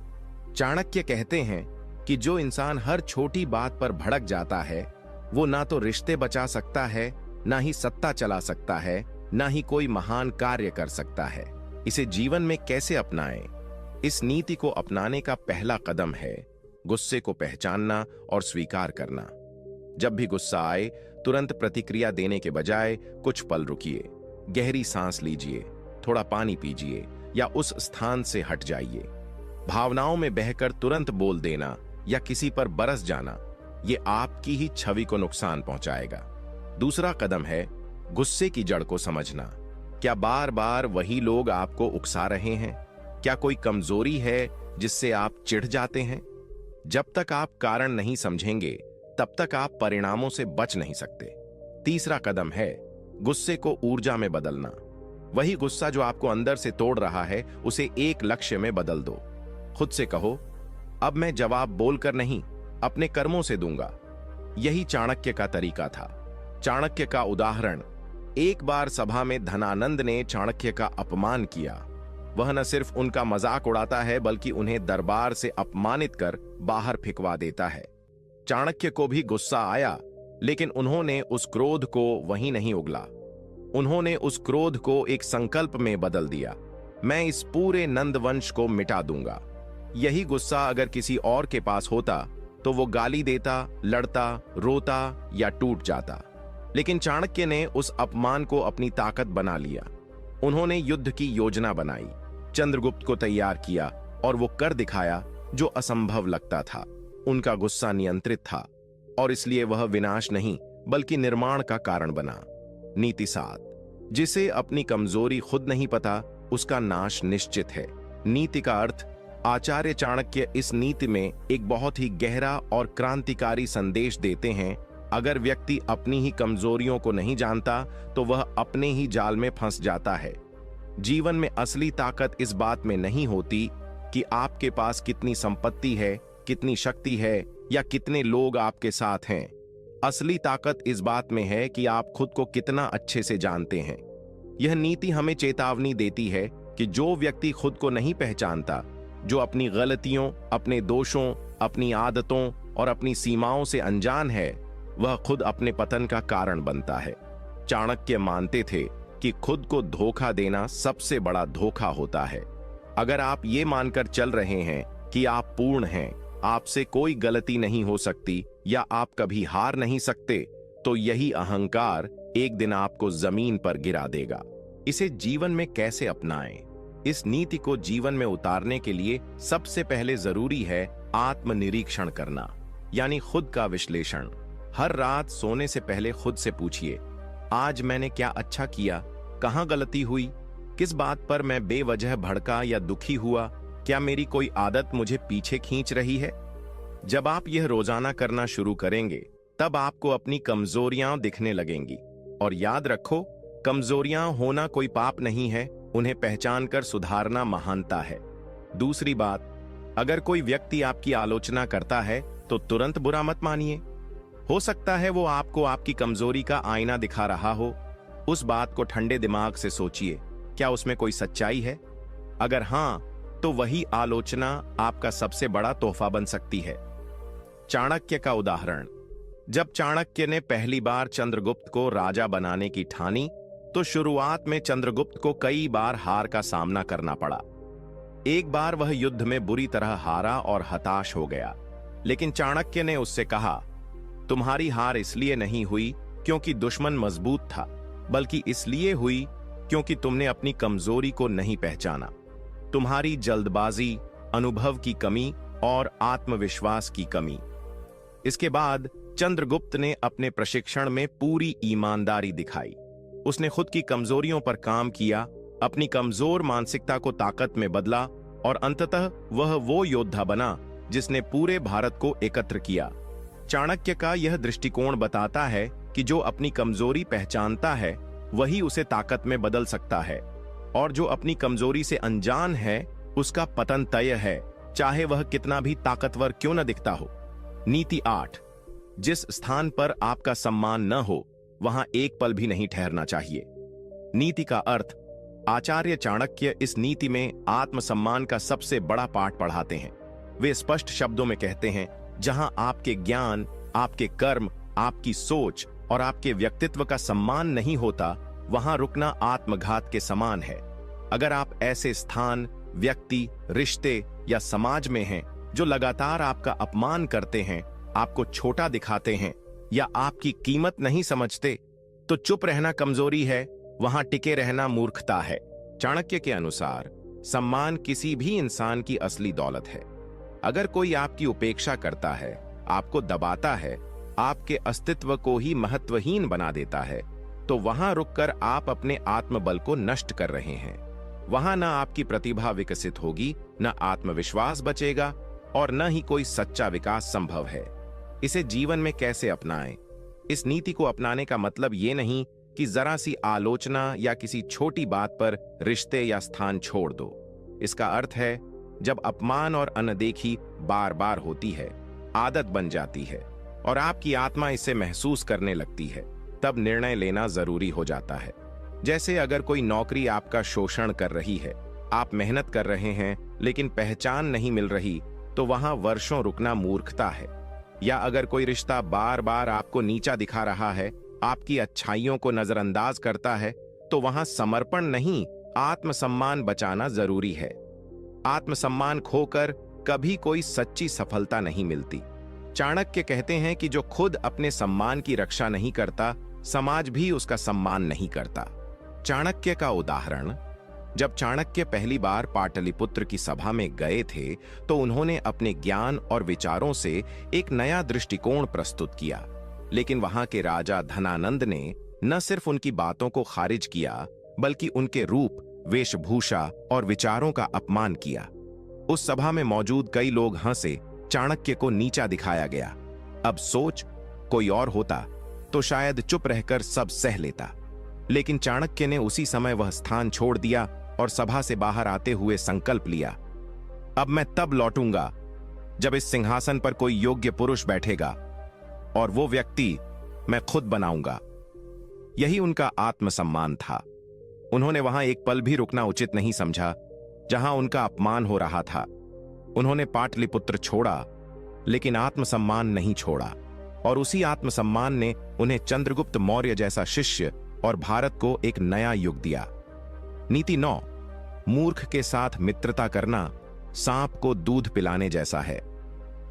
चाणक्य कहते हैं कि जो इंसान हर छोटी बात पर भड़क जाता है, वो ना तो रिश्ते बचा सकता है, ना ही सत्ता चला सकता है, ना ही कोई महान कार्य कर सकता है। इसे जीवन में कैसे अपनाएं? इस नीति को अपनाने का पहला कदम है गुस्से को पहचानना और स्वीकार करना। जब भी गुस्सा आए, तुरंत प्रतिक्रिया देने के बजाय कुछ पल रुकिए, गहरी सांस लीजिए, थोड़ा पानी पीजिए या उस स्थान से हट जाइए। भावनाओं में बहकर तुरंत बोल देना या किसी पर बरस जाना, ये आपकी ही छवि को नुकसान पहुंचाएगा। दूसरा कदम है गुस्से की जड़ को समझना। क्या बार बार वही लोग आपको उकसा रहे हैं? क्या कोई कमजोरी है जिससे आप चिढ़ जाते हैं? जब तक आप कारण नहीं समझेंगे, तब तक आप परिणामों से बच नहीं सकते। तीसरा कदम है गुस्से को ऊर्जा में बदलना। वही गुस्सा जो आपको अंदर से तोड़ रहा है, उसे एक लक्ष्य में बदल दो। खुद से कहो, अब मैं जवाब बोलकर नहीं, अपने कर्मों से दूंगा। यही चाणक्य का तरीका था। चाणक्य का उदाहरण, एक बार सभा में धनानंद ने चाणक्य का अपमान किया। वह न सिर्फ उनका मजाक उड़ाता है, बल्कि उन्हें दरबार से अपमानित कर बाहर फेंकवा देता है। चाणक्य को भी गुस्सा आया, लेकिन उन्होंने उस क्रोध को वहीं नहीं उगला। उन्होंने उस क्रोध को एक संकल्प में बदल दिया, मैं इस पूरे नंदवंश को मिटा दूंगा। यही गुस्सा अगर किसी और के पास होता तो वो गाली देता, लड़ता, रोता या टूट जाता। लेकिन चाणक्य ने उस अपमान को अपनी ताकत बना लिया। उन्होंने युद्ध की योजना बनाई, चंद्रगुप्त को तैयार किया और वो कर दिखाया जो असंभव लगता था। उनका गुस्सा नियंत्रित था और इसलिए वह विनाश नहीं बल्कि निर्माण का कारण बना। नीति 7, जिसे अपनी कमजोरी खुद नहीं पता, उसका नाश निश्चित है। नीति का अर्थ, आचार्य चाणक्य इस नीति में एक बहुत ही गहरा और क्रांतिकारी संदेश देते हैं। अगर व्यक्ति अपनी ही कमजोरियों को नहीं जानता तो वह अपने ही जाल में फंस जाता है। जीवन में असली ताकत इस बात में नहीं होती कि आपके पास कितनी संपत्ति है, कितनी शक्ति है या कितने लोग आपके साथ हैं। असली ताकत इस बात में है कि आप खुद को कितना अच्छे से जानते हैं। यह नीति हमें चेतावनी देती है कि जो व्यक्ति खुद को नहीं पहचानता, जो अपनी गलतियों, अपने दोषों, अपनी आदतों और अपनी सीमाओं से अनजान है, वह खुद अपने पतन का कारण बनता है। चाणक्य मानते थे कि खुद को धोखा देना सबसे बड़ा धोखा होता है। अगर आप ये मानकर चल रहे हैं कि आप पूर्ण हैं, आपसे कोई गलती नहीं हो सकती या आप कभी हार नहीं सकते, तो यही अहंकार एक दिन आपको जमीन पर गिरा देगा। इसे जीवन में कैसे अपनाएं? इस नीति को जीवन में उतारने के लिए सबसे पहले जरूरी है आत्मनिरीक्षण करना, यानी खुद का विश्लेषण। हर रात सोने से पहले खुद से पूछिए, आज मैंने क्या अच्छा किया, कहां गलती हुई, किस बात पर मैं बेवजह भड़का या दुखी हुआ, क्या मेरी कोई आदत मुझे पीछे खींच रही है। जब आप यह रोजाना करना शुरू करेंगे, तब आपको अपनी कमजोरियां दिखने लगेंगी। और याद रखो, कमजोरियां होना कोई पाप नहीं है, उन्हें पहचान कर सुधारना महानता है। दूसरी बात, अगर कोई व्यक्ति आपकी आलोचना करता है तो तुरंत बुरा मत मानिए। हो सकता है वो आपको आपकी कमजोरी का आईना दिखा रहा हो। उस बात को ठंडे दिमाग से सोचिए, क्या उसमें कोई सच्चाई है? अगर हां, तो वही आलोचना आपका सबसे बड़ा तोहफा बन सकती है। चाणक्य का उदाहरण, जब चाणक्य ने पहली बार चंद्रगुप्त को राजा बनाने की ठानी, तो शुरुआत में चंद्रगुप्त को कई बार हार का सामना करना पड़ा। एक बार वह युद्ध में बुरी तरह हारा और हताश हो गया, लेकिन चाणक्य ने उससे कहा, तुम्हारी हार इसलिए नहीं हुई क्योंकि दुश्मन मजबूत था, बल्कि इसलिए हुई क्योंकि तुमने अपनी कमजोरी को नहीं पहचाना। तुम्हारी जल्दबाजी, अनुभव की कमी और आत्मविश्वास की कमी। इसके बाद चंद्रगुप्त ने अपने प्रशिक्षण में पूरी ईमानदारी दिखाई। उसने खुद की कमजोरियों पर काम किया, अपनी कमजोर मानसिकता को ताकत में बदला और अंततः वह वो योद्धा बना जिसने पूरे भारत को एकत्र किया। चाणक्य का यह दृष्टिकोण बताता है कि जो अपनी कमजोरी पहचानता है वही उसे ताकत में बदल सकता है, और जो अपनी कमजोरी से अनजान है उसका पतन तय है, चाहे वह कितना भी ताकतवर क्यों न दिखता हो। नीति 8। जिस स्थान पर आपका सम्मान न हो वहां एक पल भी नहीं ठहरना चाहिए। नीति का अर्थ। आचार्य चाणक्य इस नीति में आत्मसम्मान का सबसे बड़ा पाठ पढ़ाते हैं। वे स्पष्ट शब्दों में कहते हैं, जहां आपके ज्ञान, आपके कर्म, आपकी सोच और आपके व्यक्तित्व का सम्मान नहीं होता, वहां रुकना आत्मघात के समान है। अगर आप ऐसे स्थान, व्यक्ति, रिश्ते या समाज में हैं जो लगातार आपका अपमान करते हैं, आपको छोटा दिखाते हैं या आपकी कीमत नहीं समझते, तो चुप रहना कमजोरी है, वहां टिके रहना मूर्खता है। चाणक्य के अनुसार सम्मान किसी भी इंसान की असली दौलत है। अगर कोई आपकी उपेक्षा करता है, आपको दबाता है, आपके अस्तित्व को ही महत्वहीन बना देता है, तो वहां रुककर आप अपने आत्मबल को नष्ट कर रहे हैं। वहां न आपकी प्रतिभा विकसित होगी, न आत्मविश्वास बचेगा और न ही कोई सच्चा विकास संभव है। इसे जीवन में कैसे अपनाएं? इस नीति को अपनाने का मतलब ये नहीं कि जरा सी आलोचना या किसी छोटी बात पर रिश्ते या स्थान छोड़ दो। इसका अर्थ है, जब अपमान और अनदेखी बार बार होती है, आदत बन जाती है और आपकी आत्मा इसे महसूस करने लगती है, तब निर्णय लेना जरूरी हो जाता है। जैसे अगर कोई नौकरी आपका शोषण कर रही है, आप मेहनत कर रहे हैं लेकिन पहचान नहीं मिल रही, तो वहां वर्षों रुकना मूर्खता है। या अगर कोई रिश्ता बार बार आपको नीचा दिखा रहा है, आपकी अच्छाइयों को नजरअंदाज करता है, तो वहां समर्पण नहीं, आत्मसम्मान बचाना जरूरी है। आत्मसम्मान खोकर कभी कोई सच्ची सफलता नहीं मिलती। चाणक्य कहते हैं कि जो खुद अपने सम्मान की रक्षा नहीं करता, समाज भी उसका सम्मान नहीं करता। चाणक्य का उदाहरण। जब चाणक्य पहली बार पाटलिपुत्र की सभा में गए थे, तो उन्होंने अपने ज्ञान और विचारों से एक नया दृष्टिकोण प्रस्तुत किया, लेकिन वहां के राजा धनानंद ने न सिर्फ उनकी बातों को खारिज किया, बल्कि उनके रूप, वेशभूषा और विचारों का अपमान किया। उस सभा में मौजूद कई लोग हंसे, चाणक्य को नीचा दिखाया गया। अब सोच, कोई और होता तो शायद चुप रहकर सब सह लेता, लेकिन चाणक्य ने उसी समय वह स्थान छोड़ दिया और सभा से बाहर आते हुए संकल्प लिया, अब मैं तब लौटूंगा जब इस सिंहासन पर कोई योग्य पुरुष बैठेगा और वो व्यक्ति मैं खुद बनाऊंगा। यही उनका आत्मसम्मान था। उन्होंने वहां एक पल भी रुकना उचित नहीं समझा जहां उनका अपमान हो रहा था। उन्होंने पाटलिपुत्र छोड़ा, लेकिन आत्मसम्मान नहीं छोड़ा, और उसी आत्मसम्मान ने उन्हें चंद्रगुप्त मौर्य जैसा शिष्य और भारत को एक नया युग दिया। नीति 9। मूर्ख के साथ मित्रता करना सांप को दूध पिलाने जैसा है।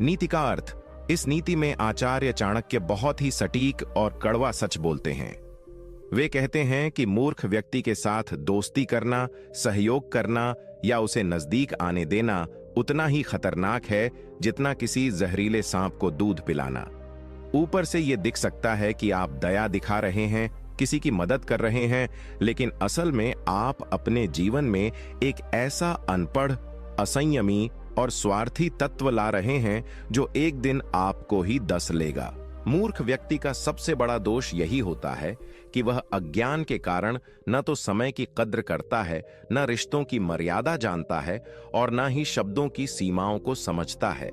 नीति का अर्थ। इस नीति में आचार्य चाणक्य बहुत ही सटीक और कड़वा सच बोलते हैं। वे कहते हैं कि मूर्ख व्यक्ति के साथ दोस्ती करना, सहयोग करना या उसे नजदीक आने देना उतना ही खतरनाक है जितना किसी जहरीले सांप को दूध पिलाना। ऊपर से यह दिख सकता है कि आप दया दिखा रहे हैं, किसी की मदद कर रहे हैं, लेकिन असल में आप अपने जीवन में एक ऐसा अनपढ़, असंयमी और स्वार्थी तत्व ला रहे हैं जो एक दिन आपको ही दस लेगा। मूर्ख व्यक्ति का सबसे बड़ा दोष यही होता है कि वह अज्ञान के कारण न तो समय की कद्र करता है, न रिश्तों की मर्यादा जानता है और न ही शब्दों की सीमाओं को समझता है।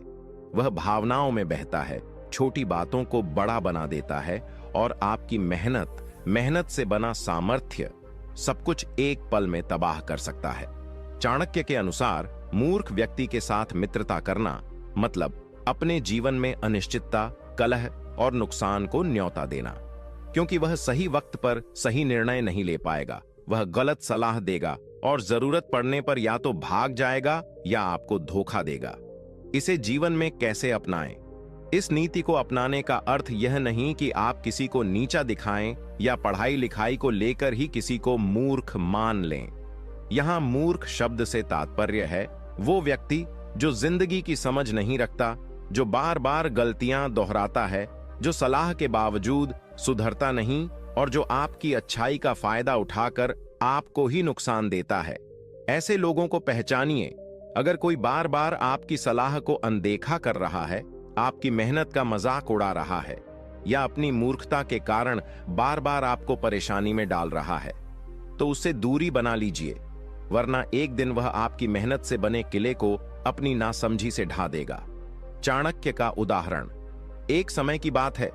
वह भावनाओं में बहता है, छोटी बातों को बड़ा बना देता है और आपकी मेहनत से बना सामर्थ्य सब कुछ एक पल में तबाह कर सकता है। चाणक्य के अनुसार मूर्ख व्यक्ति के साथ मित्रता करना मतलब अपने जीवन में अनिश्चितता, कलह और नुकसान को न्योता देना, क्योंकि वह सही वक्त पर सही निर्णय नहीं ले पाएगा। वह गलत सलाह देगा और जरूरत पड़ने पर या तो भाग जाएगा या आपको धोखा देगा। इसे जीवन में कैसे अपनाएं? इस नीति को अपनाने का अर्थ यह नहीं कि आप किसी को नीचा दिखाएं या पढ़ाई लिखाई को लेकर ही किसी को मूर्ख मान लें। यहां मूर्ख शब्द से तात्पर्य है वो व्यक्ति जो जिंदगी की समझ नहीं रखता, जो बार बार गलतियां दोहराता है, जो सलाह के बावजूद सुधरता नहीं और जो आपकी अच्छाई का फायदा उठाकर आपको ही नुकसान देता है। ऐसे लोगों को पहचानिए, अगर कोई बार बार आपकी सलाह को अनदेखा कर रहा है, आपकी मेहनत का मजाक उड़ा रहा है या अपनी मूर्खता के कारण बार बार आपको परेशानी में डाल रहा है, तो उससे दूरी बना लीजिए, वरना एक दिन वह आपकी मेहनत से बने किले को अपनी नासमझी से ढा देगा। चाणक्य का उदाहरण। एक समय की बात है,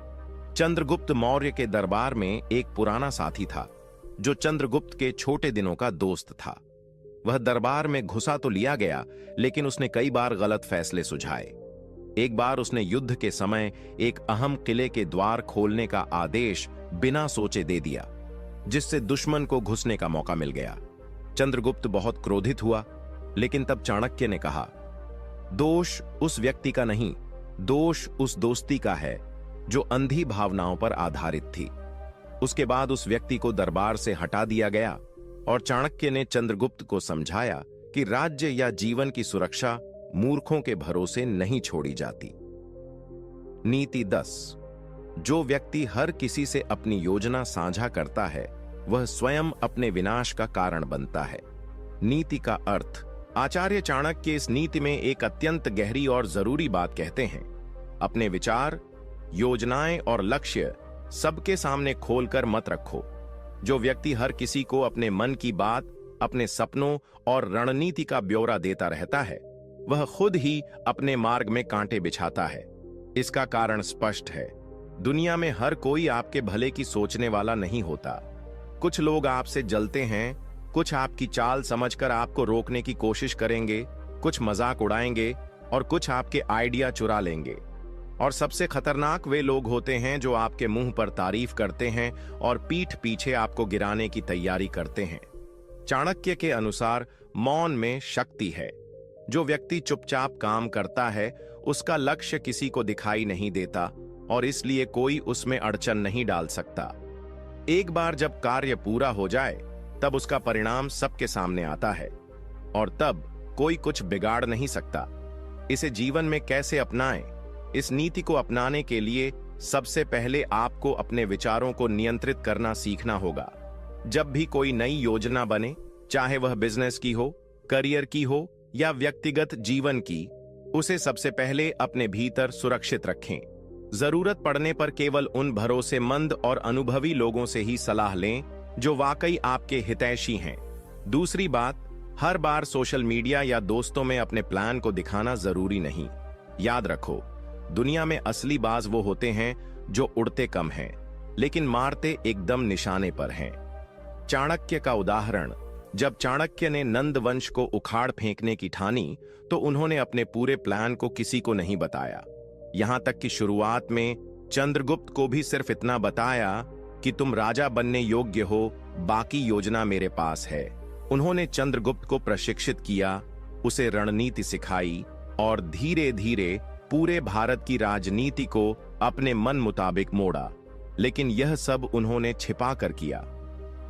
चंद्रगुप्त मौर्य के दरबार में एक पुराना साथी था जो चंद्रगुप्त के छोटे दिनों का दोस्त था। वह दरबार में घुसा तो लिया गया, लेकिन उसने कई बार गलत फैसले सुझाए। एक बार उसने युद्ध के समय एक अहम किले के द्वार खोलने का आदेश बिना सोचे दे दिया, जिससे दुश्मन को घुसने का मौका मिल गया। चंद्रगुप्त बहुत क्रोधित हुआ, लेकिन तब चाणक्य ने कहा, दोष उस व्यक्ति का नहीं, दोष उस दोस्ती का है जो अंधी भावनाओं पर आधारित थी। उसके बाद उस व्यक्ति को दरबार से हटा दिया गया और चाणक्य ने चंद्रगुप्त को समझाया कि राज्य या जीवन की सुरक्षा मूर्खों के भरोसे नहीं छोड़ी जाती। नीति 10। जो व्यक्ति हर किसी से अपनी योजना साझा करता है, वह स्वयं अपने विनाश का कारण बनता है। नीति का अर्थ। आचार्य चाणक्य इस नीति में एक अत्यंत गहरी और जरूरी बात कहते हैं। अपने विचार, योजनाएं और लक्ष्य सबके सामने खोलकर मत रखो। जो व्यक्ति हर किसी को अपने मन की बात, अपने सपनों और रणनीति का ब्यौरा देता रहता है, वह खुद ही अपने मार्ग में कांटे बिछाता है। इसका कारण स्पष्ट है। दुनिया में हर कोई आपके भले की सोचने वाला नहीं होता। कुछ लोग आपसे जलते हैं, कुछ आपकी चाल समझकर आपको रोकने की कोशिश करेंगे, कुछ मजाक उड़ाएंगे और कुछ आपके आइडिया चुरा लेंगे। और सबसे खतरनाक वे लोग होते हैं जो आपके मुंह पर तारीफ करते हैं और पीठ पीछे आपको गिराने की तैयारी करते हैं। चाणक्य के अनुसार मौन में शक्ति है। जो व्यक्ति चुपचाप काम करता है, उसका लक्ष्य किसी को दिखाई नहीं देता और इसलिए कोई उसमें अड़चन नहीं डाल सकता। एक बार जब कार्य पूरा हो जाए, तब उसका परिणाम सबके सामने आता है और तब कोई कुछ बिगाड़ नहीं सकता। इसे जीवन में कैसे अपनाएं? इस नीति को अपनाने के लिए सबसे पहले आपको अपने विचारों को नियंत्रित करना सीखना होगा। जब भी कोई नई योजना बने, चाहे वह बिजनेस की हो, करियर की हो या व्यक्तिगत जीवन की, उसे सबसे पहले अपने भीतर सुरक्षित रखें। जरूरत पड़ने पर केवल उन भरोसेमंद और अनुभवी लोगों से ही सलाह लें जो वाकई आपके हितैषी हैं। दूसरी बात, हर बार सोशल मीडिया या दोस्तों में अपने प्लान को दिखाना जरूरी नहीं। याद रखो, दुनिया में असली बाज वो होते हैं जो उड़ते कम हैं, लेकिन मारते एकदम निशाने पर हैं। चाणक्य का उदाहरण। जब चाणक्य ने नंद वंश को उखाड़ फेंकने की ठानी, तो उन्होंने अपने पूरे प्लान को किसी को नहीं बताया। यहां तक कि शुरुआत में चंद्रगुप्त को भी सिर्फ इतना बताया कि तुम राजा बनने योग्य हो, बाकी योजना मेरे पास है। उन्होंने चंद्रगुप्त को प्रशिक्षित किया, उसे रणनीति सिखाई और धीरे धीरे पूरे भारत की राजनीति को अपने मन मुताबिक मोड़ा। लेकिन यह सब उन्होंने छिपा कर किया।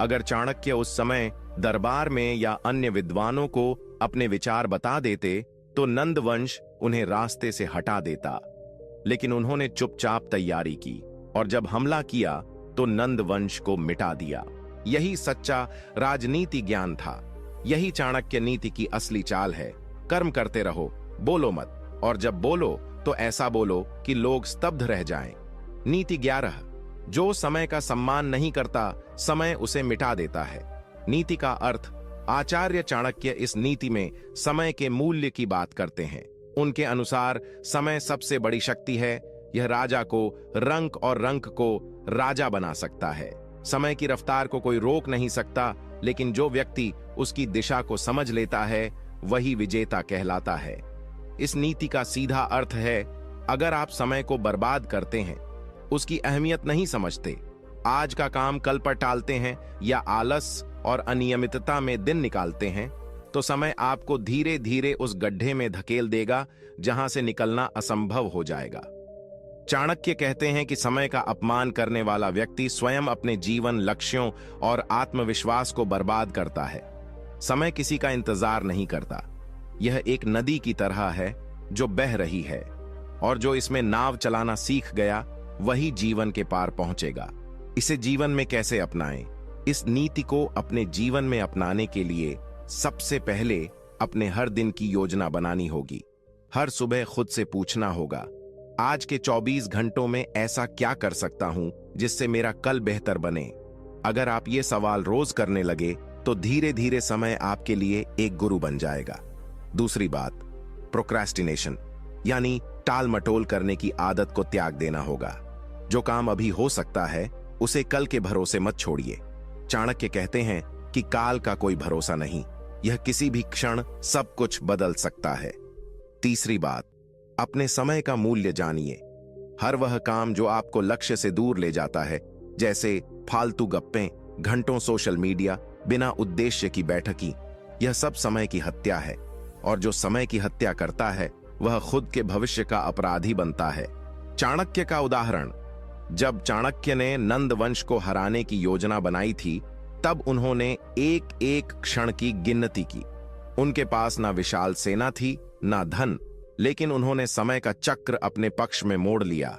अगर चाणक्य उस समय दरबार में या अन्य विद्वानों को अपने विचार बता देते, तो नंद वंश उन्हें रास्ते से हटा देता। लेकिन उन्होंने चुपचाप तैयारी की और जब हमला किया तो नंद वंश को मिटा दिया। यही सच्चा राजनीति ज्ञान था। यही चाणक्य नीति की असली चाल है। कर्म करते रहो, बोलो मत, और जब बोलो तो ऐसा बोलो कि लोग स्तब्ध रह जाएं। नीति 11। जो समय का सम्मान नहीं करता, समय उसे मिटा देता है। नीति का अर्थ। आचार्य चाणक्य इस नीति में समय के मूल्य की बात करते हैं। उनके अनुसार समय सबसे बड़ी शक्ति है। यह राजा को रंक और रंक को राजा बना सकता है। समय की रफ्तार को कोई रोक नहीं सकता, लेकिन जो व्यक्ति उसकी दिशा को समझ लेता है, वही विजेता कहलाता है। इस नीति का सीधा अर्थ है, अगर आप समय को बर्बाद करते हैं, उसकी अहमियत नहीं समझते, आज का काम कल पर टालते हैं या आलस और अनियमितता में दिन निकालते हैं, तो समय आपको धीरे धीरे उस गड्ढे में धकेल देगा जहां से निकलना असंभव हो जाएगा। चाणक्य कहते हैं कि समय का अपमान करने वाला व्यक्ति स्वयं अपने जीवन, लक्ष्यों और आत्मविश्वास को बर्बाद करता है। समय किसी का इंतजार नहीं करता। यह एक नदी की तरह है जो बह रही है, और जो इसमें नाव चलाना सीख गया वही जीवन के पार पहुंचेगा। इसे जीवन में कैसे अपनाएं? इस नीति को अपने जीवन में अपनाने के लिए सबसे पहले अपने हर दिन की योजना बनानी होगी। हर सुबह खुद से पूछना होगा, आज के 24 घंटों में ऐसा क्या कर सकता हूं जिससे मेरा कल बेहतर बने। अगर आप ये सवाल रोज करने लगे तो धीरे धीरे समय आपके लिए एक गुरु बन जाएगा। दूसरी बात, प्रोक्रेस्टिनेशन यानी टाल मटोल करने की आदत को त्याग देना होगा। जो काम अभी हो सकता है उसे कल के भरोसे मत छोड़िए। चाणक्य कहते हैं कि काल का कोई भरोसा नहीं, यह किसी भी क्षण सब कुछ बदल सकता है। तीसरी बात, अपने समय का मूल्य जानिए। हर वह काम जो आपको लक्ष्य से दूर ले जाता है, जैसे फालतू गप्पें, घंटों सोशल मीडिया, बिना उद्देश्य की बैठकी, यह सब समय की हत्या है। और जो समय की हत्या करता है वह खुद के भविष्य का अपराधी बनता है। चाणक्य का उदाहरण, जब चाणक्य ने नंद वंश को हराने की योजना बनाई थी तब उन्होंने एक एक क्षण की गिनती की। उनके पास ना विशाल सेना थी ना धन, लेकिन उन्होंने समय का चक्र अपने पक्ष में मोड़ लिया।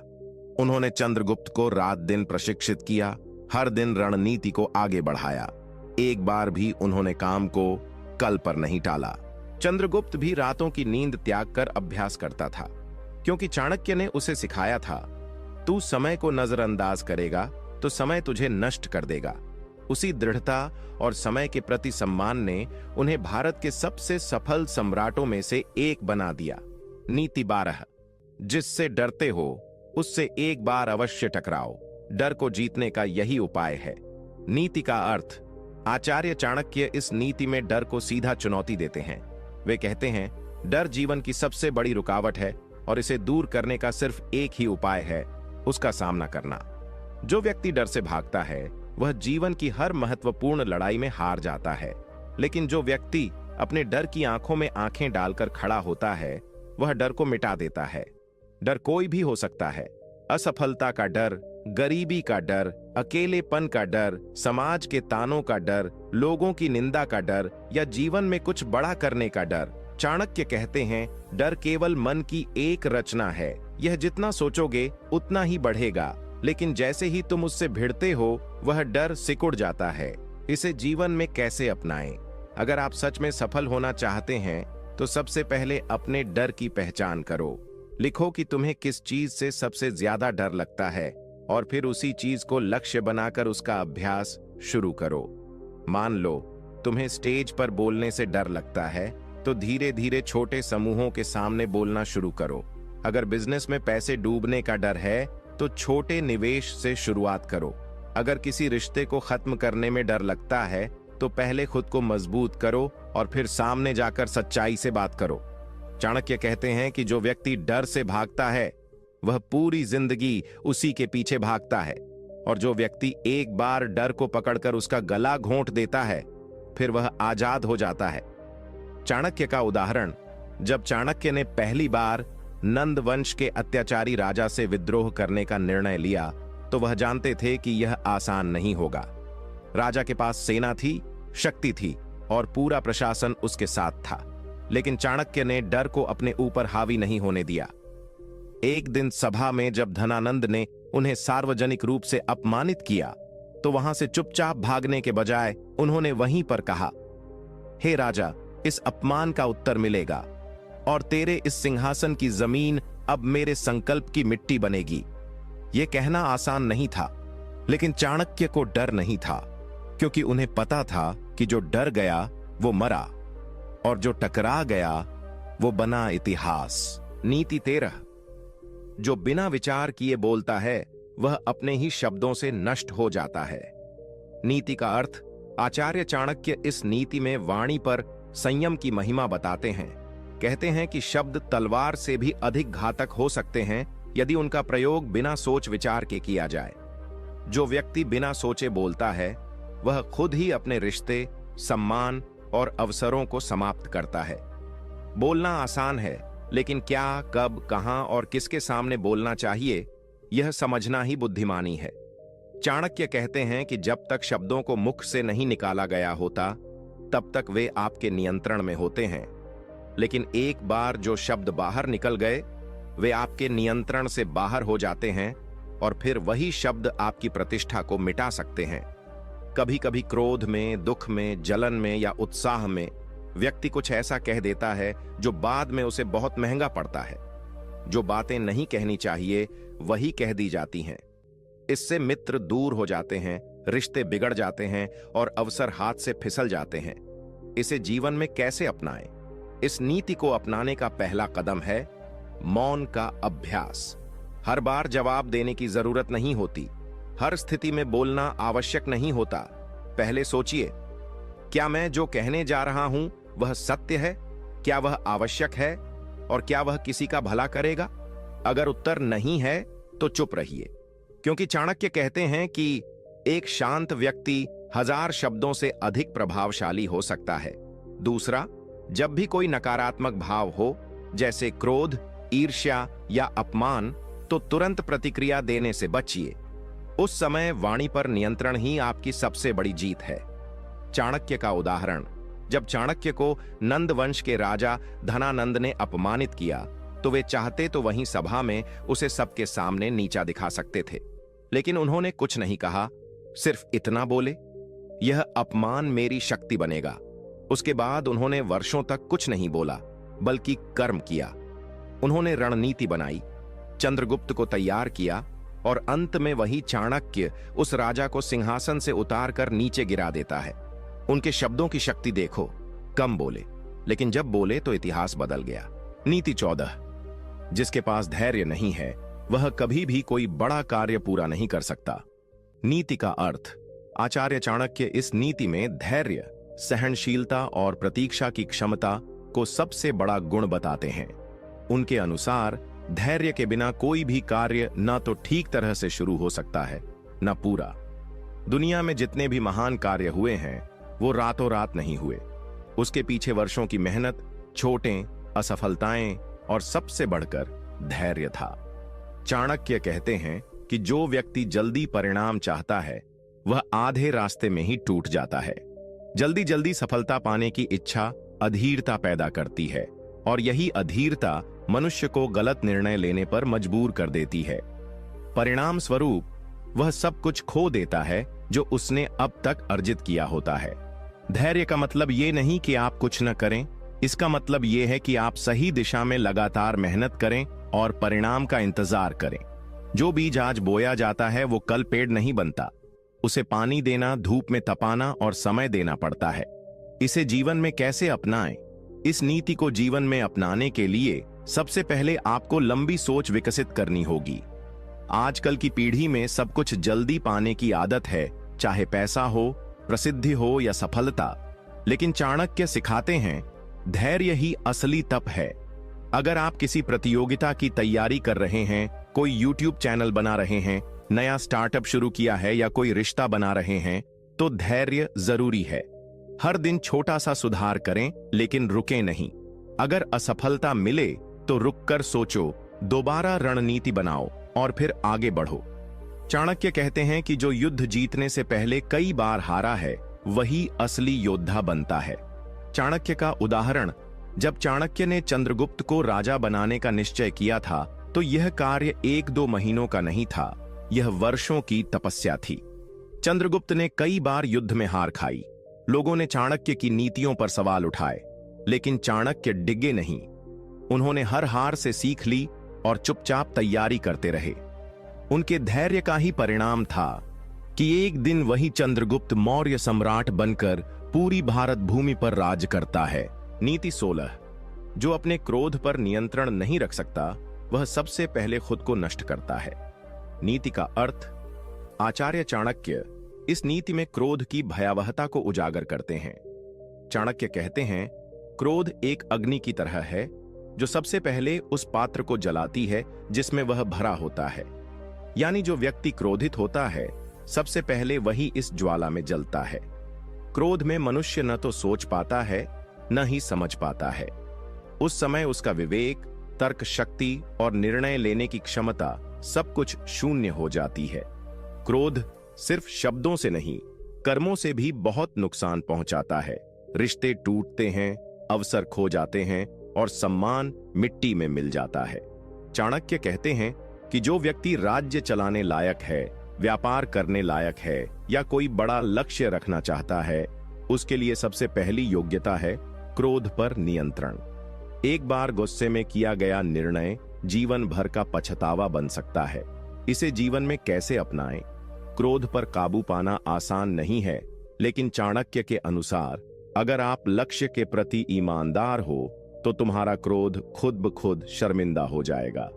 उन्होंने चंद्रगुप्त को रात दिन प्रशिक्षित किया, हर दिन रणनीति को आगे बढ़ाया। एक बार भी उन्होंने काम को कल पर नहीं टाला। चंद्रगुप्त भी रातों की नींद त्याग कर अभ्यास करता था, क्योंकि चाणक्य ने उसे सिखाया था, तू समय को नजरअंदाज करेगा तो समय तुझे नष्ट कर देगा। उसी दृढ़ता और समय के प्रति सम्मान ने उन्हें भारत के सबसे सफल सम्राटों में से एक बना दिया। नीति 12, जिससे डरते हो उससे एक बार अवश्य टकराओ। डर को जीतने का यही उपाय है। नीति का अर्थ, आचार्य चाणक्य इस नीति में डर को सीधा चुनौती देते हैं। वे कहते हैं, डर जीवन की सबसे बड़ी रुकावट है और इसे दूर करने का सिर्फ एक ही उपाय है, उसका सामना करना। जो व्यक्ति डर से भागता है वह जीवन की हर महत्वपूर्ण लड़ाई में हार जाता है, लेकिन जो व्यक्ति अपने डर की आंखों में आंखें डालकर खड़ा होता है वह डर को मिटा देता है। डर कोई भी हो सकता है, असफलता का डर, गरीबी का डर, अकेलेपन का डर, समाज के तानों का डर, लोगों की निंदा का डर या जीवन में कुछ बड़ा करने का डर। चाणक्य कहते हैं, डर केवल मन की एक रचना है, यह जितना सोचोगे उतना ही बढ़ेगा, लेकिन जैसे ही तुम उससे भिड़ते हो वह डर सिकुड़ जाता है। इसे जीवन में कैसे अपनाएं? अगर आप सच में सफल होना चाहते हैं तो सबसे पहले अपने डर की पहचान करो। लिखो कि तुम्हें किस चीज से सबसे ज्यादा डर लगता है और फिर उसी चीज को लक्ष्य बनाकर उसका अभ्यास शुरू करो। मान लो तुम्हें स्टेज पर बोलने से डर लगता है तो धीरे धीरे छोटे समूहों के सामने बोलना शुरू करो। अगर बिजनेस में पैसे डूबने का डर है तो छोटे निवेश से शुरुआत करो। अगर किसी रिश्ते को खत्म करने में डर लगता है तो पहले खुद को मजबूत करो और फिर सामने जाकर सच्चाई से बात करो। चाणक्य कहते हैं कि जो व्यक्ति डर से भागता है वह पूरी जिंदगी उसी के पीछे भागता है, और जो व्यक्ति एक बार डर को पकड़कर उसका गला घोंट देता है फिर वह आजाद हो जाता है। चाणक्य का उदाहरण, जब चाणक्य ने पहली बार नंद वंश के अत्याचारी राजा से विद्रोह करने का निर्णय लिया तो वह जानते थे कि यह आसान नहीं होगा। राजा के पास सेना थी, शक्ति थी और पूरा प्रशासन उसके साथ था, लेकिन चाणक्य ने डर को अपने ऊपर हावी नहीं होने दिया। एक दिन सभा में जब धनानंद ने उन्हें सार्वजनिक रूप से अपमानित किया तो वहां से चुपचाप भागने के बजाय उन्होंने वहीं पर कहा, हे राजा, इस अपमान का उत्तर मिलेगा और तेरे इस सिंहासन की जमीन अब मेरे संकल्प की मिट्टी बनेगी। यह कहना आसान नहीं था, लेकिन चाणक्य को डर नहीं था, क्योंकि उन्हें पता था कि जो डर गया वो मरा और जो टकरा गया वो बना इतिहास। नीति 13, जो बिना विचार किए बोलता है वह अपने ही शब्दों से नष्ट हो जाता है। नीति का अर्थ, आचार्य चाणक्य इस नीति में वाणी पर संयम की महिमा बताते हैं। कहते हैं कि शब्द तलवार से भी अधिक घातक हो सकते हैं यदि उनका प्रयोग बिना सोच विचार के किया जाए। जो व्यक्ति बिना सोचे बोलता है वह खुद ही अपने रिश्ते, सम्मान और अवसरों को समाप्त करता है। बोलना आसान है, लेकिन क्या, कब, कहां और किसके सामने बोलना चाहिए यह समझना ही बुद्धिमानी है। चाणक्य कहते हैं कि जब तक शब्दों को मुख से नहीं निकाला गया होता तब तक वे आपके नियंत्रण में होते हैं, लेकिन एक बार जो शब्द बाहर निकल गए वे आपके नियंत्रण से बाहर हो जाते हैं और फिर वही शब्द आपकी प्रतिष्ठा को मिटा सकते हैं। कभी कभी क्रोध में, दुख में, जलन में या उत्साह में व्यक्ति कुछ ऐसा कह देता है जो बाद में उसे बहुत महंगा पड़ता है। जो बातें नहीं कहनी चाहिए वही कह दी जाती हैं। इससे मित्र दूर हो जाते हैं, रिश्ते बिगड़ जाते हैं और अवसर हाथ से फिसल जाते हैं। इसे जीवन में कैसे अपनाएं? इस नीति को अपनाने का पहला कदम है मौन का अभ्यास। हर बार जवाब देने की जरूरत नहीं होती। हर स्थिति में बोलना आवश्यक नहीं होता। पहले सोचिए, क्या मैं जो कहने जा रहा हूं वह सत्य है? क्या वह आवश्यक है? और क्या वह किसी का भला करेगा? अगर उत्तर नहीं है तो चुप रहिए, क्योंकि चाणक्य कहते हैं कि एक शांत व्यक्ति 1000 शब्दों से अधिक प्रभावशाली हो सकता है। दूसरा, जब भी कोई नकारात्मक भाव हो, जैसे क्रोध, ईर्ष्या या अपमान, तो तुरंत प्रतिक्रिया देने से बचिए। उस समय वाणी पर नियंत्रण ही आपकी सबसे बड़ी जीत है। चाणक्य का उदाहरण, जब चाणक्य को नंद वंश के राजा धनानंद ने अपमानित किया तो वे चाहते तो वहीं सभा में उसे सबके सामने नीचा दिखा सकते थे, लेकिन उन्होंने कुछ नहीं कहा, सिर्फ इतना बोले, यह अपमान मेरी शक्ति बनेगा। उसके बाद उन्होंने वर्षों तक कुछ नहीं बोला, बल्कि कर्म किया। उन्होंने रणनीति बनाई, चंद्रगुप्त को तैयार किया और अंत में वही चाणक्य उस राजा को सिंहासन से उतार कर नीचे गिरा देता है। उनके शब्दों की शक्ति देखो, कम बोले, लेकिन जब बोले तो इतिहास बदल गया। नीति 14, जिसके पास धैर्य नहीं है वह कभी भी कोई बड़ा कार्य पूरा नहीं कर सकता। नीति का अर्थ, आचार्य चाणक्य इस नीति में धैर्य, सहनशीलता और प्रतीक्षा की क्षमता को सबसे बड़ा गुण बताते हैं। उनके अनुसार धैर्य के बिना कोई भी कार्य न तो ठीक तरह से शुरू हो सकता है, न पूरा। दुनिया में जितने भी महान कार्य हुए हैं वो रातों रात नहीं हुए। उसके पीछे वर्षों की मेहनत, चोटें, असफलताएं और सबसे बढ़कर धैर्य था। चाणक्य कहते हैं कि जो व्यक्ति जल्दी परिणाम चाहता है वह आधे रास्ते में ही टूट जाता है। जल्दी जल्दी सफलता पाने की इच्छा अधीरता पैदा करती है और यही अधीरता मनुष्य को गलत निर्णय लेने पर मजबूर कर देती है। परिणाम स्वरूप वह सब कुछ खो देता है जो उसने अब तक अर्जित किया होता है। धैर्य का मतलब ये नहीं कि आप कुछ न करें, इसका मतलब ये है कि आप सही दिशा में लगातार मेहनत करें और परिणाम का इंतजार करें। जो बीज आज बोया जाता है वो कल पेड़ नहीं बनता। उसे पानी देना, धूप में तपाना और समय देना पड़ता है। इसे जीवन में कैसे अपनाएं? इस नीति को जीवन में अपनाने के लिए सबसे पहले आपको लंबी सोच विकसित करनी होगी। आजकल की पीढ़ी में सब कुछ जल्दी पाने की आदत है, चाहे पैसा हो, प्रसिद्धि हो या सफलता। लेकिन चाणक्य सिखाते हैं, धैर्य ही असली तप है। अगर आप किसी प्रतियोगिता की तैयारी कर रहे हैं, कोई YouTube चैनल बना रहे हैं, नया स्टार्टअप शुरू किया है या कोई रिश्ता बना रहे हैं, तो धैर्य जरूरी है। हर दिन छोटा सा सुधार करें, लेकिन रुके नहीं। अगर असफलता मिले तो रुककर सोचो, दोबारा रणनीति बनाओ और फिर आगे बढ़ो। चाणक्य कहते हैं कि जो युद्ध जीतने से पहले कई बार हारा है वही असली योद्धा बनता है। चाणक्य का उदाहरण, जब चाणक्य ने चंद्रगुप्त को राजा बनाने का निश्चय किया था तो यह कार्य 1-2 महीनों का नहीं था, यह वर्षों की तपस्या थी। चंद्रगुप्त ने कई बार युद्ध में हार खाई। लोगों ने चाणक्य की नीतियों पर सवाल उठाए, लेकिन चाणक्य डिगे नहीं। उन्होंने हर हार से सीख ली और चुपचाप तैयारी करते रहे। उनके धैर्य का ही परिणाम था कि एक दिन वही चंद्रगुप्त मौर्य सम्राट बनकर पूरी भारत भूमि पर राज करता है। नीति 16, जो अपने क्रोध पर नियंत्रण नहीं रख सकता वह सबसे पहले खुद को नष्ट करता है। नीति का अर्थ, आचार्य चाणक्य इस नीति में क्रोध की भयावहता को उजागर करते हैं। चाणक्य कहते हैं, क्रोध एक अग्नि की तरह है जो सबसे पहले उस पात्र को जलाती है जिसमें वह भरा होता है। यानी जो व्यक्ति क्रोधित होता है सबसे पहले वही इस ज्वाला में जलता है। क्रोध में मनुष्य न तो सोच पाता है न ही समझ पाता है। उस समय उसका विवेक, तर्क शक्ति और निर्णय लेने की क्षमता सब कुछ शून्य हो जाती है। क्रोध सिर्फ शब्दों से नहीं, कर्मों से भी बहुत नुकसान पहुंचाता है। रिश्ते टूटते हैं, अवसर खो जाते हैं और सम्मान मिट्टी में मिल जाता है। चाणक्य कहते हैं कि जो व्यक्ति राज्य चलाने लायक है, व्यापार करने लायक है या कोई बड़ा लक्ष्य रखना चाहता है, उसके लिए सबसे पहली योग्यता है क्रोध पर नियंत्रण। एक बार गुस्से में किया गया निर्णय जीवन भर का पछतावा बन सकता है। इसे जीवन में कैसे अपनाएं? क्रोध पर काबू पाना आसान नहीं है, लेकिन चाणक्य के अनुसार अगर आप लक्ष्य के प्रति ईमानदार हो तो तुम्हारा क्रोध खुद ब खुद शर्मिंदा हो जाएगा।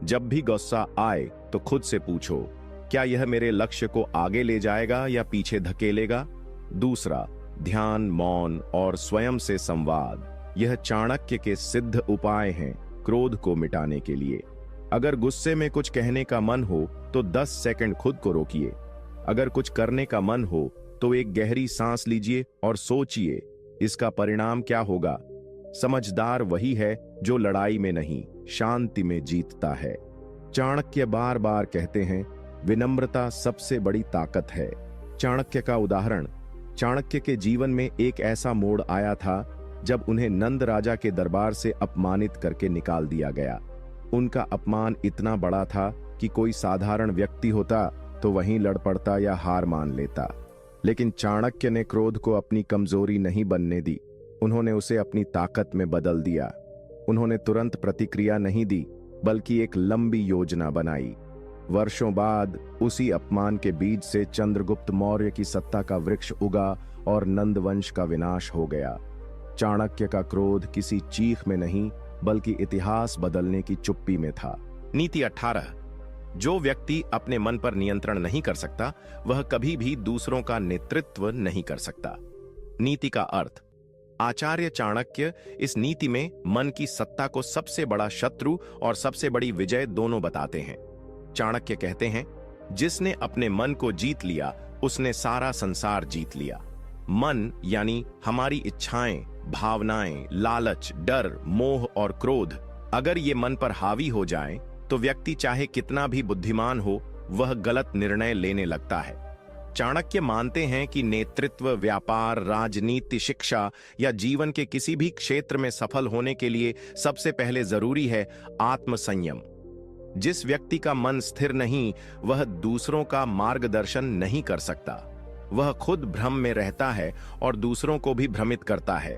जब भी गुस्सा आए तो खुद से पूछो, क्या यह मेरे लक्ष्य को आगे ले जाएगा या पीछे धकेलेगा? दूसरा, ध्यान, मौन और स्वयं से संवाद। यह चाणक्य के सिद्ध उपाय हैं क्रोध को मिटाने के लिए। अगर गुस्से में कुछ कहने का मन हो तो 10 सेकंड खुद को रोकिए। अगर कुछ करने का मन हो तो एक गहरी सांस लीजिए और सोचिए इसका परिणाम क्या होगा। समझदार वही है जो लड़ाई में नहीं, शांति में जीतता है। चाणक्य बार बार कहते हैं, विनम्रता सबसे बड़ी ताकत है। चाणक्य का उदाहरण। चाणक्य के जीवन में एक ऐसा मोड़ आया था जब उन्हें नंद राजा के दरबार से अपमानित करके निकाल दिया गया। उनका अपमान इतना बड़ा था कि कोई साधारण व्यक्ति होता तो वहीं लड़ पड़ता या हार मान लेता। लेकिन चाणक्य ने क्रोध को अपनी कमजोरी नहीं बनने दी, उन्होंने उसे अपनी ताकत में बदल दिया। उन्होंने तुरंत प्रतिक्रिया नहीं दी, बल्कि एक लंबी योजना बनाई। वर्षों बाद उसी अपमान के बीज से चंद्रगुप्त मौर्य की सत्ता का वृक्ष उगा और नंद वंश का विनाश हो गया। चाणक्य का क्रोध किसी चीख में नहीं, बल्कि इतिहास बदलने की चुप्पी में था। नीति 18। जो व्यक्ति अपने मन पर नियंत्रण नहीं कर सकता, वह कभी भी दूसरों का नेतृत्व नहीं कर सकता। नीति का अर्थ। आचार्य चाणक्य इस नीति में मन की सत्ता को सबसे बड़ा शत्रु और सबसे बड़ी विजय दोनों बताते हैं। चाणक्य कहते हैं, जिसने अपने मन को जीत लिया उसने सारा संसार जीत लिया। मन यानी हमारी इच्छाएं, भावनाएं, लालच, डर, मोह और क्रोध अगर ये मन पर हावी हो जाएं, तो व्यक्ति चाहे कितना भी बुद्धिमान हो, वह गलत निर्णय लेने लगता है। चाणक्य मानते हैं कि नेतृत्व, व्यापार, राजनीति, शिक्षा या जीवन के किसी भी क्षेत्र में सफल होने के लिए सबसे पहले जरूरी है आत्मसंयम। जिस व्यक्ति का मन स्थिर नहीं, वह दूसरों का मार्गदर्शन नहीं कर सकता। वह खुद भ्रम में रहता है और दूसरों को भी भ्रमित करता है।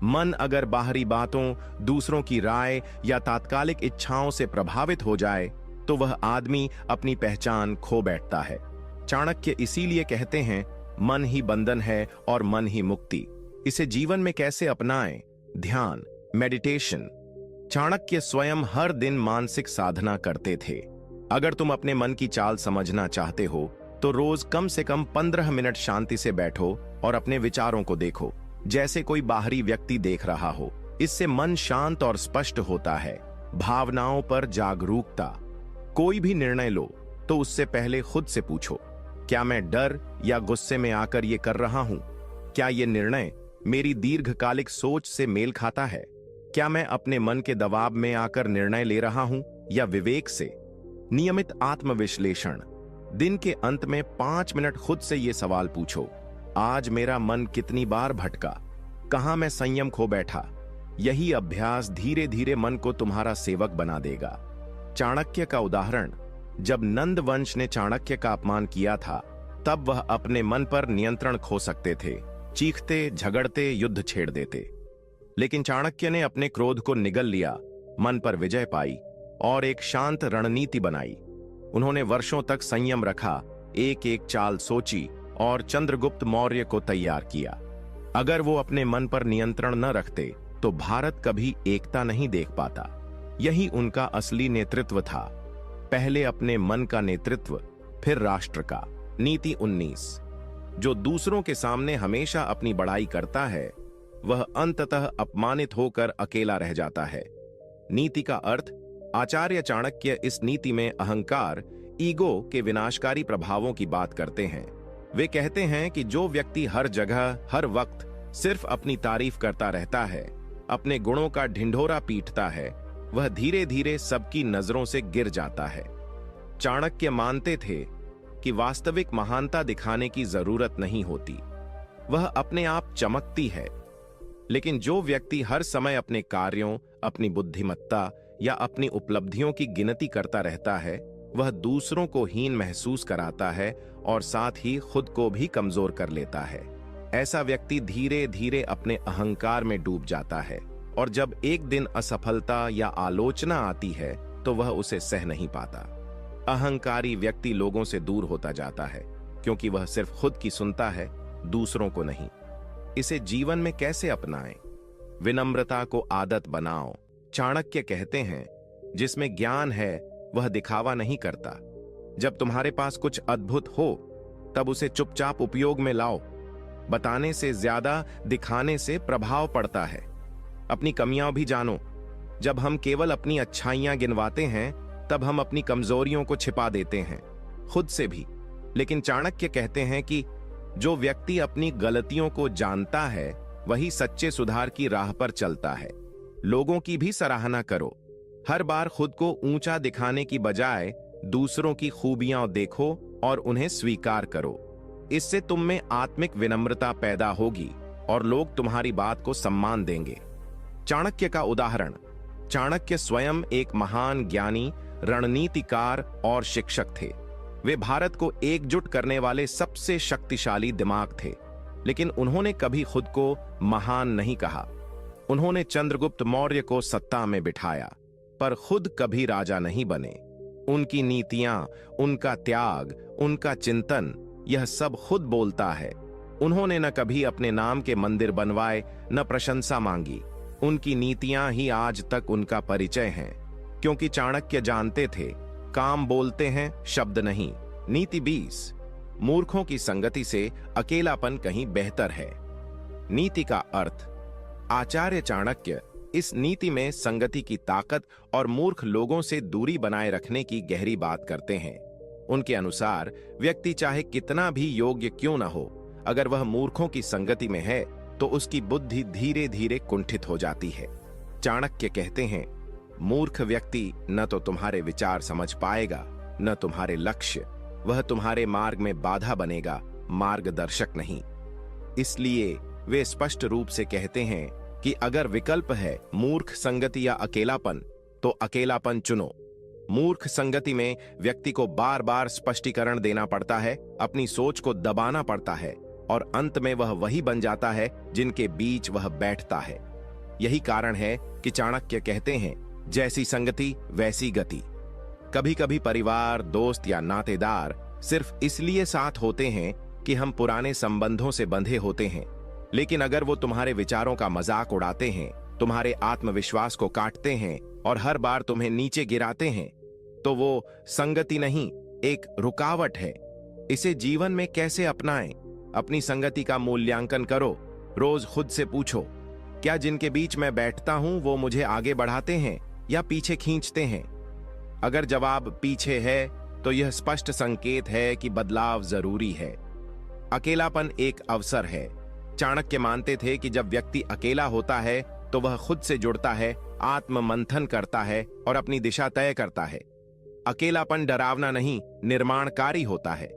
मन अगर बाहरी बातों, दूसरों की राय या तात्कालिक इच्छाओं से प्रभावित हो जाए, तो वह आदमी अपनी पहचान खो बैठता है। चाणक्य इसीलिए कहते हैं, मन ही बंधन है और मन ही मुक्ति। इसे जीवन में कैसे अपनाएं? ध्यान, मेडिटेशन। चाणक्य स्वयं हर दिन मानसिक साधना करते थे। अगर तुम अपने मन की चाल समझना चाहते हो तो रोज कम से कम 15 मिनट शांति से बैठो और अपने विचारों को देखो, जैसे कोई बाहरी व्यक्ति देख रहा हो। इससे मन शांत और स्पष्ट होता है। भावनाओं पर जागरूकता। कोई भी निर्णय लो तो उससे पहले खुद से पूछो, क्या मैं डर या गुस्से में आकर ये कर रहा हूं? क्या ये निर्णय मेरी दीर्घकालिक सोच से मेल खाता है? क्या मैं अपने मन के दबाव में आकर निर्णय ले रहा हूं या विवेक से? नियमित आत्मविश्लेषण। दिन के अंत में 5 मिनट खुद से ये सवाल पूछो, आज मेरा मन कितनी बार भटका? कहां मैं संयम खो बैठा? यही अभ्यास धीरे धीरे मन को तुम्हारा सेवक बना देगा। चाणक्य का उदाहरण। जब नंद वंश ने चाणक्य का अपमान किया था, तब वह अपने मन पर नियंत्रण खो सकते थे, चीखते, झगड़ते, युद्ध छेड़ देते। लेकिन चाणक्य ने अपने क्रोध को निगल लिया, मन पर विजय पाई और एक शांत रणनीति बनाई। उन्होंने वर्षों तक संयम रखा, एक एक चाल सोची और चंद्रगुप्त मौर्य को तैयार किया। अगर वो अपने मन पर नियंत्रण न रखते तो भारत कभी एकता नहीं देख पाता। यही उनका असली नेतृत्व था। पहले अपने मन का नेतृत्व, फिर राष्ट्र का। नीति 19। जो दूसरों के सामने हमेशा अपनी बड़ाई करता है, वह अंततः अपमानित होकर अकेला रह जाता है। नीति का अर्थ। आचार्य चाणक्य इस नीति में अहंकार, ईगो के विनाशकारी प्रभावों की बात करते हैं। वे कहते हैं कि जो व्यक्ति हर जगह, हर वक्त सिर्फ अपनी तारीफ करता रहता है, अपने गुणों का ढिंढोरा पीटता है, वह धीरे धीरे सबकी नजरों से गिर जाता है। चाणक्य मानते थे कि वास्तविक महानता दिखाने की जरूरत नहीं होती, वह अपने आप चमकती है। लेकिन जो व्यक्ति हर समय अपने कार्यों, अपनी बुद्धिमत्ता या अपनी उपलब्धियों की गिनती करता रहता है, वह दूसरों को हीन महसूस कराता है और साथ ही खुद को भी कमजोर कर लेता है। ऐसा व्यक्ति धीरे धीरे अपने अहंकार में डूब जाता है और जब एक दिन असफलता या आलोचना आती है तो वह उसे सह नहीं पाता। अहंकारी व्यक्ति लोगों से दूर होता जाता है क्योंकि वह सिर्फ खुद की सुनता है, दूसरों को नहीं। इसे जीवन में कैसे अपनाएं? विनम्रता को आदत बनाओ। चाणक्य कहते हैं, जिसमें ज्ञान है वह दिखावा नहीं करता। जब तुम्हारे पास कुछ अद्भुत हो तब उसे चुपचाप उपयोग में लाओ। बताने से ज्यादा दिखाने से प्रभाव पड़ता है। अपनी कमियां भी जानो। जब हम केवल अपनी अच्छाइयां गिनवाते हैं तब हम अपनी कमजोरियों को छिपा देते हैं, खुद से भी। लेकिन चाणक्य कहते हैं कि जो व्यक्ति अपनी गलतियों को जानता है वही सच्चे सुधार की राह पर चलता है। लोगों की भी सराहना करो। हर बार खुद को ऊंचा दिखाने की बजाय दूसरों की खूबियां देखो और उन्हें स्वीकार करो। इससे तुम में आत्मिक विनम्रता पैदा होगी और लोग तुम्हारी बात को सम्मान देंगे। चाणक्य का उदाहरण। चाणक्य स्वयं एक महान ज्ञानी, रणनीतिकार और शिक्षक थे। वे भारत को एकजुट करने वाले सबसे शक्तिशाली दिमाग थे, लेकिन उन्होंने कभी खुद को महान नहीं कहा। उन्होंने चंद्रगुप्त मौर्य को सत्ता में बिठाया, पर खुद कभी राजा नहीं बने। उनकी नीतियां, उनका त्याग, उनका चिंतन, यह सब खुद बोलता है। उन्होंने न कभी अपने नाम के मंदिर बनवाए, न प्रशंसा मांगी। उनकी नीतियां ही आज तक उनका परिचय हैं, क्योंकि चाणक्य जानते थे, काम बोलते हैं, शब्द नहीं। नीति 20। मूर्खों की संगति से अकेलापन कहीं बेहतर है। नीति का अर्थ। आचार्य चाणक्य इस नीति में संगति की ताकत और मूर्ख लोगों से दूरी बनाए रखने की गहरी बात करते हैं। उनके अनुसार व्यक्ति चाहे कितना भी योग्य क्यों न हो, अगर वह मूर्खों की संगति में है तो उसकी बुद्धि धीरे धीरे कुंठित हो जाती है। चाणक्य कहते हैं, मूर्ख व्यक्ति न तो तुम्हारे विचार समझ पाएगा, न तुम्हारे लक्ष्य। वह तुम्हारे मार्ग में बाधा बनेगा, मार्गदर्शक नहीं। इसलिए वे स्पष्ट रूप से कहते हैं कि अगर विकल्प है मूर्ख संगति या अकेलापन, तो अकेलापन चुनो। मूर्ख संगति में व्यक्ति को बार बार स्पष्टीकरण देना पड़ता है, अपनी सोच को दबाना पड़ता है और अंत में वह वही बन जाता है जिनके बीच वह बैठता है। यही कारण है कि चाणक्य कहते हैं, जैसी संगति वैसी गति। कभी कभी परिवार, दोस्त या नातेदार सिर्फ इसलिए साथ होते हैं कि हम पुराने संबंधों से बंधे होते हैं, लेकिन अगर वो तुम्हारे विचारों का मजाक उड़ाते हैं, तुम्हारे आत्मविश्वास को काटते हैं और हर बार तुम्हें नीचे गिराते हैं, तो वो संगति नहीं, एक रुकावट है। इसे जीवन में कैसे अपनाएं? अपनी संगति का मूल्यांकन करो। रोज खुद से पूछो, क्या जिनके बीच मैं बैठता हूं वो मुझे आगे बढ़ाते हैं या पीछे खींचते हैं? अगर जवाब पीछे है तो यह स्पष्ट संकेत है कि बदलाव जरूरी है। अकेलापन एक अवसर है। चाणक्य मानते थे कि जब व्यक्ति अकेला होता है तो वह खुद से जुड़ता है, आत्म मंथन करता है और अपनी दिशा तय करता है। अकेलापन डरावना नहीं, निर्माणकारी होता है।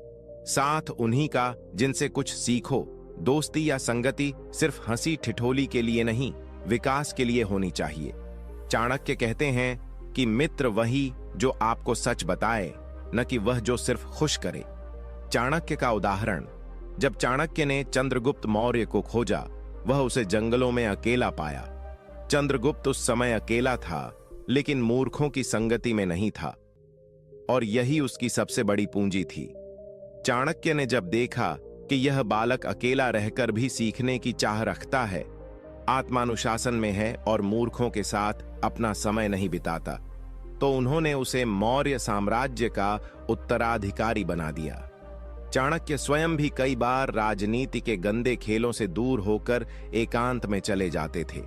साथ उन्हीं का जिनसे कुछ सीखो। दोस्ती या संगति सिर्फ हंसी ठिठोली के लिए नहीं, विकास के लिए होनी चाहिए। चाणक्य कहते हैं कि मित्र वही जो आपको सच बताए, न कि वह जो सिर्फ खुश करे। चाणक्य का उदाहरण। जब चाणक्य ने चंद्रगुप्त मौर्य को खोजा, वह उसे जंगलों में अकेला पाया। चंद्रगुप्त उस समय अकेला था, लेकिन मूर्खों की संगति में नहीं था, और यही उसकी सबसे बड़ी पूंजी थी। चाणक्य ने जब देखा कि यह बालक अकेला रहकर भी सीखने की चाह रखता है, आत्मानुशासन में है और मूर्खों के साथ अपना समय नहीं बिताता, तो उन्होंने उसे मौर्य साम्राज्य का उत्तराधिकारी बना दिया। चाणक्य स्वयं भी कई बार राजनीति के गंदे खेलों से दूर होकर एकांत में चले जाते थे,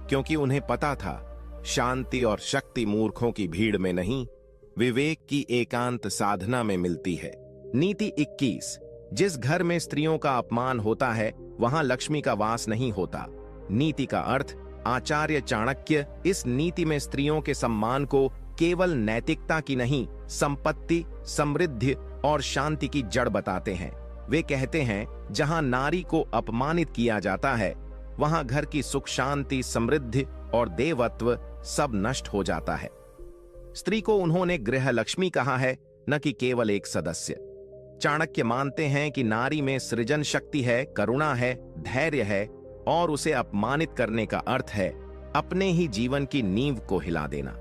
क्योंकि उन्हें पता था शांति और शक्ति मूर्खों की भीड़ में नहीं, विवेक की एकांत साधना में मिलती है। नीति 21। जिस घर में स्त्रियों का अपमान होता है वहां लक्ष्मी का वास नहीं होता। नीति का अर्थ। आचार्य चाणक्य इस नीति में स्त्रियों के सम्मान को केवल नैतिकता की नहीं, संपत्ति, समृद्धि और शांति की जड़ बताते हैं। वे कहते हैं, जहां नारी को अपमानित किया जाता है वहां घर की सुख शांति, समृद्धि और देवत्व सब नष्ट हो जाता है। स्त्री को उन्होंने गृह लक्ष्मी कहा है, न कि केवल एक सदस्य। चाणक्य मानते हैं कि नारी में सृजन शक्ति है, करुणा है, धैर्य है और उसे अपमानित करने का अर्थ है अपने ही जीवन की नींव को हिला देना।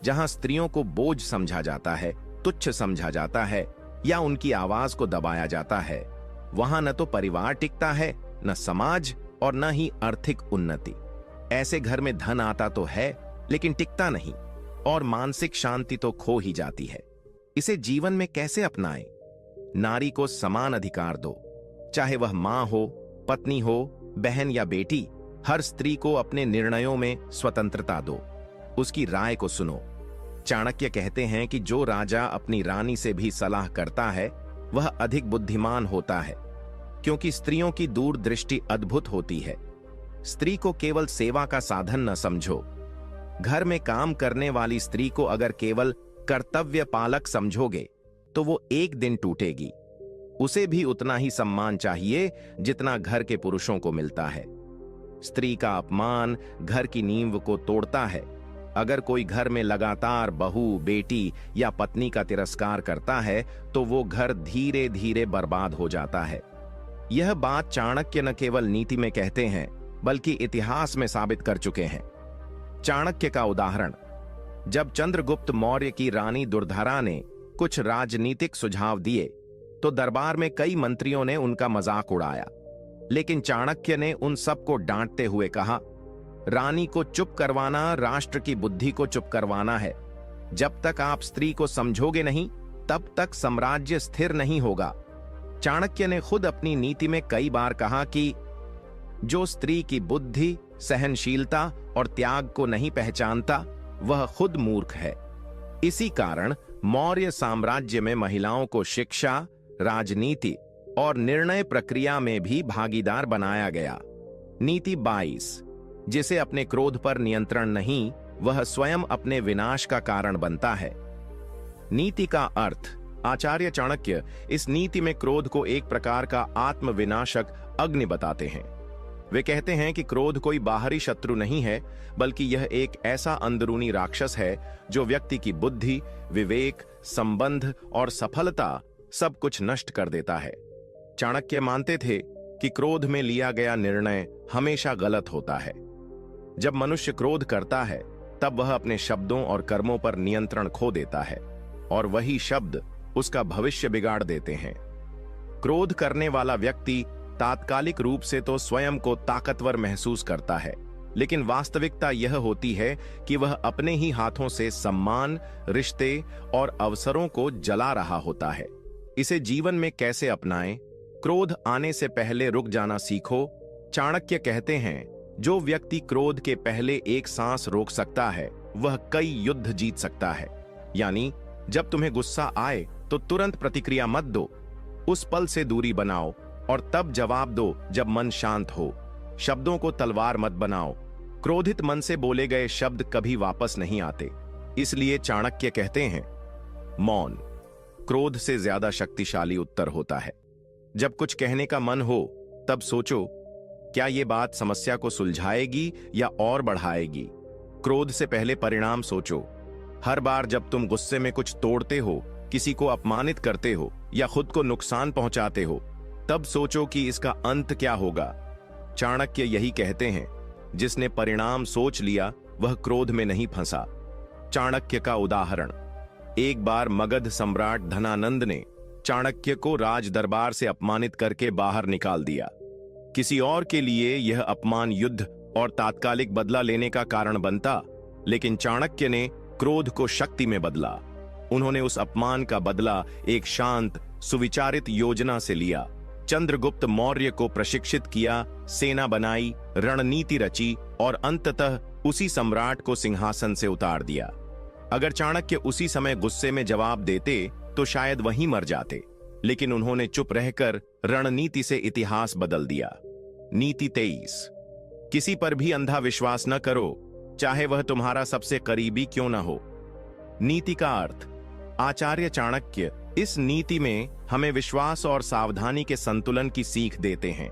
जहां स्त्रियों को बोझ समझा जाता है, तुच्छ समझा जाता है या उनकी आवाज को दबाया जाता है, वहां न तो परिवार टिकता है, न समाज और न ही आर्थिक उन्नति। ऐसे घर में धन आता तो है लेकिन टिकता नहीं और मानसिक शांति तो खो ही जाती है। इसे जीवन में कैसे अपनाएं? नारी को समान अधिकार दो, चाहे वह मां हो, पत्नी हो, बहन या बेटी। हर स्त्री को अपने निर्णयों में स्वतंत्रता दो, उसकी राय को सुनो। चाणक्य कहते हैं कि जो राजा अपनी रानी से भी सलाह करता है वह अधिक बुद्धिमान होता है, क्योंकि स्त्रियों की दूरदृष्टि अद्भुत होती है। स्त्री को केवल सेवा का साधन न समझो। घर में काम करने वाली स्त्री को अगर केवल कर्तव्य पालक समझोगे तो वो एक दिन टूटेगी। उसे भी उतना ही सम्मान चाहिए जितना घर के पुरुषों को मिलता है। स्त्री का अपमान घर की नींव को तोड़ता है। अगर कोई घर में लगातार बहू, बेटी या पत्नी का तिरस्कार करता है तो वो घर धीरे धीरे बर्बाद हो जाता है। यह बात चाणक्य न केवल नीति में कहते हैं बल्कि इतिहास में साबित कर चुके हैं। चाणक्य का उदाहरण, जब चंद्रगुप्त मौर्य की रानी दुर्धरा ने कुछ राजनीतिक सुझाव दिए तो दरबार में कई मंत्रियों ने उनका मजाक उड़ाया, लेकिन चाणक्य ने उन सबको डांटते हुए कहा, रानी को चुप करवाना राष्ट्र की बुद्धि को चुप करवाना है। जब तक आप स्त्री को समझोगे नहीं तब तक साम्राज्य स्थिर नहीं होगा। चाणक्य ने खुद अपनी नीति में कई बार कहा कि जो स्त्री की बुद्धि, सहनशीलता और त्याग को नहीं पहचानता वह खुद मूर्ख है। इसी कारण मौर्य साम्राज्य में महिलाओं को शिक्षा, राजनीति और निर्णय प्रक्रिया में भी भागीदार बनाया गया। नीति 22, जिसे अपने क्रोध पर नियंत्रण नहीं, वह स्वयं अपने विनाश का कारण बनता है। नीति का अर्थ, आचार्य चाणक्य इस नीति में क्रोध को एक प्रकार का आत्मविनाशक अग्नि बताते हैं। वे कहते हैं कि क्रोध कोई बाहरी शत्रु नहीं है, बल्कि यह एक ऐसा अंदरूनी राक्षस है जो व्यक्ति की बुद्धि, विवेक, संबंध और सफलता सब कुछ नष्ट कर देता है। चाणक्य मानते थे कि क्रोध में लिया गया निर्णय हमेशा गलत होता है। जब मनुष्य क्रोध करता है तब वह अपने शब्दों और कर्मों पर नियंत्रण खो देता है और वही शब्द उसका भविष्य बिगाड़ देते हैं। क्रोध करने वाला व्यक्ति तात्कालिक रूप से तो स्वयं को ताकतवर महसूस करता है, लेकिन वास्तविकता यह होती है कि वह अपने ही हाथों से सम्मान, रिश्ते और अवसरों को जला रहा होता है। इसे जीवन में कैसे अपनाएं? क्रोध आने से पहले रुक जाना सीखो। चाणक्य कहते हैं, जो व्यक्ति क्रोध के पहले एक सांस रोक सकता है वह कई युद्ध जीत सकता है। यानी जब तुम्हें गुस्सा आए तो तुरंत प्रतिक्रिया मत दो, उस पल से दूरी बनाओ और तब जवाब दो जब मन शांत हो। शब्दों को तलवार मत बनाओ। क्रोधित मन से बोले गए शब्द कभी वापस नहीं आते। इसलिए चाणक्य कहते हैं, मौन क्रोध से ज्यादा शक्तिशाली उत्तर होता है। जब कुछ कहने का मन हो तब सोचो, क्या यह बात समस्या को सुलझाएगी या और बढ़ाएगी? क्रोध से पहले परिणाम सोचो। हर बार जब तुम गुस्से में कुछ तोड़ते हो, किसी को अपमानित करते हो या खुद को नुकसान पहुंचाते हो, तब सोचो कि इसका अंत क्या होगा। चाणक्य यही कहते हैं, जिसने परिणाम सोच लिया वह क्रोध में नहीं फंसा। चाणक्य का उदाहरण, एक बार मगध सम्राट धनानंद ने चाणक्य को राज दरबार से अपमानित करके बाहर निकाल दिया। किसी और के लिए यह अपमान युद्ध और तात्कालिक बदला लेने का कारण बनता, लेकिन चाणक्य ने क्रोध को शक्ति में बदला। उन्होंने उस अपमान का बदला एक शांत, सुविचारित योजना से लिया। चंद्रगुप्त मौर्य को प्रशिक्षित किया, सेना बनाई, रणनीति रची और अंततः उसी सम्राट को सिंहासन से उतार दिया। अगर चाणक्य उसी समय गुस्से में जवाब देते तो शायद वहीं मर जाते, लेकिन उन्होंने चुप रहकर रणनीति से इतिहास बदल दिया। नीति 23, किसी पर भी अंधा विश्वास न करो, चाहे वह तुम्हारा सबसे करीबी क्यों न हो। नीति का अर्थ, आचार्य चाणक्य इस नीति में हमें विश्वास और सावधानी के संतुलन की सीख देते हैं।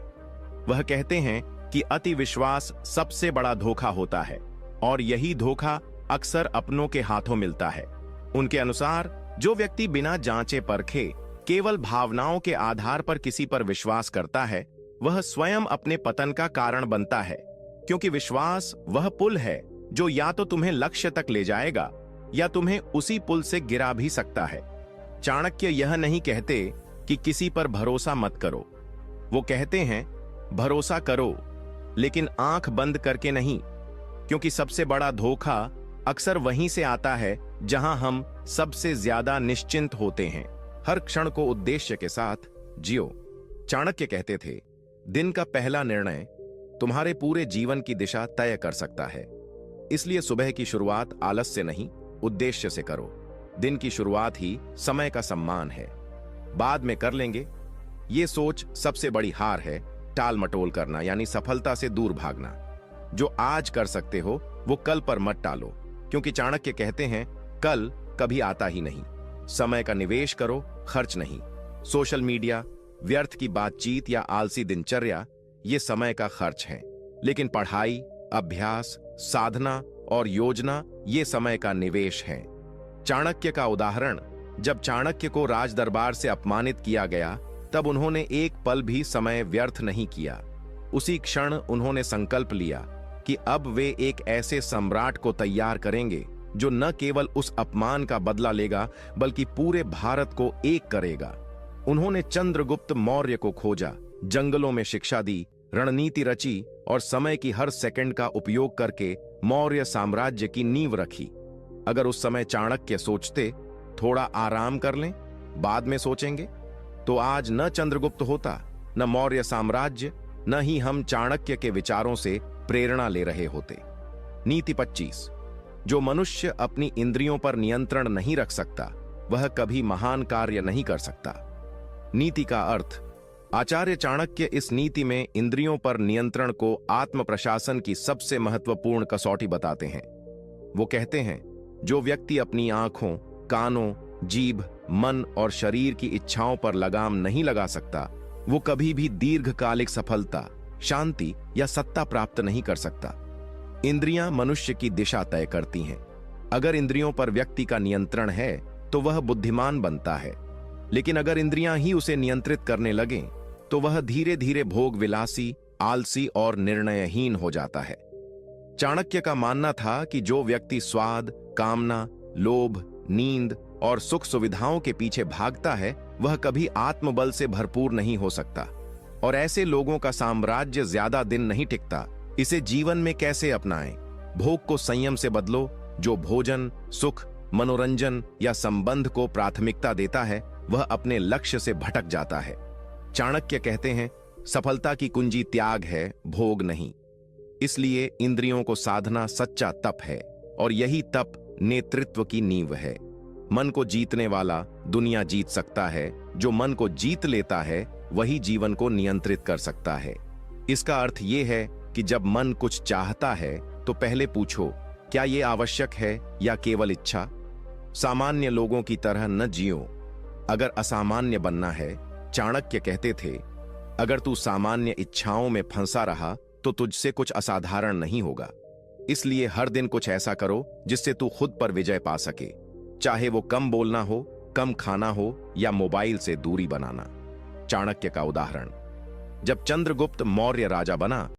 वह कहते हैं कि अति विश्वास सबसे बड़ा धोखा होता है और यही धोखा अक्सर अपनों के हाथों मिलता है। उनके अनुसार जो व्यक्ति बिना जांचे परखे केवल भावनाओं के आधार पर किसी पर विश्वास करता है, वह स्वयं अपने पतन का कारण बनता है, क्योंकि विश्वास वह पुल है जो या तो तुम्हें लक्ष्य तक ले जाएगा या तुम्हें उसी पुल से गिरा भी सकता है। चाणक्य यह नहीं कहते कि किसी पर भरोसा मत करो, वो कहते हैं भरोसा करो, लेकिन आंख बंद करके नहीं, क्योंकि सबसे बड़ा धोखा अक्सर वहीं से आता है जहां हम सबसे ज्यादा निश्चिंत होते हैं। हर क्षण को उद्देश्य के साथ जियो। चाणक्य कहते थे, दिन का पहला निर्णय तुम्हारे पूरे जीवन की दिशा तय कर सकता है। इसलिए सुबह की शुरुआत आलस से नहीं, उद्देश्य से करो। दिन की शुरुआत ही समय का सम्मान है, बाद में कर लेंगे, ये सोच सबसे बड़ी हार है। टाल मटोल करना यानी सफलता से दूर भागना। जो आज कर सकते हो वो कल पर मत टालो, क्योंकि चाणक्य कहते हैं कल कभी आता ही नहीं। समय का निवेश करो, खर्च नहीं। सोशल मीडिया, व्यर्थ की बातचीत या आलसी दिनचर्या ये समय का खर्च है, लेकिन पढ़ाई, अभ्यास, साधना और योजना ये समय का निवेश है। चाणक्य का उदाहरण, जब चाणक्य को राज दरबार से अपमानित किया गया तब उन्होंने एक पल भी समय व्यर्थ नहीं किया। उसी क्षण उन्होंने संकल्प लिया कि अब वे एक ऐसे सम्राट को तैयार करेंगे जो न केवल उस अपमान का बदला लेगा बल्कि पूरे भारत को एक करेगा। उन्होंने चंद्रगुप्त मौर्य को खोजा, जंगलों में शिक्षा दी, रणनीति रची और समय की हर सेकंड का उपयोग करके मौर्य साम्राज्य की नींव रखी। अगर उस समय चाणक्य सोचते थोड़ा आराम कर लें, बाद में सोचेंगे, तो आज न चंद्रगुप्त होता, न मौर्य साम्राज्य, न ही हम चाणक्य के विचारों से प्रेरणा ले रहे होते। नीति 25। जो मनुष्य अपनी इंद्रियों पर नियंत्रण नहीं रख सकता वह कभी महान कार्य नहीं कर सकता। नीति का अर्थ, आचार्य चाणक्य इस नीति में इंद्रियों पर नियंत्रण को आत्म प्रशासन की सबसे महत्वपूर्ण कसौटी बताते हैं। वो कहते हैं, जो व्यक्ति अपनी आंखों, कानों, जीभ, मन और शरीर की इच्छाओं पर लगाम नहीं लगा सकता, वो कभी भी दीर्घकालिक सफलता, शांति या सत्ता प्राप्त नहीं कर सकता। इंद्रियां मनुष्य की दिशा तय करती हैं। अगर इंद्रियों पर व्यक्ति का नियंत्रण है तो वह बुद्धिमान बनता है, लेकिन अगर इंद्रियां ही उसे नियंत्रित करने लगें तो वह धीरे धीरे भोग विलासी, आलसी और निर्णयहीन हो जाता है। चाणक्य का मानना था कि जो व्यक्ति स्वाद, कामना, लोभ, नींद और सुख सुविधाओं के पीछे भागता है वह कभी आत्मबल से भरपूर नहीं हो सकता, और ऐसे लोगों का साम्राज्य ज्यादा दिन नहीं टिकता। इसे जीवन में कैसे अपनाएं? भोग को संयम से बदलो। जो भोजन, सुख, मनोरंजन या संबंध को प्राथमिकता देता है वह अपने लक्ष्य से भटक जाता है। चाणक्य कहते हैं, सफलता की कुंजी त्याग है, भोग नहीं। इसलिए इंद्रियों को साधना सच्चा तप है, और यही तप नेतृत्व की नींव है। मन को जीतने वाला दुनिया जीत सकता है, जो मन को जीत लेता है वही जीवन को नियंत्रित कर सकता है। इसका अर्थ यह है कि जब मन कुछ चाहता है तो पहले पूछो, क्या यह आवश्यक है या केवल इच्छा? सामान्य लोगों की तरह न जियो। अगर असामान्य बनना है, चाणक्य कहते थे, अगर तू सामान्य इच्छाओं में फंसा रहा तो तुझसे कुछ असाधारण नहीं होगा। इसलिए हर दिन कुछ ऐसा करो जिससे तू खुद पर विजय पा सके, चाहे वो कम बोलना हो, कम खाना हो या मोबाइल से दूरी बनाना। चाणक्य का उदाहरण, जब चंद्रगुप्त मौर्य राजा बना